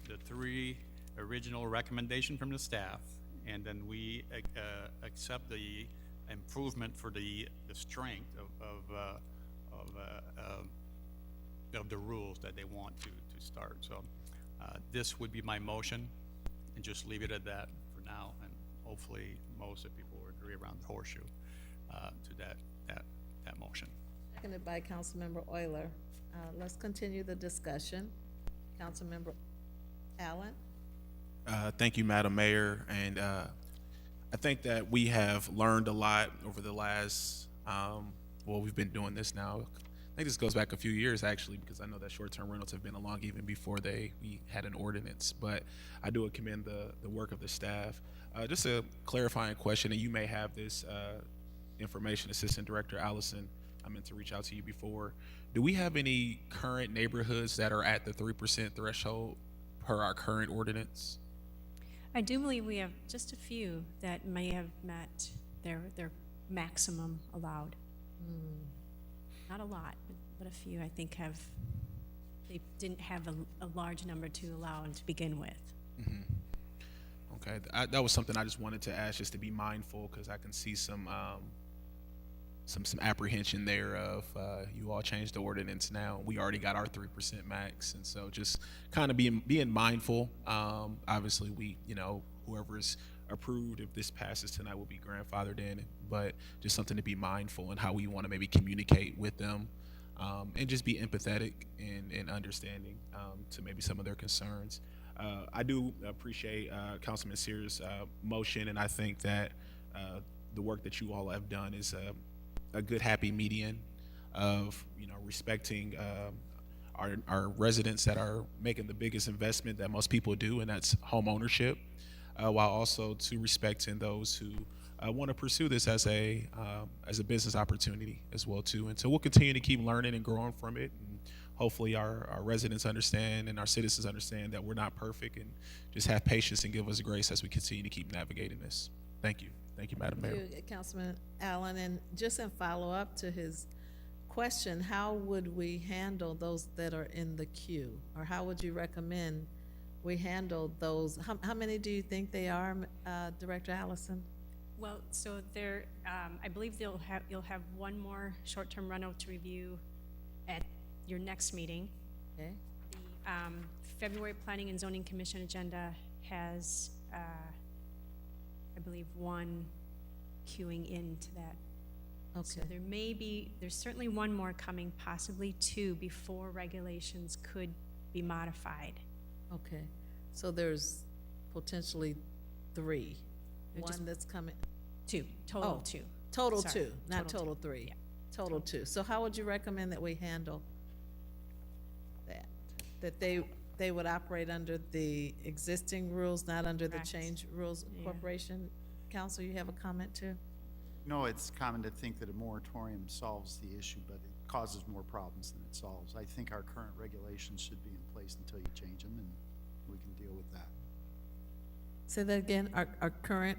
the 3 original recommendations from the staff, and then we accept the improvement for the strength of the rules that they want to start. So this would be my motion, and just leave it at that for now, and hopefully most of the people will agree around the horseshoe to that motion. Seconded by Councilmember Euler. Let's continue the discussion. Councilmember Allen? Thank you, Madam Mayor, and I think that we have learned a lot over the last, we've been doing this now. I think this goes back a few years, actually, because I know that short-term rentals have been along even before we had an ordinance. But I do commend the work of the staff. Just a clarifying question, and you may have this information, Assistant Director Allison. I meant to reach out to you before. Do we have any current neighborhoods that are at the 3% threshold per our current ordinance? I do believe we have just a few that may have met their maximum allowed. Not a lot, but a few I think they didn't have a large number to allow to begin with. Mm-hmm. Okay, that was something I just wanted to ask, just to be mindful, because I can see some apprehension there of you all changed the ordinance now. We already got our 3% max, and so just kind of being mindful. Obviously, whoever's approved, if this passes tonight, will be grandfathered in, but just something to be mindful in how we want to maybe communicate with them, and just be empathetic and understanding to maybe some of their concerns. I do appreciate Councilman Sears' motion, and I think that the work that you all have done is a good happy median of respecting our residents that are making the biggest investment that most people do, and that's home ownership, while also to respecting those who want to pursue this as a business opportunity as well too. And so we'll continue to keep learning and growing from it, and hopefully our residents understand and our citizens understand that we're not perfect, and just have patience and give us grace as we continue to keep navigating this. Thank you. Thank you, Madam Mayor. Thank you, Councilman Allen. And just in follow-up to his question, how would we handle those that are in the queue? Or how would you recommend we handle those? How many do you think they are, Director Allison? Well, so I believe you'll have one more short-term rental to review at your next meeting. Okay. The February Planning and Zoning Commission agenda has, I believe, one queuing into that. Okay. So there's certainly one more coming, possibly 2 before regulations could be modified. Okay. So there's potentially 3. One that's coming. 2, total 2. Total Sorry, 2, not total total 2. 3. Yeah. Total 2. So how would you recommend that we handle that? That they would operate under the existing rules, not under the Correct. change rules? Yeah. Corporation Counsel, you have a comment too? No, it's common to think that a moratorium solves the issue, but it causes more problems than it solves. I think our current regulations should be in place until you change them, and we can deal with that. Say that again, our current?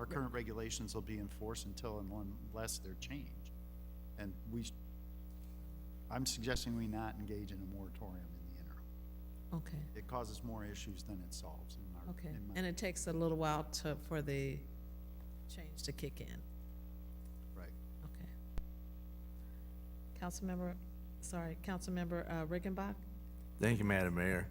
Our current regulations will be enforced until and unless they're changed. And I'm suggesting we not engage in a moratorium in the interim. Okay, It causes more issues than it solves in our, okay. in my- And it takes a little while for the change to kick in. right. Okay. Councilmember Riggenbach? Thank you, Madam Mayor.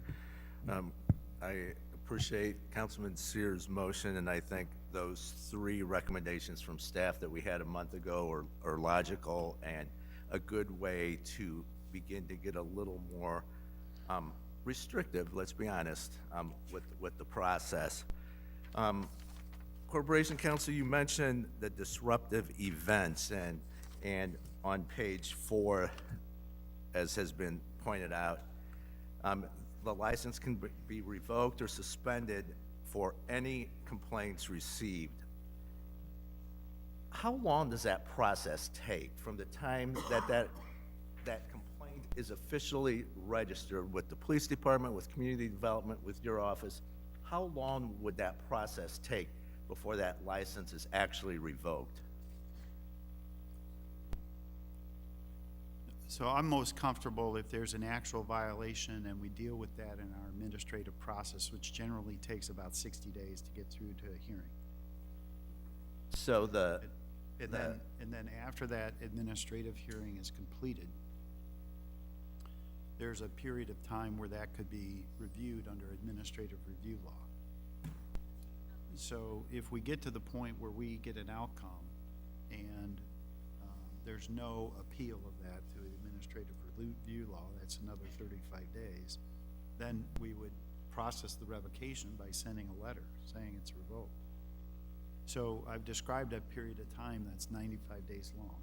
I appreciate Councilman Sears' motion, and I think those 3 recommendations from staff that we had a month ago are logical and a good way to begin to get a little more restrictive, let's be honest, with the process. Corporation Counsel, you mentioned the disruptive events, and on page 4, as has been pointed out, the license can be revoked or suspended for any complaints received. How long does that process take from the time that complaint is officially registered with the police department, with community development, with your office? How long would that process take before that license is actually revoked? So I'm most comfortable if there's an actual violation and we deal with that in our administrative process, which generally takes about 60 days to get through to a hearing. So And then after that administrative hearing is completed, there's a period of time where that could be reviewed under administrative review law. So if we get to the point where we get an outcome and there's no appeal of that to administrative review law, that's another 35 days, then we would process the revocation by sending a letter saying it's revoked. So I've described a period of time that's 95 days long.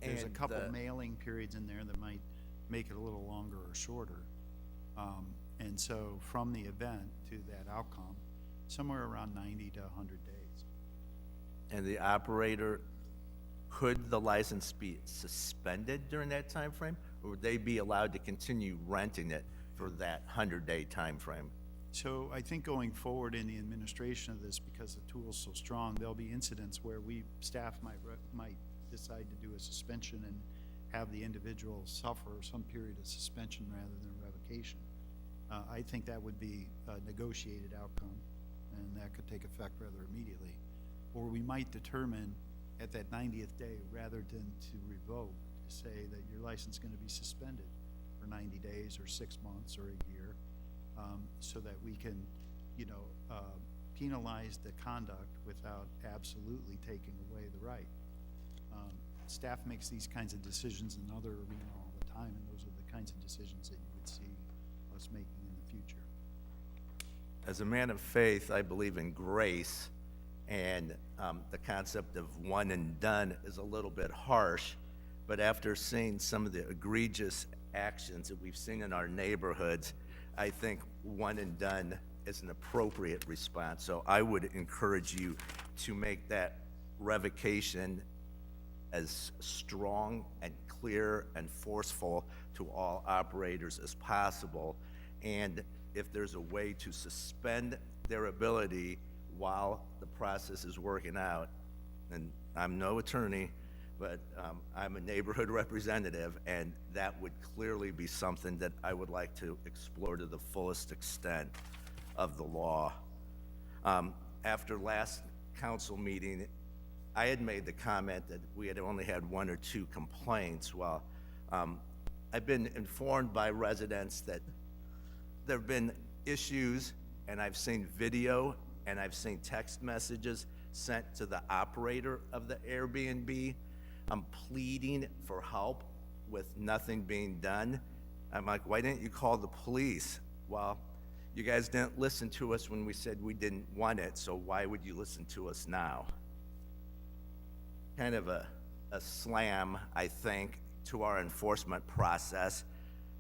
There's a And couple the- mailing periods in there that might make it a little longer or shorter. And so from the event to that outcome, somewhere around 90 to 100 days. And the operator, could the license be suspended during that time frame, or would they be allowed to continue renting it for that 100-day time frame? So I think going forward in the administration of this, because the tool's so strong, there'll be incidents where staff might decide to do a suspension and have the individual suffer some period of suspension rather than revocation. I think that would be a negotiated outcome, and that could take effect rather immediately. Or we might determine at that 90th day, rather than to revoke, to say that your license is going to be suspended for 90 days or 6 months or a year, so that we can, penalize the conduct without absolutely taking away the right. Staff makes these kinds of decisions in other arenas all the time, and those are the kinds of decisions that you would see us making in the future. As a man of faith, I believe in grace, and the concept of one and done is a little bit harsh, but after seeing some of the egregious actions that we've seen in our neighborhoods, I think one and done is an appropriate response. So I would encourage you to make that revocation as strong and clear and forceful to all operators as possible. And if there's a way to suspend their ability while the process is working out, and I'm no attorney, but I'm a neighborhood representative, and that would clearly be something that I would like to explore to the fullest extent of the law. After last council meeting, I had made the comment that we had only had 1 or 2 complaints. Well, I've been informed by residents that there have been issues, and I've seen video and I've seen text messages sent to the operator of the Airbnb. I'm pleading for help with nothing being done. I'm like, why didn't you call the police? Well, you guys didn't listen to us when we said we didn't want it, so why would you listen to us now? Kind of a slam, I think, to our enforcement process.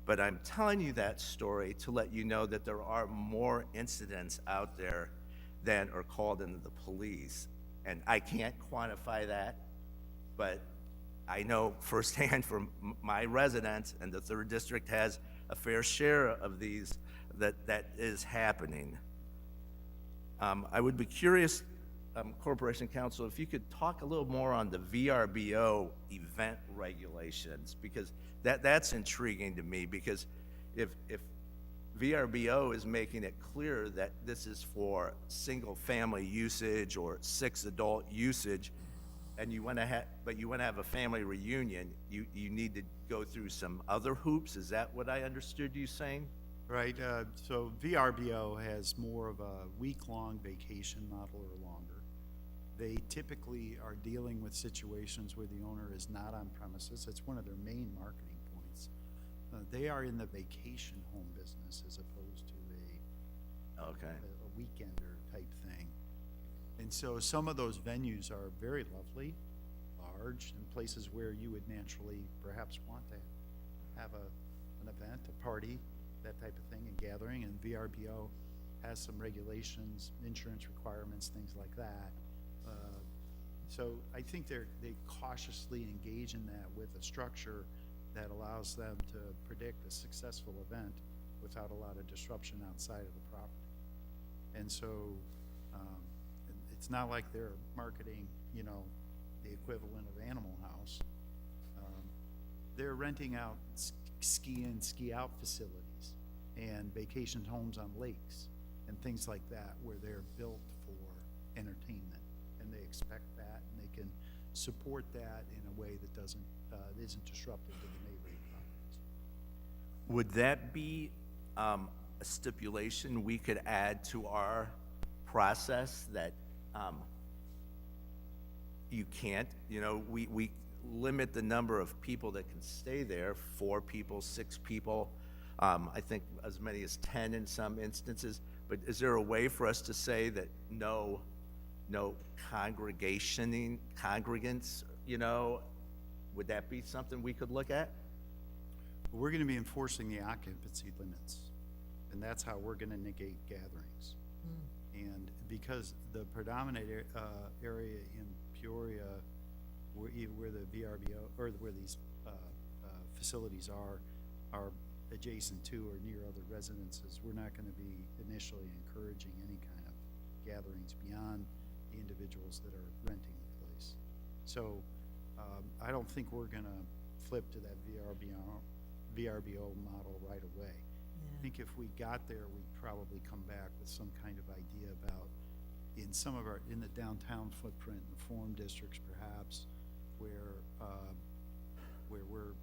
But I'm telling you that story to let you know that there are more incidents out there than are called into the police. And I can't quantify that, but I know firsthand from my residents, and the 3rd District has a fair share of these, that is happening. I would be curious Corporation Counsel, if you could talk a little more on the VRBO event regulations, because that's intriguing to me, because if VRBO is making it clear that this is for single-family usage or 6 adult usage, and you want to have a family reunion, you need to go through some other hoops. Is that what I understood you saying? Right, so VRBO has more of a week-long vacation model or longer. They typically are dealing with situations where the owner is not on premises. It's one of their main marketing points. They are in the vacation home business as opposed to a weekender type thing. And so some of those venues are very lovely, large, and places where you would naturally perhaps want to have an event, a party, that type of thing, and gathering, and VRBO has some regulations, insurance requirements, things like that. So I think they cautiously engage in that with a structure that allows them to predict a successful event without a lot of disruption outside of the property. And so it's not like they're marketing, the equivalent of Animal House. They're renting out ski in, ski out facilities and vacation homes on lakes and things like that, where they're built for entertainment, and they expect that, and they can support that in a way that isn't disruptive to the neighboring properties. Would that be a stipulation we could add to our process, that you can't, we limit the number of people that can stay there, 4 people, 6 people, I think as many as 10 in some instances, but is there a way for us to say that no congregants, would that be something we could look at? We're going to be enforcing the occupancy limits, and that's how we're going to negate gatherings. And because the predominant area in Peoria, where the VRBO, or where these facilities are adjacent to or near other residences, we're not going to be initially encouraging any kind of gatherings beyond the individuals that are renting the place. So I don't think we're going to flip to that VRBO model right away. I think if we got there, we'd probably come back with some kind of idea about in the downtown footprint, in the forum districts perhaps, where we're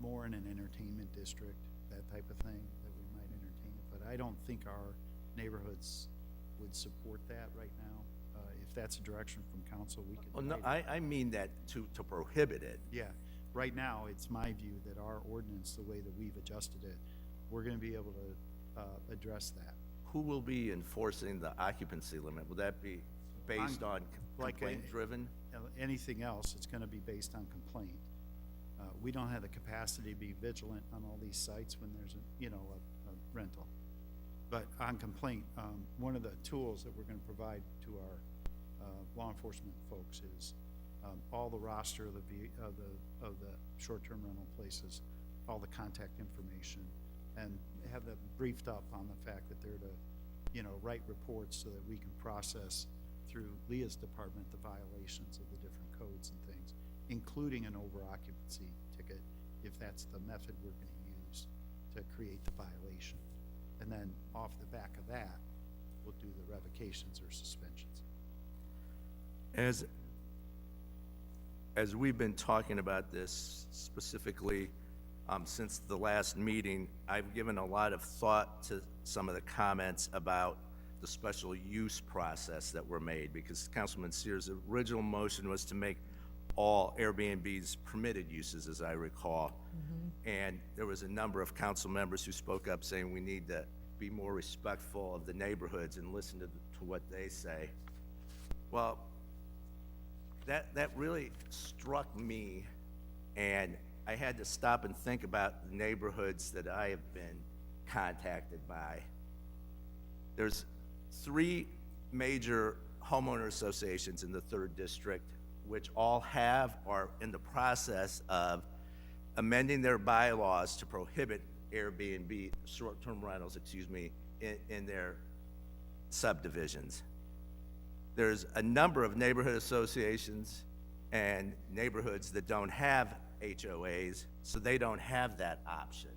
more in an entertainment district, that type of thing, that we might entertain it. But I don't think our neighborhoods would support that right now. If that's a direction from council, we could. Oh, no, I mean that to prohibit it. Yeah, right now, it's my view that our ordinance, the way that we've adjusted it, we're gonna be able to address that. Who will be enforcing the occupancy limit? Will that be based on complaint-driven? Anything else, it's gonna be based on complaint. We don't have the capacity to be vigilant on all these sites when there's a rental. But on complaint, one of the tools that we're gonna provide to our law enforcement folks is all the roster of the short-term rental places, all the contact information, and have them briefed up on the fact that they're to, write reports so that we can process through Leah's department the violations of the different codes and things, including an over-occupancy ticket, if that's the method we're going to use to create the violation. And then off the back of that, we'll do the revocations or suspensions. As we've been talking about this specifically since the last meeting, I've given a lot of thought to some of the comments about the special use process that were made, because Councilman Sears' original motion was to make all Airbnbs permitted uses, as I recall. And there was a number of council members who spoke up saying we need to be more respectful of the neighborhoods and listen to what they say. Well, that really struck me, and I had to stop and think about the neighborhoods that I have been contacted by. There's 3 major homeowner associations in the 3rd district, which all have or in the process of amending their bylaws to prohibit Airbnb, short-term rentals, in their subdivisions. there's a number of neighborhood associations and neighborhoods that don't have HOAs, so they don't have that option.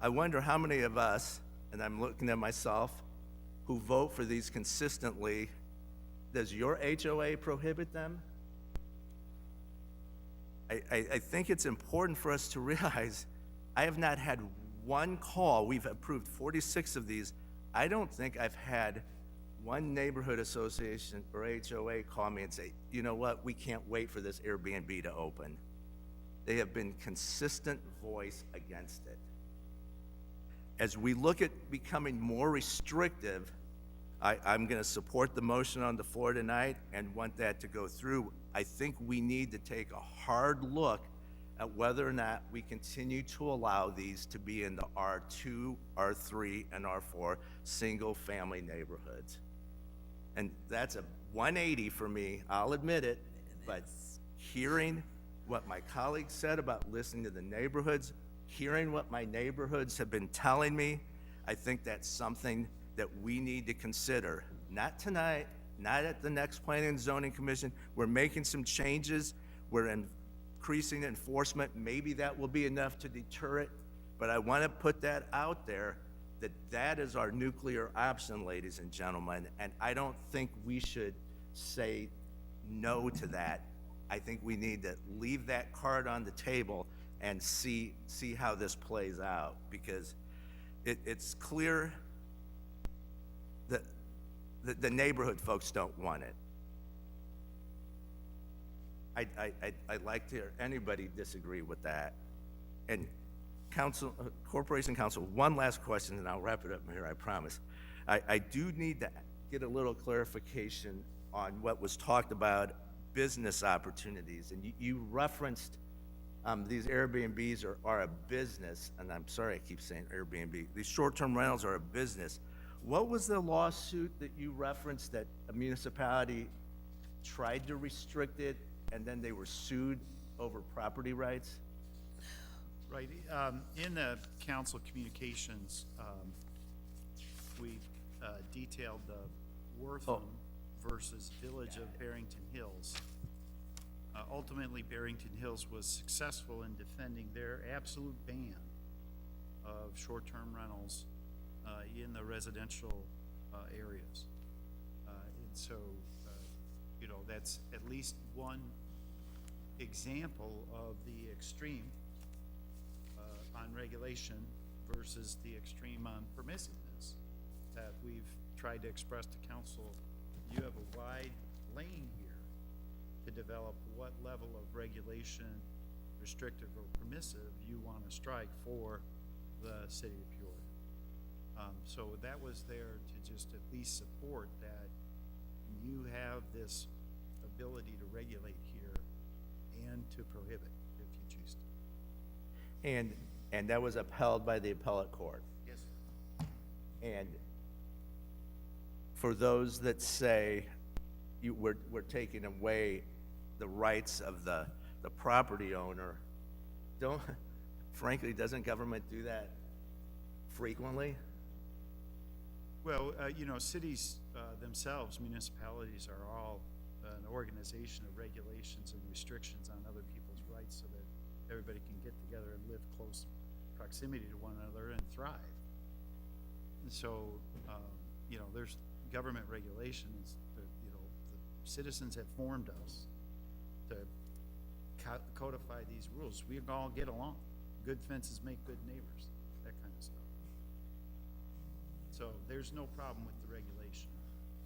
I wonder how many of us, and I'm looking at myself, who vote for these consistently, does your HOA prohibit them? I think it's important for us to realize I have not had one call. We've approved 46 of these. I don't think I've had one neighborhood association or HOA call me and say, you know what, we can't wait for this Airbnb to open. They have been consistent voice against it. As we look at becoming more restrictive, I'm going to support the motion on the floor tonight and want that to go through. I think we need to take a hard look at whether or not we continue to allow these to be in the R2, R3, and R4 single-family neighborhoods. And that's a 180 for me, I'll admit it, but hearing what my colleagues said about listening to the neighborhoods, hearing what my neighborhoods have been telling me, I think that's something that we need to consider. Not tonight, not at the next Planning and Zoning Commission. We're making some changes. We're increasing enforcement. Maybe that will be enough to deter it, but I want to put that out there that that is our nuclear option, ladies and gentlemen, and I don't think we should say no to that. I think we need to leave that card on the table and see how this plays out, because it's clear that the neighborhood folks don't want it. I'd like to hear anybody disagree with that. And council, Corporation Council, one last question and I'll wrap it up here, I promise. I do need to get a little clarification on what was talked about, business opportunities. And you referenced these Airbnbs are a business, and I'm sorry I keep saying Airbnb. These short-term rentals are a business. What was the lawsuit that you referenced that a municipality tried to restrict it and then they were sued over property rights? Right. In the council communications, we detailed the Wortham versus Village of Barrington Hills. Ultimately, Barrington Hills was successful in defending their absolute ban of short-term rentals in the residential areas. And so, you know, that's at least one example of the extreme on regulation versus the extreme on permissiveness that we've tried to express to council. You have a wide lane here to develop what level of regulation, restrictive or permissive, you want to strike for the city of Peoria. So that was there to just at least support that you have this ability to regulate here and to prohibit if you choose to. And that was upheld by the appellate court. Yes. And for those that say we're taking away the rights of the property owner, frankly, doesn't government do that frequently? Well, you know, cities themselves, municipalities are all an organization of regulations and restrictions on other people's rights so that everybody can get together and live close proximity to one another and thrive. And so, you know, there's government regulations that, you know, the citizens have formed us to codify these rules. We all get along. Good fences make good neighbors, that kind of stuff. So there's no problem with the regulation.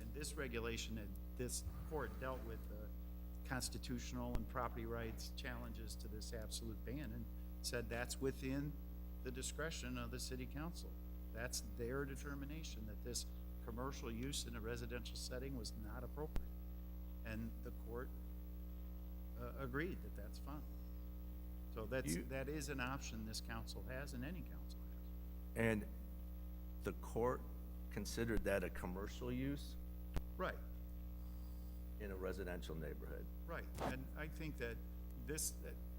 And this regulation that this court dealt with the constitutional and property rights challenges to this absolute ban and said that's within the discretion of the city council. That's their determination that this commercial use in a residential setting was not appropriate. And the court agreed that that's fine. So that is an option this council has and any council has. And the court considered that a commercial use? Right. In a residential neighborhood? Right. And I think that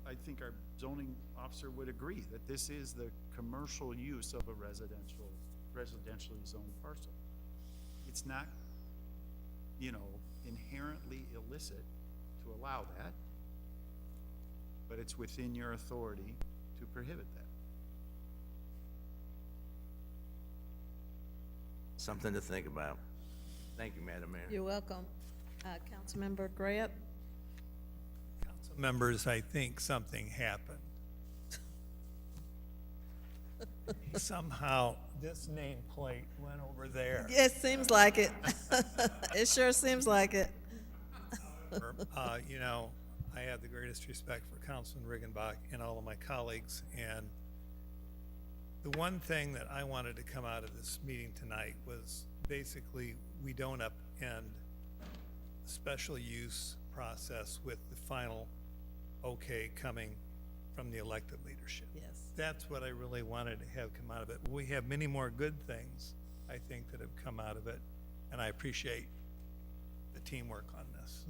I think our zoning officer would agree that this is the commercial use of a residentially zoned parcel. It's not you know, inherently illicit to allow that, but it's within your authority to prohibit that. Something to think about. Thank you, Madam Mayor. You're welcome. Councilmember Graham? Members, I think something happened. Somehow, this nameplate went over there. It seems like it. It sure seems like it. You know, I have the greatest respect for Councilman Riggenbach and all of my colleagues, and the one thing that I wanted to come out of this meeting tonight was basically we don't upend the special use process with the final okay coming from the elected leadership. Yes. That's what I really wanted to have come out of it. We have many more good things, I think, that have come out of it, and I appreciate the teamwork on this.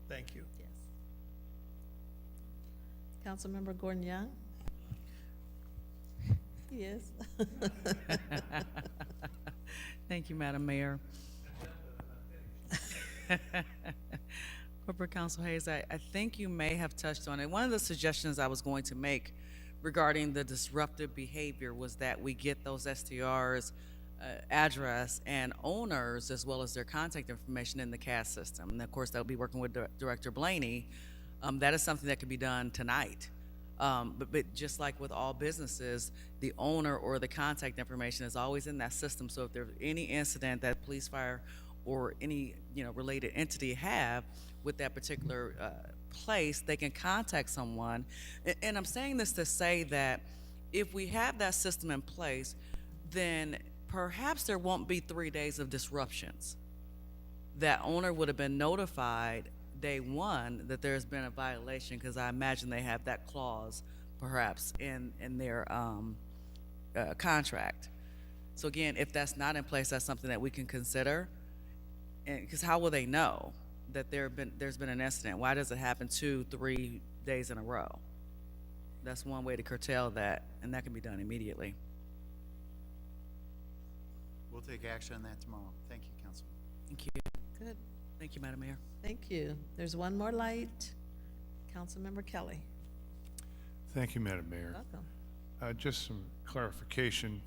Thank you. Yes. Councilmember Gordon Young? Yes. Thank you, Madam Mayor. Corporate Counsel Hayes, I think you may have touched on it. One of the suggestions I was going to make regarding the disruptive behavior was that we get those STRs, address and owners, as well as their contact information in the CAS system. And of course, that will be working with Director Blaney. That is something that could be done tonight. But just like with all businesses, the owner or the contact information is always in that system. So if there's any incident that police, fire, or any related entity have with that particular place, they can contact someone. And I'm saying this to say that if we have that system in place, then perhaps there won't be 3 days of disruptions. That owner would have been notified day one that there's been a violation, because I imagine they have that clause perhaps in their contract. So again, if that's not in place, that's something that we can consider. And because how will they know that there's been an incident? Why does it happen 2-3 days in a row? That's one way to curtail that, and that can be done immediately. We'll take action on that tomorrow. Thank you, Councilman. Thank you. Good. Thank you, Madam Mayor. Thank you. There's one more light. Councilmember Kelly. Thank you, Madam Mayor. Welcome. Just some clarification,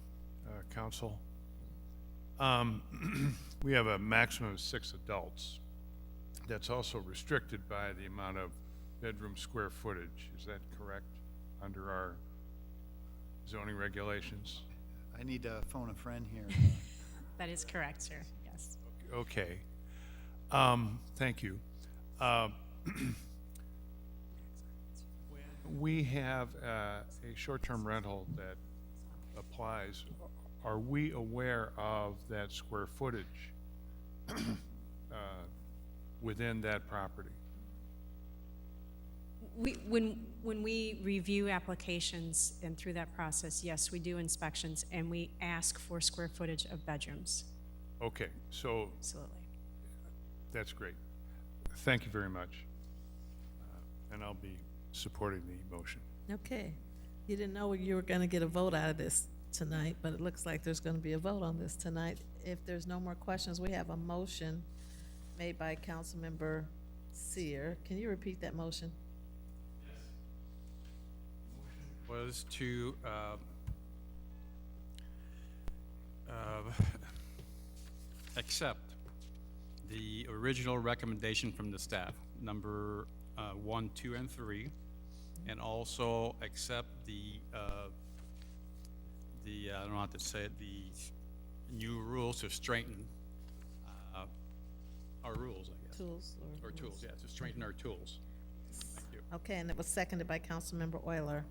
Council. We have a maximum of 6 adults. That's also restricted by the amount of bedroom square footage. Is that correct under our zoning regulations? I need to phone a friend here. That is correct, sir. Yes. Okay. Thank you. We have a short-term rental that applies. Are we aware of that square footage within that property? When we review applications and through that process, yes, we do inspections and we ask for square footage of bedrooms. Okay, so Absolutely. that's great. Thank you very much. And I'll be supporting the motion. Okay. You didn't know you were going to get a vote out of this tonight, but it looks like there's going to be a vote on this tonight. If there's no more questions, we have a motion made by Councilmember Seer. Can you repeat that motion? Was to accept the original recommendation from the staff, number 1, 2, and 3, and also accept the I don't know how to say it, the new rules to strengthen our rules, I guess. Tools or tools, yeah, to strengthen our tools. Thank you. Okay, and it was seconded by Councilmember Euler.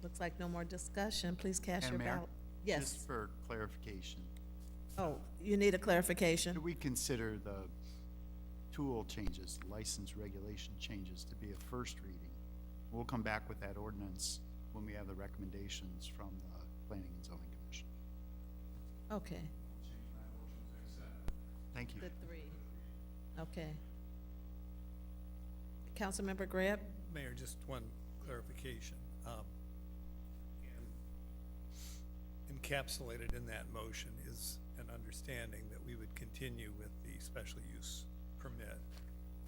Looks like no more discussion. Please cast your Madam Mayor, ballot. Yes. Just for clarification, Oh, you need a clarification? do we consider the tool changes, license regulation changes to be a first reading? We'll come back with that ordinance when we have the recommendations from the Planning and Zoning Commission. Okay. Thank you. The 3. Okay. Councilmember Graham? Mayor, just one clarification. And encapsulated in that motion is and understanding that we would continue with the special use permit.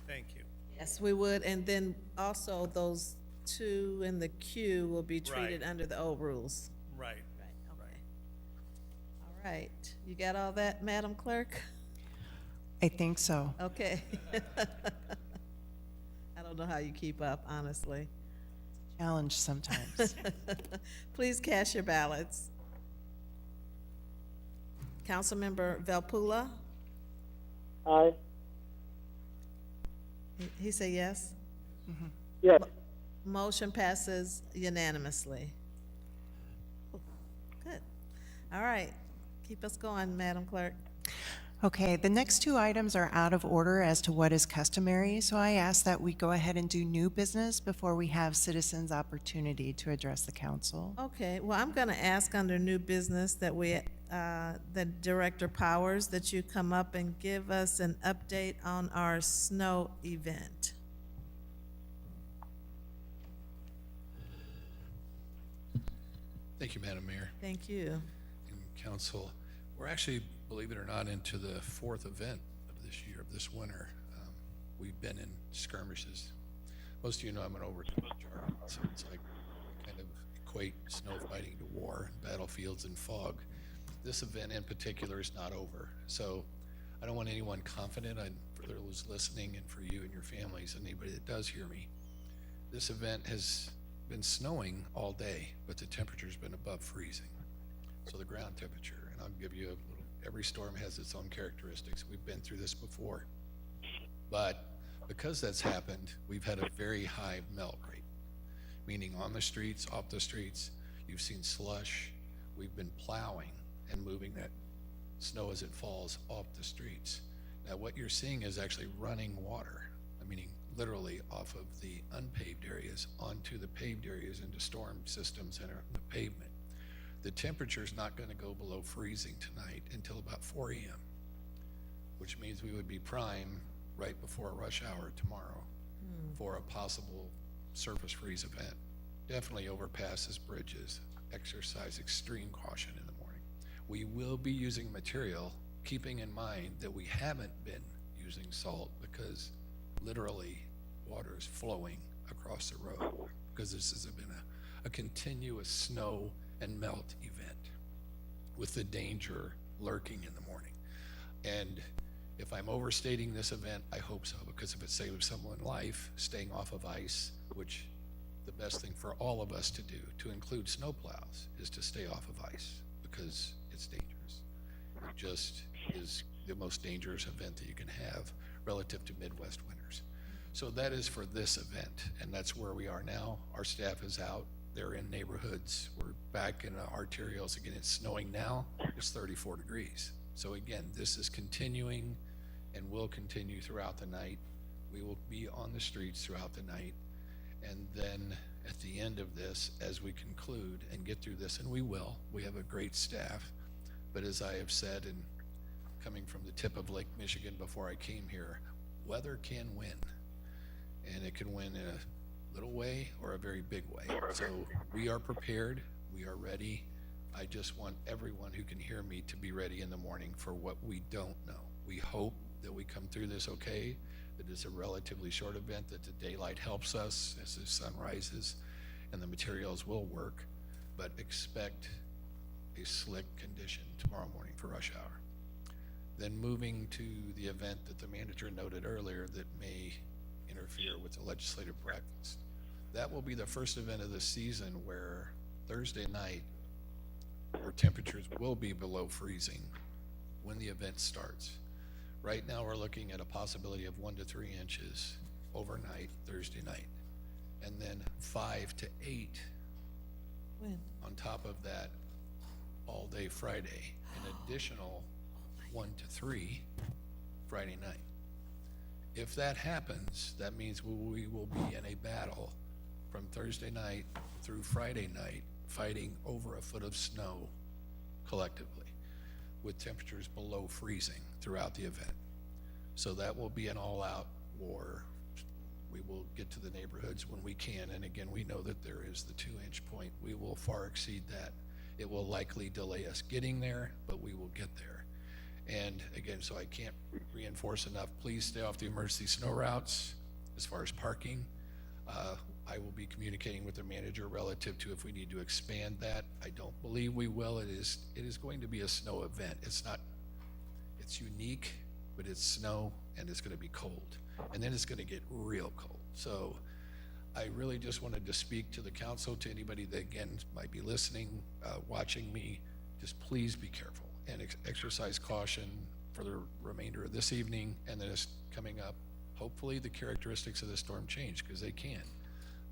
Thank you. Yes, we would, and then also those two in the queue will be treated under the old rules. Right. Right, okay. All right, you got all that, Madam Clerk? I think so. Okay. I don't know how you keep up, honestly. Challenge sometimes. Please cast your ballots. Councilmember Velpula? Aye. He said yes? Yes. Motion passes unanimously. Good. All right. Keep us going, Madam Clerk. Okay, the next two items are out of order as to what is customary, so I ask that we go ahead and do new business before we have citizens' opportunity to address the council. Okay, well, I'm going to ask under new business that that Director Powers, that you come up and give us an update on our snow event. Thank you, Madam Mayor Thank you. and Council. We're actually, believe it or not, into the fourth event of this year, of this winter. We've been in skirmishes. Most of you know I'm an overtime sergeant, so it's like kind of equate snow fighting to war, battlefields and fog. This event in particular is not over, so I don't want anyone confident. For those listening and for you and your families and anybody that does hear me, this event has been snowing all day, but the temperature's been above freezing. So the ground temperature, and I'll give you a little, every storm has its own characteristics. We've been through this before. But because that's happened, we've had a very high melt rate, meaning on the streets, off the streets, you've seen slush. We've been plowing and moving that snow as it falls off the streets. Now what you're seeing is actually running water, meaning literally off of the unpaved areas onto the paved areas into storm systems that are on the pavement. The temperature's not going to go below freezing tonight until about 4 a.m., which means we would be prime right before rush hour tomorrow for a possible surface freeze event. Definitely overpasses, bridges, exercise extreme caution in the morning. We will be using material, keeping in mind that we haven't been using salt because literally water is flowing across the road because this has been a continuous snow and melt event with the danger lurking in the morning. And if I'm overstating this event, I hope so, because if it saves someone's life, staying off of ice, which the best thing for all of us to do, to include snowplows, is to stay off of ice because it's dangerous. It just is the most dangerous event that you can have relative to Midwest winters. So that is for this event, and that's where we are now. Our staff is out. They're in neighborhoods. We're back in arterials. Again, it's snowing now. It's 34 degrees. So again, this is continuing and will continue throughout the night. We will be on the streets throughout the night. And then at the end of this, as we conclude and get through this, and we will, we have a great staff. But as I have said, and coming from the tip of Lake Michigan before I came here, weather can win. And it can win in a little way or a very big way. So we are prepared, we are ready. I just want everyone who can hear me to be ready in the morning for what we don't know. We hope that we come through this okay, that it's a relatively short event, that the daylight helps us as the sun rises and the materials will work, but expect a slick condition tomorrow morning for rush hour. Then moving to the event that the manager noted earlier that may interfere with the legislative breakfast. That will be the first event of the season where Thursday night, where temperatures will be below freezing when the event starts. Right now we're looking at a possibility of 1 to 3 inches overnight Thursday night, and then 5 to 8 on top of that all day Friday, an additional 1 to 3 Friday night. If that happens, that means we will be in a battle from Thursday night through Friday night, fighting over a foot of snow collectively with temperatures below freezing throughout the event. So that will be an all-out war. We will get to the neighborhoods when we can, and again, we know that there is the 2-inch point. We will far exceed that. It will likely delay us getting there, but we will get there. And again, so I can't reinforce enough, please stay off the emergency snow routes. As far as parking, I will be communicating with the manager relative to if we need to expand that. I don't believe we will. It is going to be a snow event. It's unique, but it's snow and it's gonna be cold. And then it's gonna get real cold. So I really just wanted to speak to the council, to anybody that again might be listening, watching me, just please be careful and exercise caution for the remainder of this evening, and then it's coming up. Hopefully the characteristics of the storm change, because they can,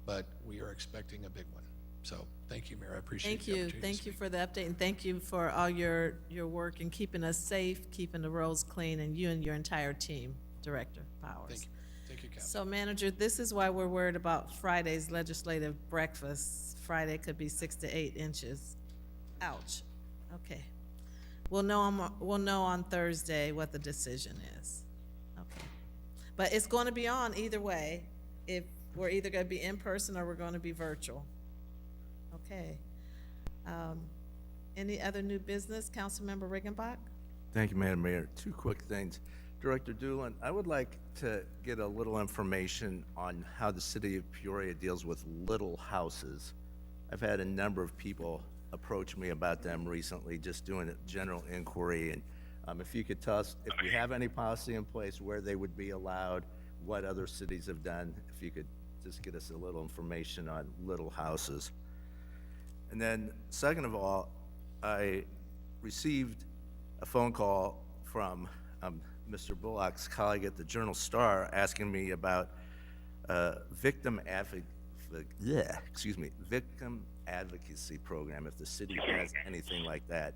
but we are expecting a big one. So thank you, Mayor, I appreciate the opportunity to Thank you speak. for the update, and thank you for all your work in keeping us safe, keeping the roads clean, and you and your entire team, Director Powers. Thank you, Council. So Manager, this is why we're worried about Friday's legislative breakfast. Friday could be 6 to 8 inches. Ouch. Okay. We'll know on Thursday what the decision is. Okay. But it's going to be on either way. If we're either going to be in person or we're going to be virtual. Okay. Any other new business? Councilmember Riggenbach? Thank you, Madam Mayor. Two quick things. Director Doolin, I would like to get a little information on how the city of Peoria deals with little houses. I've had a number of people approach me about them recently, just doing a general inquiry. And if you could tell us if we have any policy in place, where they would be allowed, what other cities have done, if you could just get us a little information on little houses. And then, second of all, I received a phone call from Mr. Bullock's colleague at the Journal-Star asking me about victim advocacy program, if the city has anything like that.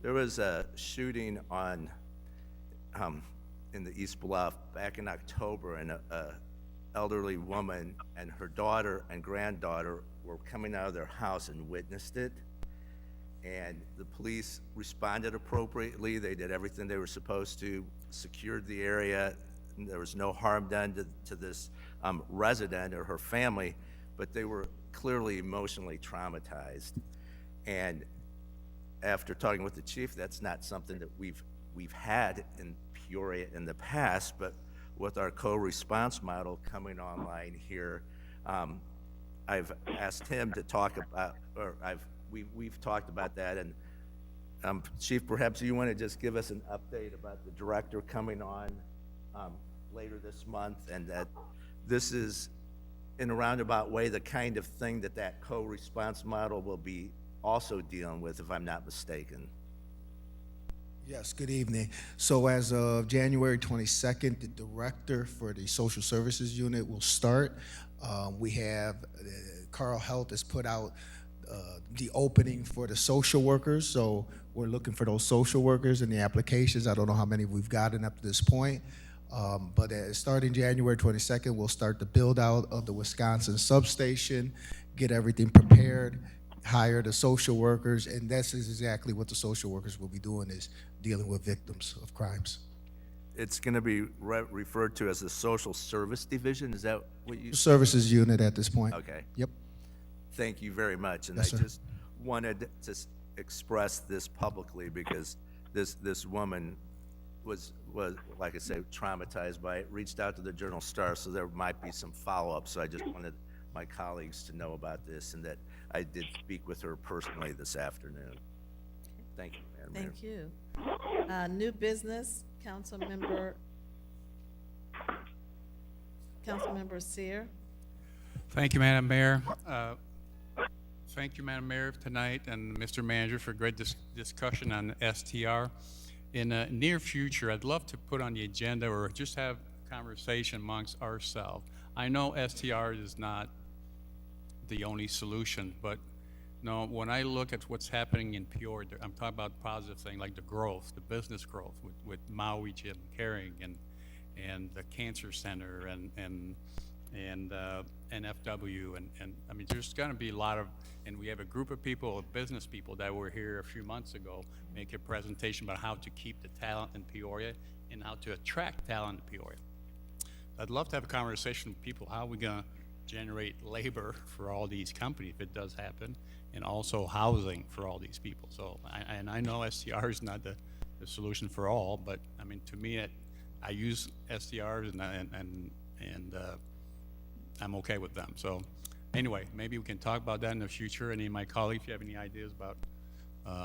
There was a shooting on in the East Bluff back in October, and a elderly woman and her daughter and granddaughter were coming out of their house and witnessed it. And the police responded appropriately. They did everything they were supposed to, secured the area. There was no harm done to this resident or her family, but they were clearly emotionally traumatized. And after talking with the chief, that's not something that we've had in Peoria in the past, but with our co-response model coming online here, I've asked him to talk about, or we've talked about that. And Chief, perhaps you want to just give us an update about the director coming on later this month, and that this is, in a roundabout way, the kind of thing that co-response model will be also dealing with, if I'm not mistaken. Yes, good evening. So as of January 22nd, the director for the social services unit will start. We have, Carl Health has put out the opening for the social workers, so we're looking for those social workers in the applications. I don't know how many we've gotten up to this point, but starting January 22nd, we'll start the build out of the Wisconsin substation, get everything prepared, hire the social workers, and that's exactly what the social workers will be doing, is dealing with victims of crimes. It's going to be referred to as the social service division. Is that what you? Services unit at this point. Okay. Yep. Thank you very much. And Yes, I sir. just wanted to express this publicly, because this woman was, like I say, traumatized by it, reached out to the Journal-Star, so there might be some follow-up. So I just wanted my colleagues to know about this, and that I did speak with her personally this afternoon. Thank you, Madam Mayor. Thank you. New business, Councilmember Seer. Thank you, Madam Mayor. Thank you, Madam Mayor, tonight, and Mr. Manager, for a great discussion on STR. In the near future, I'd love to put on the agenda, or just have a conversation amongst ourselves. I know STR is not the only solution, but no, when I look at what's happening in Peoria, I'm talking about positive things like the growth, the business growth with Maui Gym Caring and the Cancer Center and NFW, and I mean, there's going to be a lot of, and we have a group of people, business people, that were here a few months ago, make a presentation about how to keep the talent in Peoria and how to attract talent in Peoria. I'd love to have a conversation with people. How are we going to generate labor for all these companies if it does happen, and also housing for all these people? So, I know STR is not the the solution for all, but, I mean, to me, I use SDRs and I'm okay with them. So, anyway, maybe we can talk about that in the future. Any of my colleagues, if you have any ideas about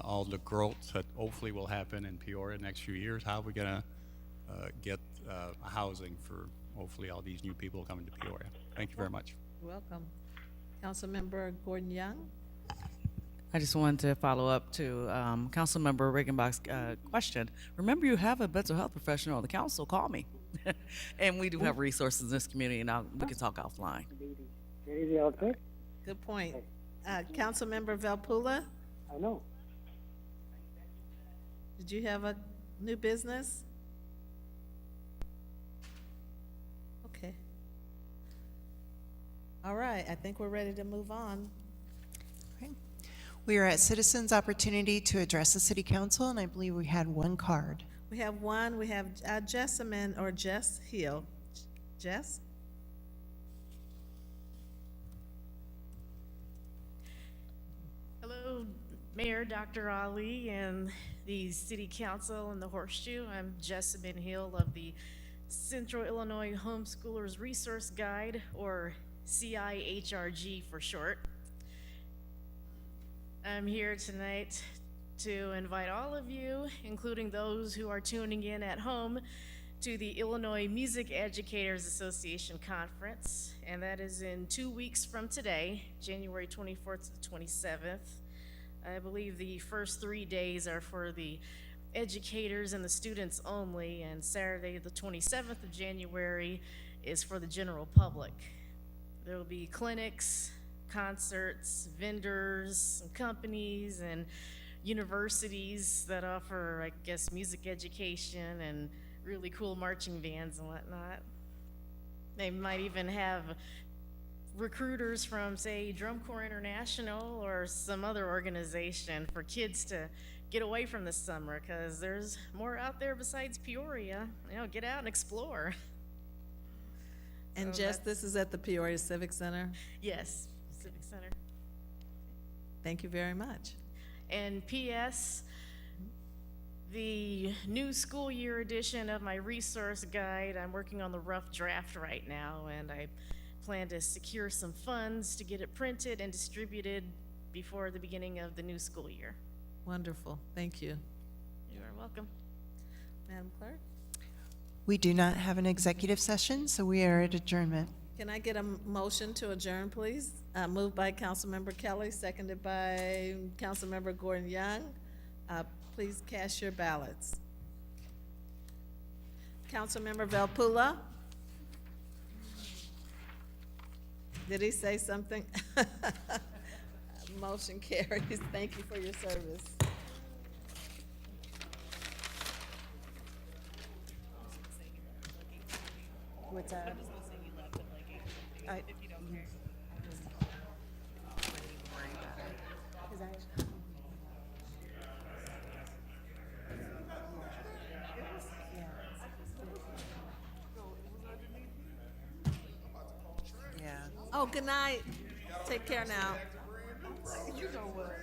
all the growth that hopefully will happen in Peoria in the next few years, how are we gonna get housing for hopefully all these new people coming to Peoria? Thank you very much. Welcome. Councilmember Gordon Young? I just wanted to follow up to Councilmember Riggenbach's question. Remember, you have a mental health professional on the council. Call me, and we do have resources in this community, and we can talk offline. Good point. Councilmember Valpula? I know. Did you have a new business? Okay. All right, I think we're ready to move on. Okay. We are at citizens' opportunity to address the city council, and I believe we had one card. We have one, we have Jessamine or Jess Hill. Jess? Hello, Mayor Dr. Ali and the City Council and the Horseshoe. I'm Jessamine Hill of the Central Illinois Homeschoolers Resource Guide, or CIHRG for short. I'm here tonight to invite all of you, including those who are tuning in at home, to the Illinois Music Educators Association Conference, and that is in 2 weeks from today, January 24th to the 27th. I believe the first 3 days are for the educators and the students only, and Saturday the 27th of January is for the general public. There will be clinics, concerts, vendors, and companies, and universities that offer, I guess, music education and really cool marching bands and whatnot. They might even have recruiters from, say, Drum Corps International or some other organization for kids to get away from the summer, because there's more out there besides Peoria. You know, get out and explore. And So Jess, this is at the Peoria Civic Center? Yes, Civic Center. Thank you very much. And P.S., the new school year edition of my resource guide, I'm working on the rough draft right now, and I plan to secure some funds to get it printed and distributed before the beginning of the new school year. Wonderful, thank you. You are welcome. Madam Clerk? We do not have an executive session, so we are at adjournment. Can I get a motion to adjourn, please? Moved by Councilmember Kelly, seconded by Councilmember Gordon Young. Please cast your ballots. Councilmember Valpula? Did he say something? Motion carries. Thank you for your service. What's that? If you don't care. Oh, good night. Take care now. You know what?